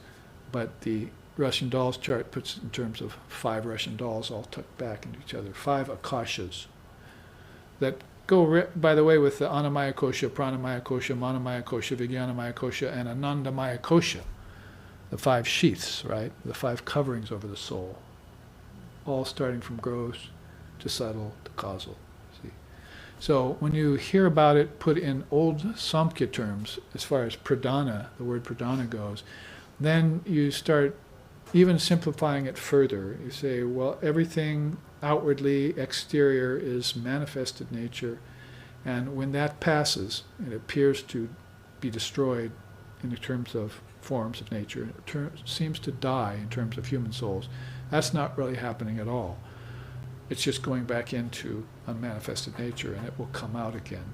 but the Russian dolls chart puts it in terms of 5 Russian dolls all tucked back into each other, 5 akashas that go, by the way, with the Annamaya Kosha, Pranamaya Kosha, Manomaya Kosha, Vijnanamaya Kosha, and Anandamaya Kosha, the 5 sheaths, right? The 5 coverings over the soul, all starting from gross to subtle to causal. See? So when you hear about it put in old Samkhya terms, as far as pradhana, the word pradhana goes, then you start even simplifying it further. You say, well, everything outwardly exterior is manifested nature, and when that passes, it appears to be destroyed in terms of forms of nature. It seems to die in terms of human souls. That's not really happening at all. It's just going back into unmanifested nature, and it will come out again.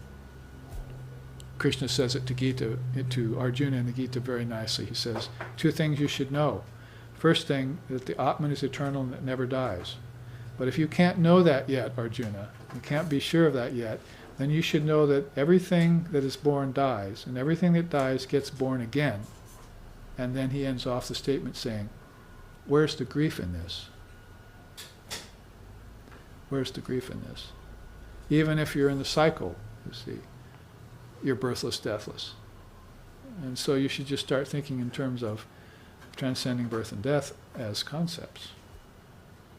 Krishna says it to Arjuna in the Gita very nicely. He says, 2 things you should know. First thing, that the Atman is eternal and it never dies. But if you can't know that yet, Arjuna, you can't be sure of that yet, then you should know that everything that is born dies, and everything that dies gets born again. And then he ends off the statement saying, where's the grief in this? Where's the grief in this? Even if you're in the cycle, you see, you're birthless, deathless. And so you should just start thinking in terms of transcending birth and death as concepts.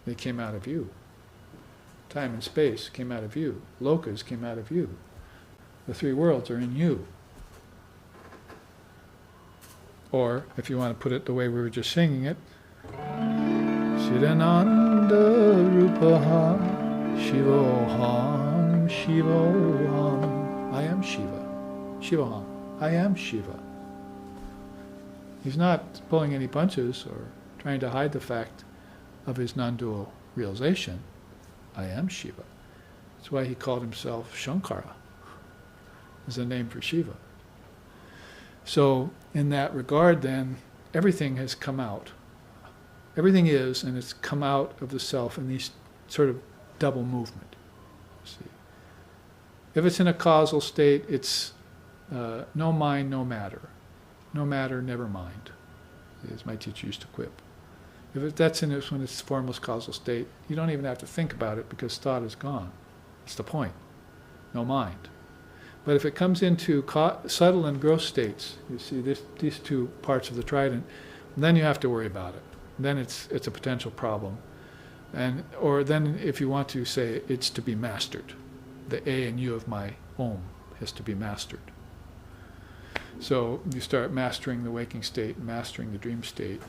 They came out of you. Time and space came out of you. Lokas came out of you. The 3 worlds are in you. Or, if you want to put it the way we were just singing it, Shirananda Rupaha Shivoham Shivoham. I am Shiva. Shivoham. I am Shiva. He's not pulling any punches or trying to hide the fact of his non-dual realization. I am Shiva. That's why he called himself Shankara, as a name for Shiva. So in that regard then, everything has come out. Everything is, and it's come out of the self in these sort of double movement. See? If it's in a causal state, it's no mind, no matter. No matter, never mind, as my teacher used to quip. If that's in it when it's formless causal state, you don't even have to think about it because thought is gone. That's the point. No mind. But if it comes into subtle and gross states, you see these 2 parts of the trident, then you have to worry about it. Then it's a potential problem. Or then if you want to say it's to be mastered. The A and U of my Om has to be mastered. So you start mastering the waking state, mastering the dream state,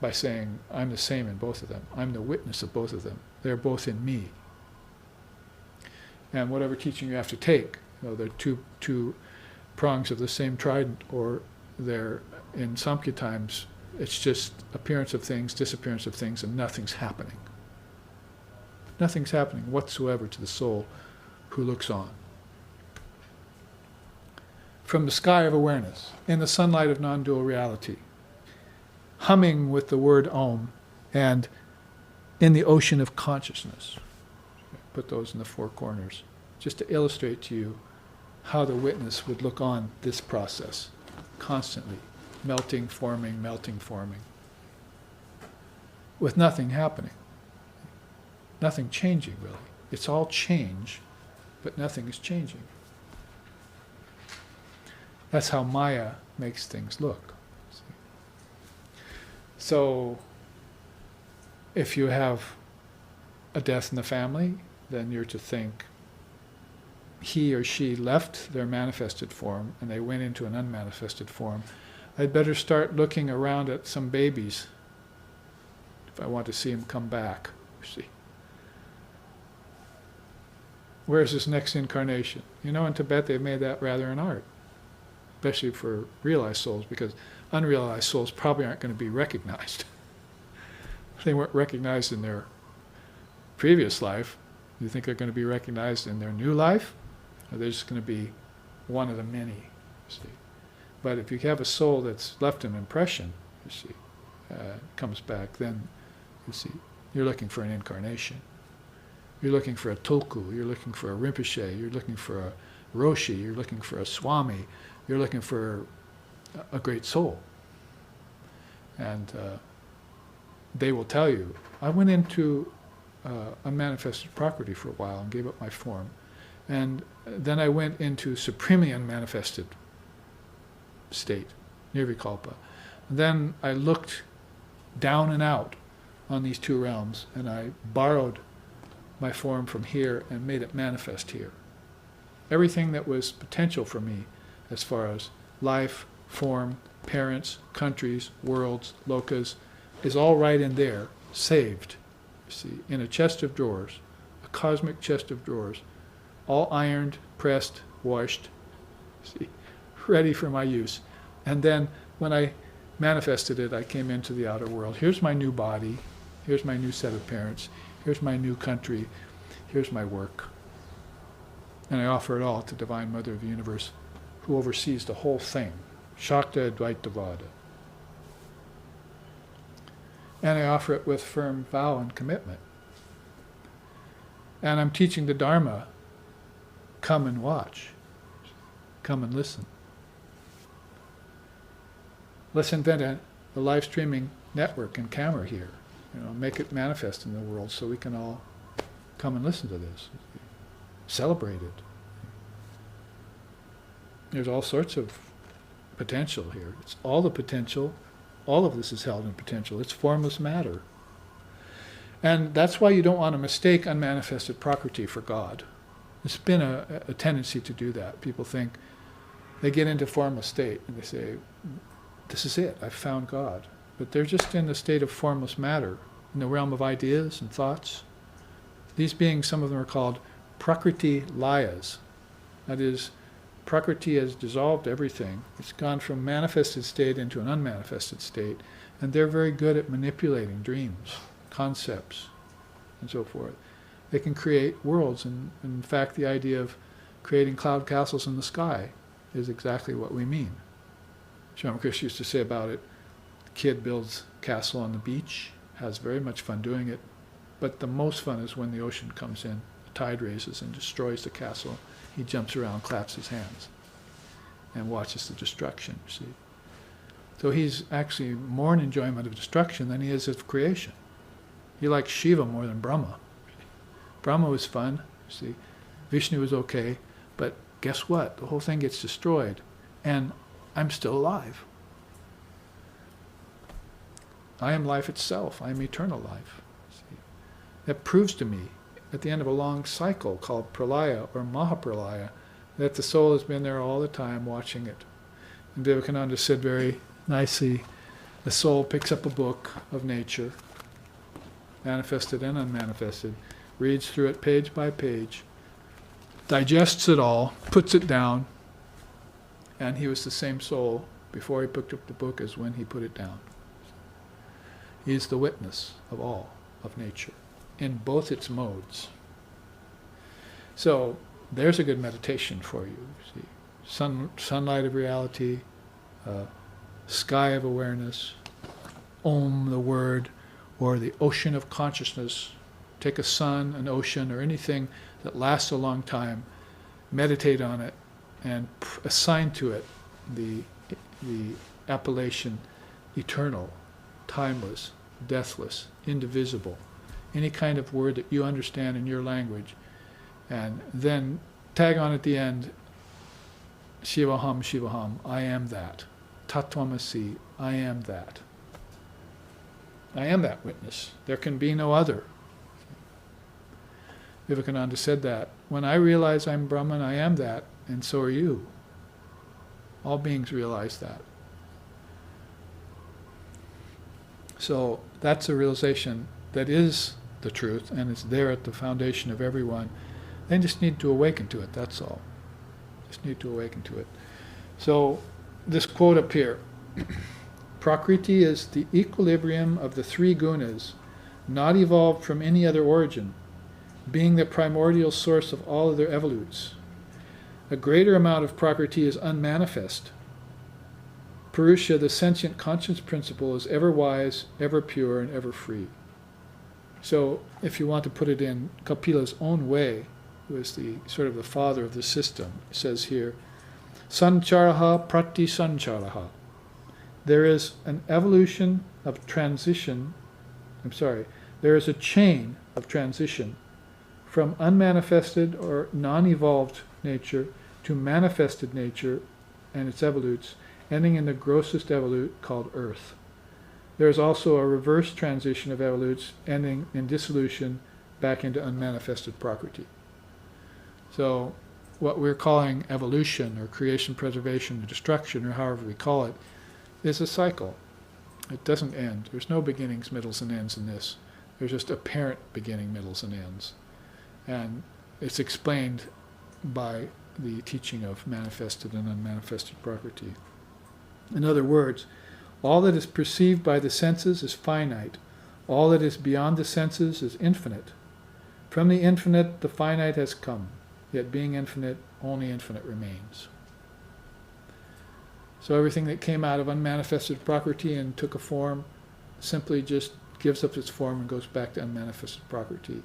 by saying, I'm the same in both of them. I'm the witness of both of them. They're both in me. And whatever teaching you have to take, they're two prongs of the same trident, or they're, in Samkhya times, it's just appearance of things, disappearance of things, and nothing's happening. Nothing's happening whatsoever to the soul who looks on. From the sky of awareness, in the sunlight of non-dual reality, humming with the word Om, and in the ocean of consciousness. Put those in the 4 corners, just to illustrate to you how the witness would look on this process constantly, melting, forming, melting, forming, with nothing happening. Nothing changing, really. It's all change, but nothing is changing. That's how Maya makes things look. So, if you have a death in the family, then you're to think he or she left their manifested form and they went into an unmanifested form. I'd better start looking around at some babies if I want to see them come back. See, where's this next incarnation? You know, in Tibet they've made that rather an art, especially for realized souls, because unrealized souls probably aren't going to be recognized. If they weren't recognized in their previous life, you think they're going to be recognized in their new life? Or they're just going to be one of the many, you see. But if you have a soul that's left an impression, you see, comes back, then, you see, you're looking for an incarnation. You're looking for a tulku, you're looking for a rinpoche, you're looking for a roshi, you're looking for a swami, you're looking for a great soul. And they will tell you, I went into unmanifested Prakriti for a while and gave up my form. And then I went into supremely unmanifested state, nirvikalpa. Then I looked down and out on these two realms, and I borrowed my form from here and made it manifest here. Everything that was potential for me as far as life, form, parents, countries, worlds, lokas, is all right in there, saved, you see, in a chest of drawers, a cosmic chest of drawers, all ironed, pressed, washed, see, ready for my use. And then when I manifested it, I came into the outer world. Here's my new body, here's my new set of parents, here's my new country, here's my work. And I offer it all to Divine Mother of the Universe, who oversees the whole thing, Shakta Advaita Vada. And I offer it with firm vow and commitment. And I'm teaching the Dharma, come and watch, come and listen. Let's invent a live streaming network and camera here, you know, make it manifest in the world so we can all come and listen to this, celebrate it. There's all sorts of potential here. It's all the potential. All of this is held in potential. It's formless matter. And that's why you don't want to mistake unmanifested Prakriti for God. It's been a tendency to do that. People think, they get into formless state and they say, this is it, I've found God. But they're just in the state of formless matter, in the realm of ideas and thoughts. These beings, some of them are called Prakriti Layas. That is, Prakriti has dissolved everything. It's gone from manifested state into an unmanifested state. And they're very good at manipulating dreams, concepts, and so forth. They can create worlds. And in fact, the idea of creating cloud castles in the sky is exactly what we mean. Ramakrishna used to say about it, the kid builds a castle on the beach, has very much fun doing it, but the most fun is when the ocean comes in, the tide raises and destroys the castle. He jumps around, claps his hands, and watches the destruction, see. So he's actually more in enjoyment of destruction than he is of creation. He likes Shiva more than Brahma. Brahma was fun, see. Vishnu was okay, but guess what? The whole thing gets destroyed, and I'm still alive. I am life itself. I am eternal life. See? That proves to me, at the end of a long cycle called Pralaya or Mahapralaya, that the soul has been there all the time watching it. And Vivekananda said very nicely, the soul picks up a book of nature, manifested and unmanifested, reads through it page by page, digests it all, puts it down, and he was the same soul before he picked up the book as when he put it down. He is the witness of all of nature, in both its modes. So there's a good meditation for you. See, sunlight of reality, sky of awareness, Om, the word, or the ocean of consciousness. Take a sun, an ocean, or anything that lasts a long time, meditate on it, and assign to it the appellation eternal, timeless, deathless, indivisible, any kind of word that you understand in your language, and then tag on at the end, Shivaham, Shivaham, I am that. Tattvamasi, I am that. I am that witness. There can be no other. Vivekananda said that. When I realize I'm Brahman, I am that, and so are you. All beings realize that. So that's a realization that is the truth, and it's there at the foundation of everyone. They just need to awaken to it, that's all. Just need to awaken to it. So this quote up here, Prakriti is the equilibrium of the three gunas, not evolved from any other origin, being the primordial source of all other evolutes. A greater amount of Prakriti is unmanifest. Purusha, the sentient conscious principle, is ever wise, ever pure, and ever free. So, if you want to put it in Kapila's own way, who is the sort of the father of the system, it says here, Sancharaha prati sancharaha. There is an evolution of transition, there is a chain of transition from unmanifested or non-evolved nature to manifested nature and its evolutes, ending in the grossest evolute called earth. There is also a reverse transition of evolutes ending in dissolution back into unmanifested Prakriti. So what we're calling evolution or creation, preservation, or destruction, or however we call it, is a cycle. It doesn't end. There's no beginnings, middles, and ends in this. There's just apparent beginning, middles, and ends. And it's explained by the teaching of manifested and unmanifested Prakriti. In other words, all that is perceived by the senses is finite. All that is beyond the senses is infinite. From the infinite, the finite has come. Yet being infinite, only infinite remains. So everything that came out of unmanifested Prakriti and took a form simply just gives up its form and goes back to unmanifested Prakriti.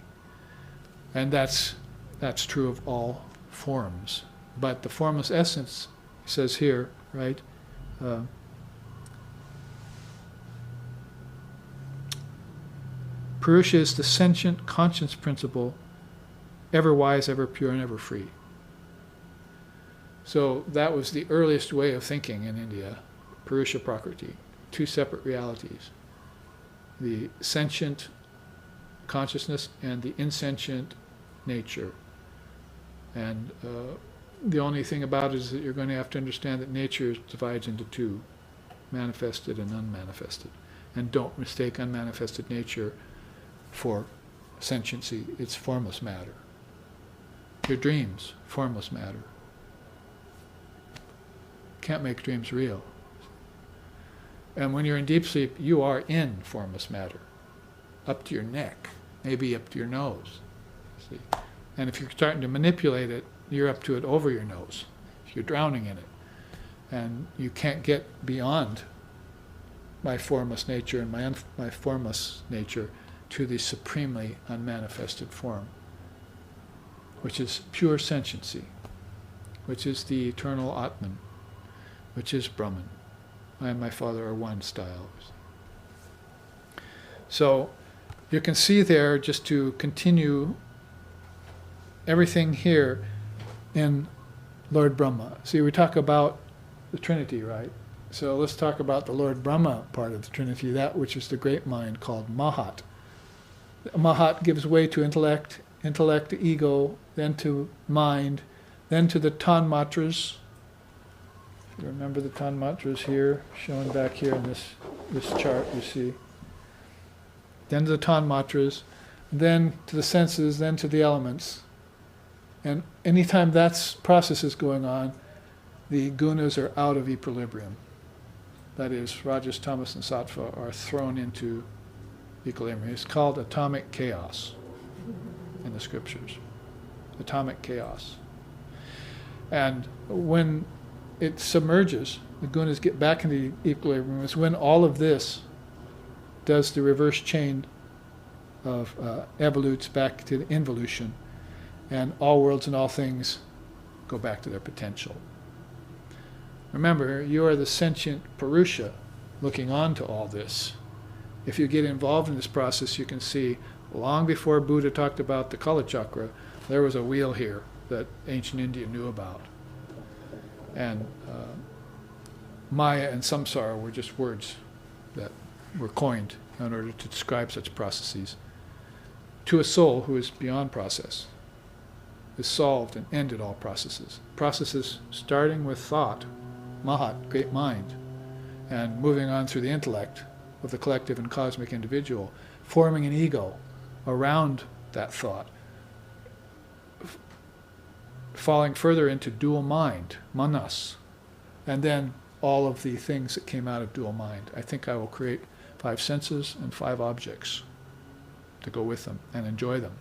And that's true of all forms. But the formless essence, he says here, right? Purusha is the sentient conscience principle, ever wise, ever pure, and ever free. So that was the earliest way of thinking in India, Purusha Prakriti, two separate realities. The sentient consciousness and the insentient nature. And the only thing about it is that you're going to have to understand that nature divides into two, manifested and unmanifested. And don't mistake unmanifested nature for sentiency. It's formless matter. Your dreams, formless matter. Can't make dreams real. And when you're in deep sleep, you are in formless matter, up to your neck, maybe up to your nose. See? And if you're starting to manipulate it, you're up to it over your nose. You're drowning in it. And you can't get beyond my formless nature and my formless nature to the supremely unmanifested form, which is pure sentiency, which is the eternal Atman, which is Brahman. I and my Father are one style. So you can see there, just to continue everything here in Lord Brahma. See, we talk about the Trinity, right? So let's talk about the Lord Brahma part of the Trinity, that which is the great mind called Mahat. Mahat gives way to intellect, intellect to ego, then to mind, then to the Tanmatras. You remember the Tanmatras here, shown back here in this chart, you see. Then to the Tanmatras, then to the senses, then to the elements. And anytime that process is going on, the gunas are out of equilibrium. That is, Rajas, Tamas, and Sattva are thrown into equilibrium. It's called atomic chaos in the scriptures. Atomic chaos. And when it submerges, the gunas get back into equilibrium. It's when all of this does the reverse chain of evolutes back to the involution, and all worlds and all things go back to their potential. Remember, you are the sentient Purusha looking on to all this. If you get involved in this process, you can see long before Buddha talked about the Kala Chakra, there was a wheel here that ancient India knew about. And Maya and Samsara were just words that were coined in order to describe such processes. To a soul who is beyond process, is solved and ended all processes. Processes starting with thought, Mahat, great mind, and moving on through the intellect of the collective and cosmic individual, forming an ego around that thought, falling further into dual mind, manas, and then all of the things that came out of dual mind. I think I will create 5 senses and 5 objects to go with them and enjoy them.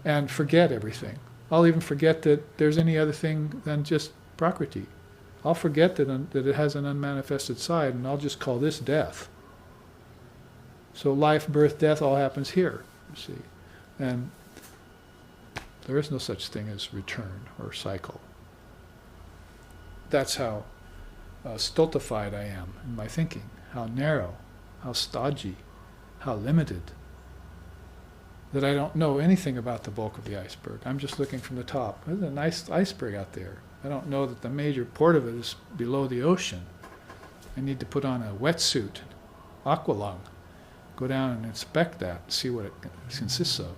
And forget everything. I'll even forget that there's any other thing than just Prakriti. I'll forget that it has an unmanifested side, and I'll just call this death. So life, birth, death all happens here, you see. And there is no such thing as return or cycle. That's how stultified I am in my thinking, how narrow, how stodgy, how limited, that I don't know anything about the bulk of the iceberg. I'm just looking from the top. There's a nice iceberg out there. I don't know that the major port of it is below the ocean. I need to put on a wetsuit, aqualung, go down and inspect that, see what it consists of.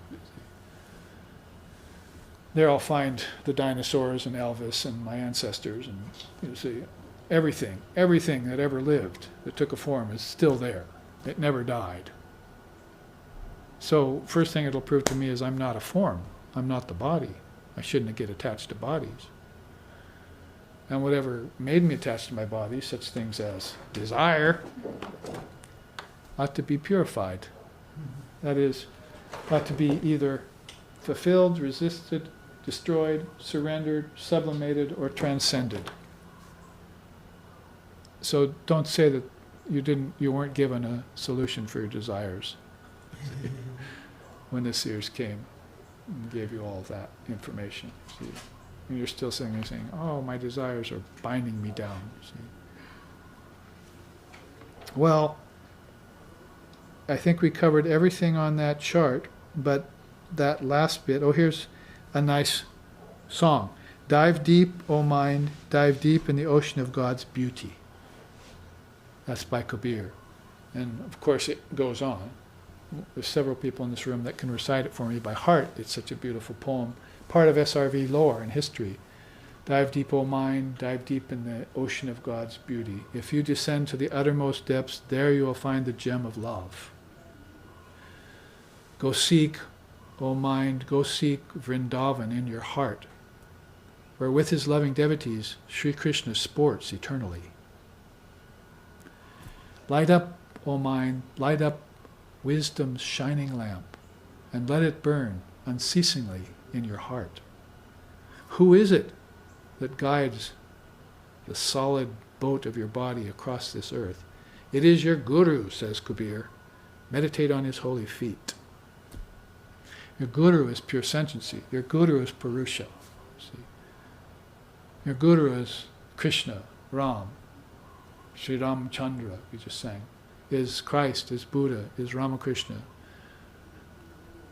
There I'll find the dinosaurs and Elvis and my ancestors, and you see, everything that ever lived that took a form is still there. It never died. So first thing it'll prove to me is I'm not a form. I'm not the body. I shouldn't get attached to bodies. And whatever made me attached to my body, such things as desire, ought to be purified. That is, ought to be either fulfilled, resisted, destroyed, surrendered, sublimated, or transcended. So don't say that you weren't given a solution for your desires when the seers came and gave you all that information. See? And you're still saying, oh, my desires are binding me down. See? Well, I think we covered everything on that chart, but that last bit, here's a nice song. Dive deep, O mind, dive deep in the ocean of God's beauty. That's by Kabir. And of course it goes on. There's several people in this room that can recite it for me by heart. It's such a beautiful poem. Part of SRV lore and history. Dive deep, O mind, dive deep in the ocean of God's beauty. If you descend to the uttermost depths, there you will find the gem of love. Go seek, O mind, go seek Vrindavan in your heart, where with his loving devotees, Sri Krishna sports eternally. Light up, O mind, light up wisdom's shining lamp, and let it burn unceasingly in your heart. Who is it that guides the solid boat of your body across this earth? It is your Guru, says Kabir. Meditate on his holy feet. Your Guru is pure sentiency. Your Guru is Purusha. See? Your Guru is Krishna, Ram, Sri Ramchandra, we just sang, is Christ, is Buddha, is Ramakrishna.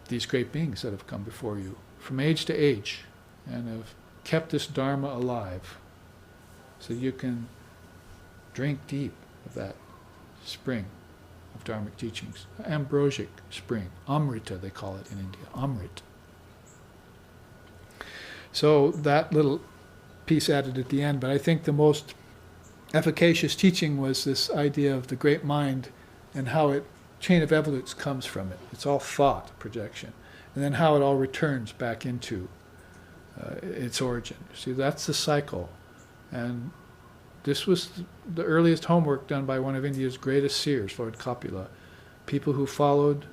These great beings that have come before you from age to age and have kept this Dharma alive so you can drink deep of that spring of Dharmic teachings. Ambrosic spring. Amrita, they call it in India. Amrit. So that little piece added at the end, but I think the most efficacious teaching was this idea of the great mind and how it, chain of evolutes comes from it. It's all thought projection. And then how it all returns back into its origin. See, that's the cycle. And this was the earliest homework done by one of India's greatest seers, Lord Kapila. People who followed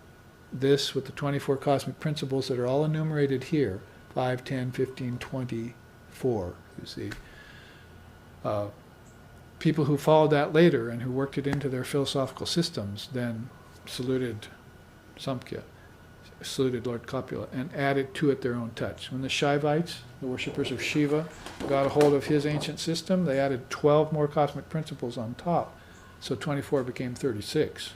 this with the 24 cosmic principles that are all enumerated here, 5, 10, 15, 24, you see. People who followed that later and who worked it into their philosophical systems then saluted Samkhya. saluted Lord Kapila, and added to it their own touch. When the Shaivites, the worshippers of Shiva, got a hold of his ancient system, they added 12 more cosmic principles on top. So 24 became 36.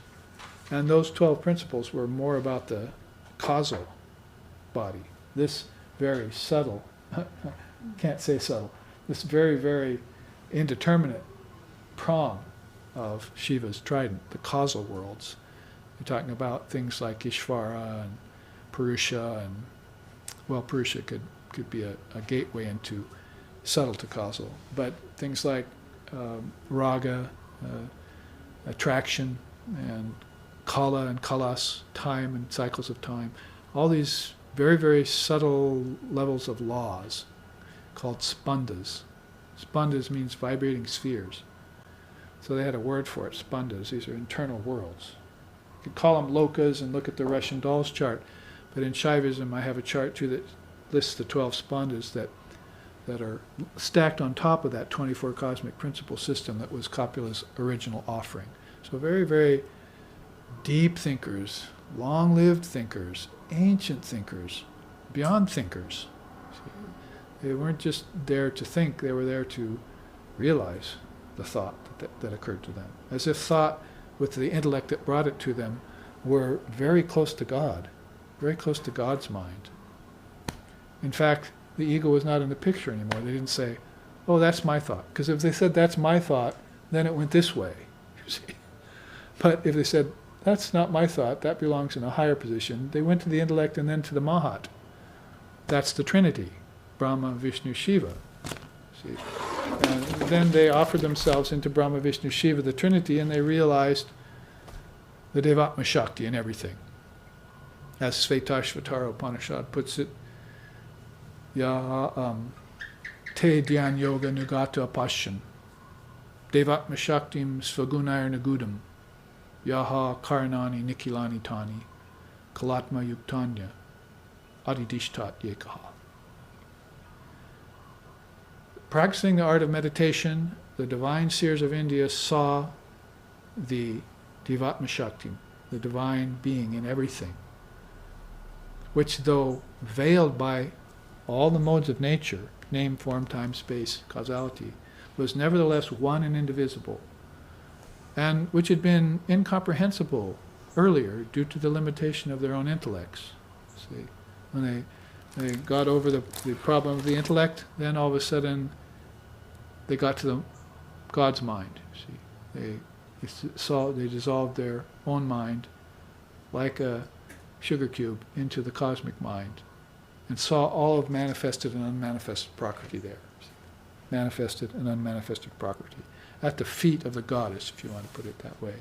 And those 12 principles were more about the causal body. This very subtle, can't say subtle, this very, very indeterminate prong of Shiva's trident, the causal worlds. You're talking about things like Ishvara and Purusha, and, well, Purusha could be a gateway into subtle to causal, but things like raga, attraction, and kala and kalas, time and cycles of time, all these very, very subtle levels of laws called spandas. Spandas means vibrating spheres. So they had a word for it, spandas. These are internal worlds. You could call them lokas and look at the Russian dolls chart, but in Shaivism I have a chart too that lists the 12 spandas that are stacked on top of that 24 cosmic principle system that was Kapila's original offering. So very, very deep thinkers, long-lived thinkers, ancient thinkers, beyond thinkers. They weren't just there to think, they were there to realize the thought that occurred to them. As if thought, with the intellect that brought it to them, were very close to God, very close to God's mind. In fact, the ego was not in the picture anymore. They didn't say, oh, that's my thought. Because if they said, that's my thought, then it went this way. You see? But if they said, that's not my thought, that belongs in a higher position, they went to the intellect and then to the Mahat. That's the Trinity, Brahma, Vishnu, Shiva. See? And then they offered themselves into Brahma, Vishnu, Shiva, the Trinity, and they realized the Devatma Shakti in everything. As Svetashvatara Upanishad puts it, Ya Te Dhyan Yoga Nugata Apashyan Devatma Shaktim Svagunayar Nagudam Yaha Karanani Nikilani Tani Kalatma Yuktanya Adidishtat Yekaha. Practicing the art of meditation, the divine seers of India saw the Devatma Shaktim, the divine being in everything, which, though veiled by all the modes of nature, name, form, time, space, causality, was nevertheless one and indivisible, and which had been incomprehensible earlier due to the limitation of their own intellects. See, when they got over the problem of the intellect, then all of a sudden they got to God's mind. See, they dissolved their own mind like a sugar cube into the cosmic mind, and saw all of manifested and unmanifested Prakriti there. Manifested and unmanifested Prakriti. At the feet of the goddess, if you want to put it that way.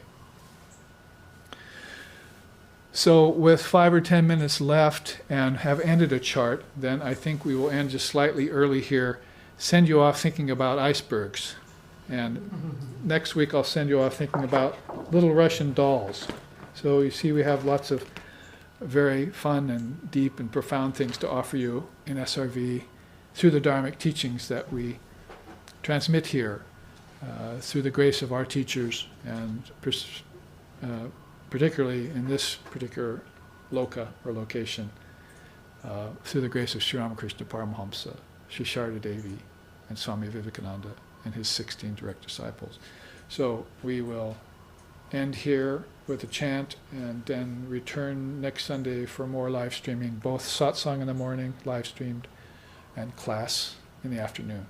So with 5 or 10 minutes left and have ended a chart, then I think we will end just slightly early here, send you off thinking about icebergs. And next week I'll send you off thinking about little Russian dolls. So you see we have lots of very fun and deep and profound things to offer you in SRV through the Dharmic teachings that we transmit here through the grace of our teachers, and particularly in this particular loka or location, through the grace of Sri Ramakrishna Paramahamsa, Sri Sharda Devi, and Swami Vivekananda and his 16 direct disciples. So we will end here with a chant and then return next Sunday for more live streaming, both satsang in the morning, live streamed, and class in the afternoon.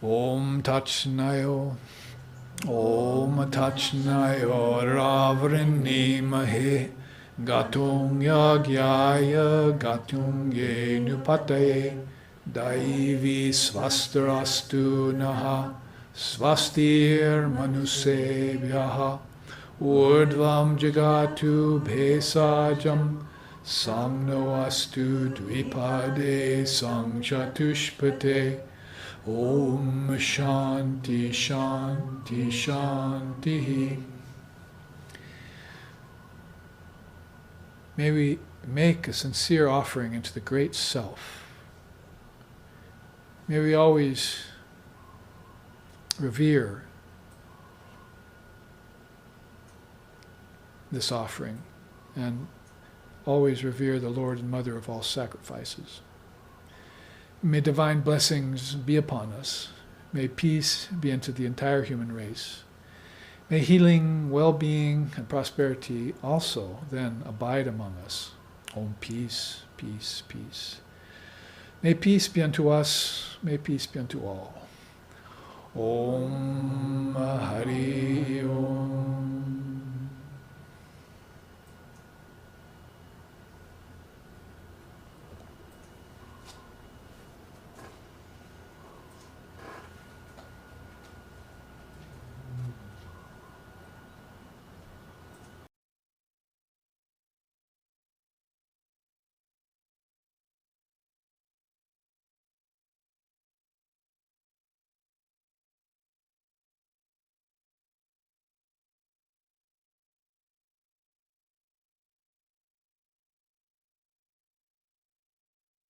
Om Tachnayo, Om Tachnayo Ravrini Mahe, Gatung Yagyaya, Gatung Ye Nupataye, Daivi Swastarastu Naha, Swastir Manusebhyaha, Urdvam Jagatu Bhesajam, Samno Astu Dvipade Samchatushpate, Om Shanti Shanti Shanti. May we make a sincere offering into the Great Self. May we always revere this offering and always revere the Lord and Mother of all sacrifices. May divine blessings be upon us. May peace be unto the entire human race. May healing, well-being, and prosperity also then abide among us. Om peace, peace, peace. May peace be unto us. May peace be unto all. Om Hari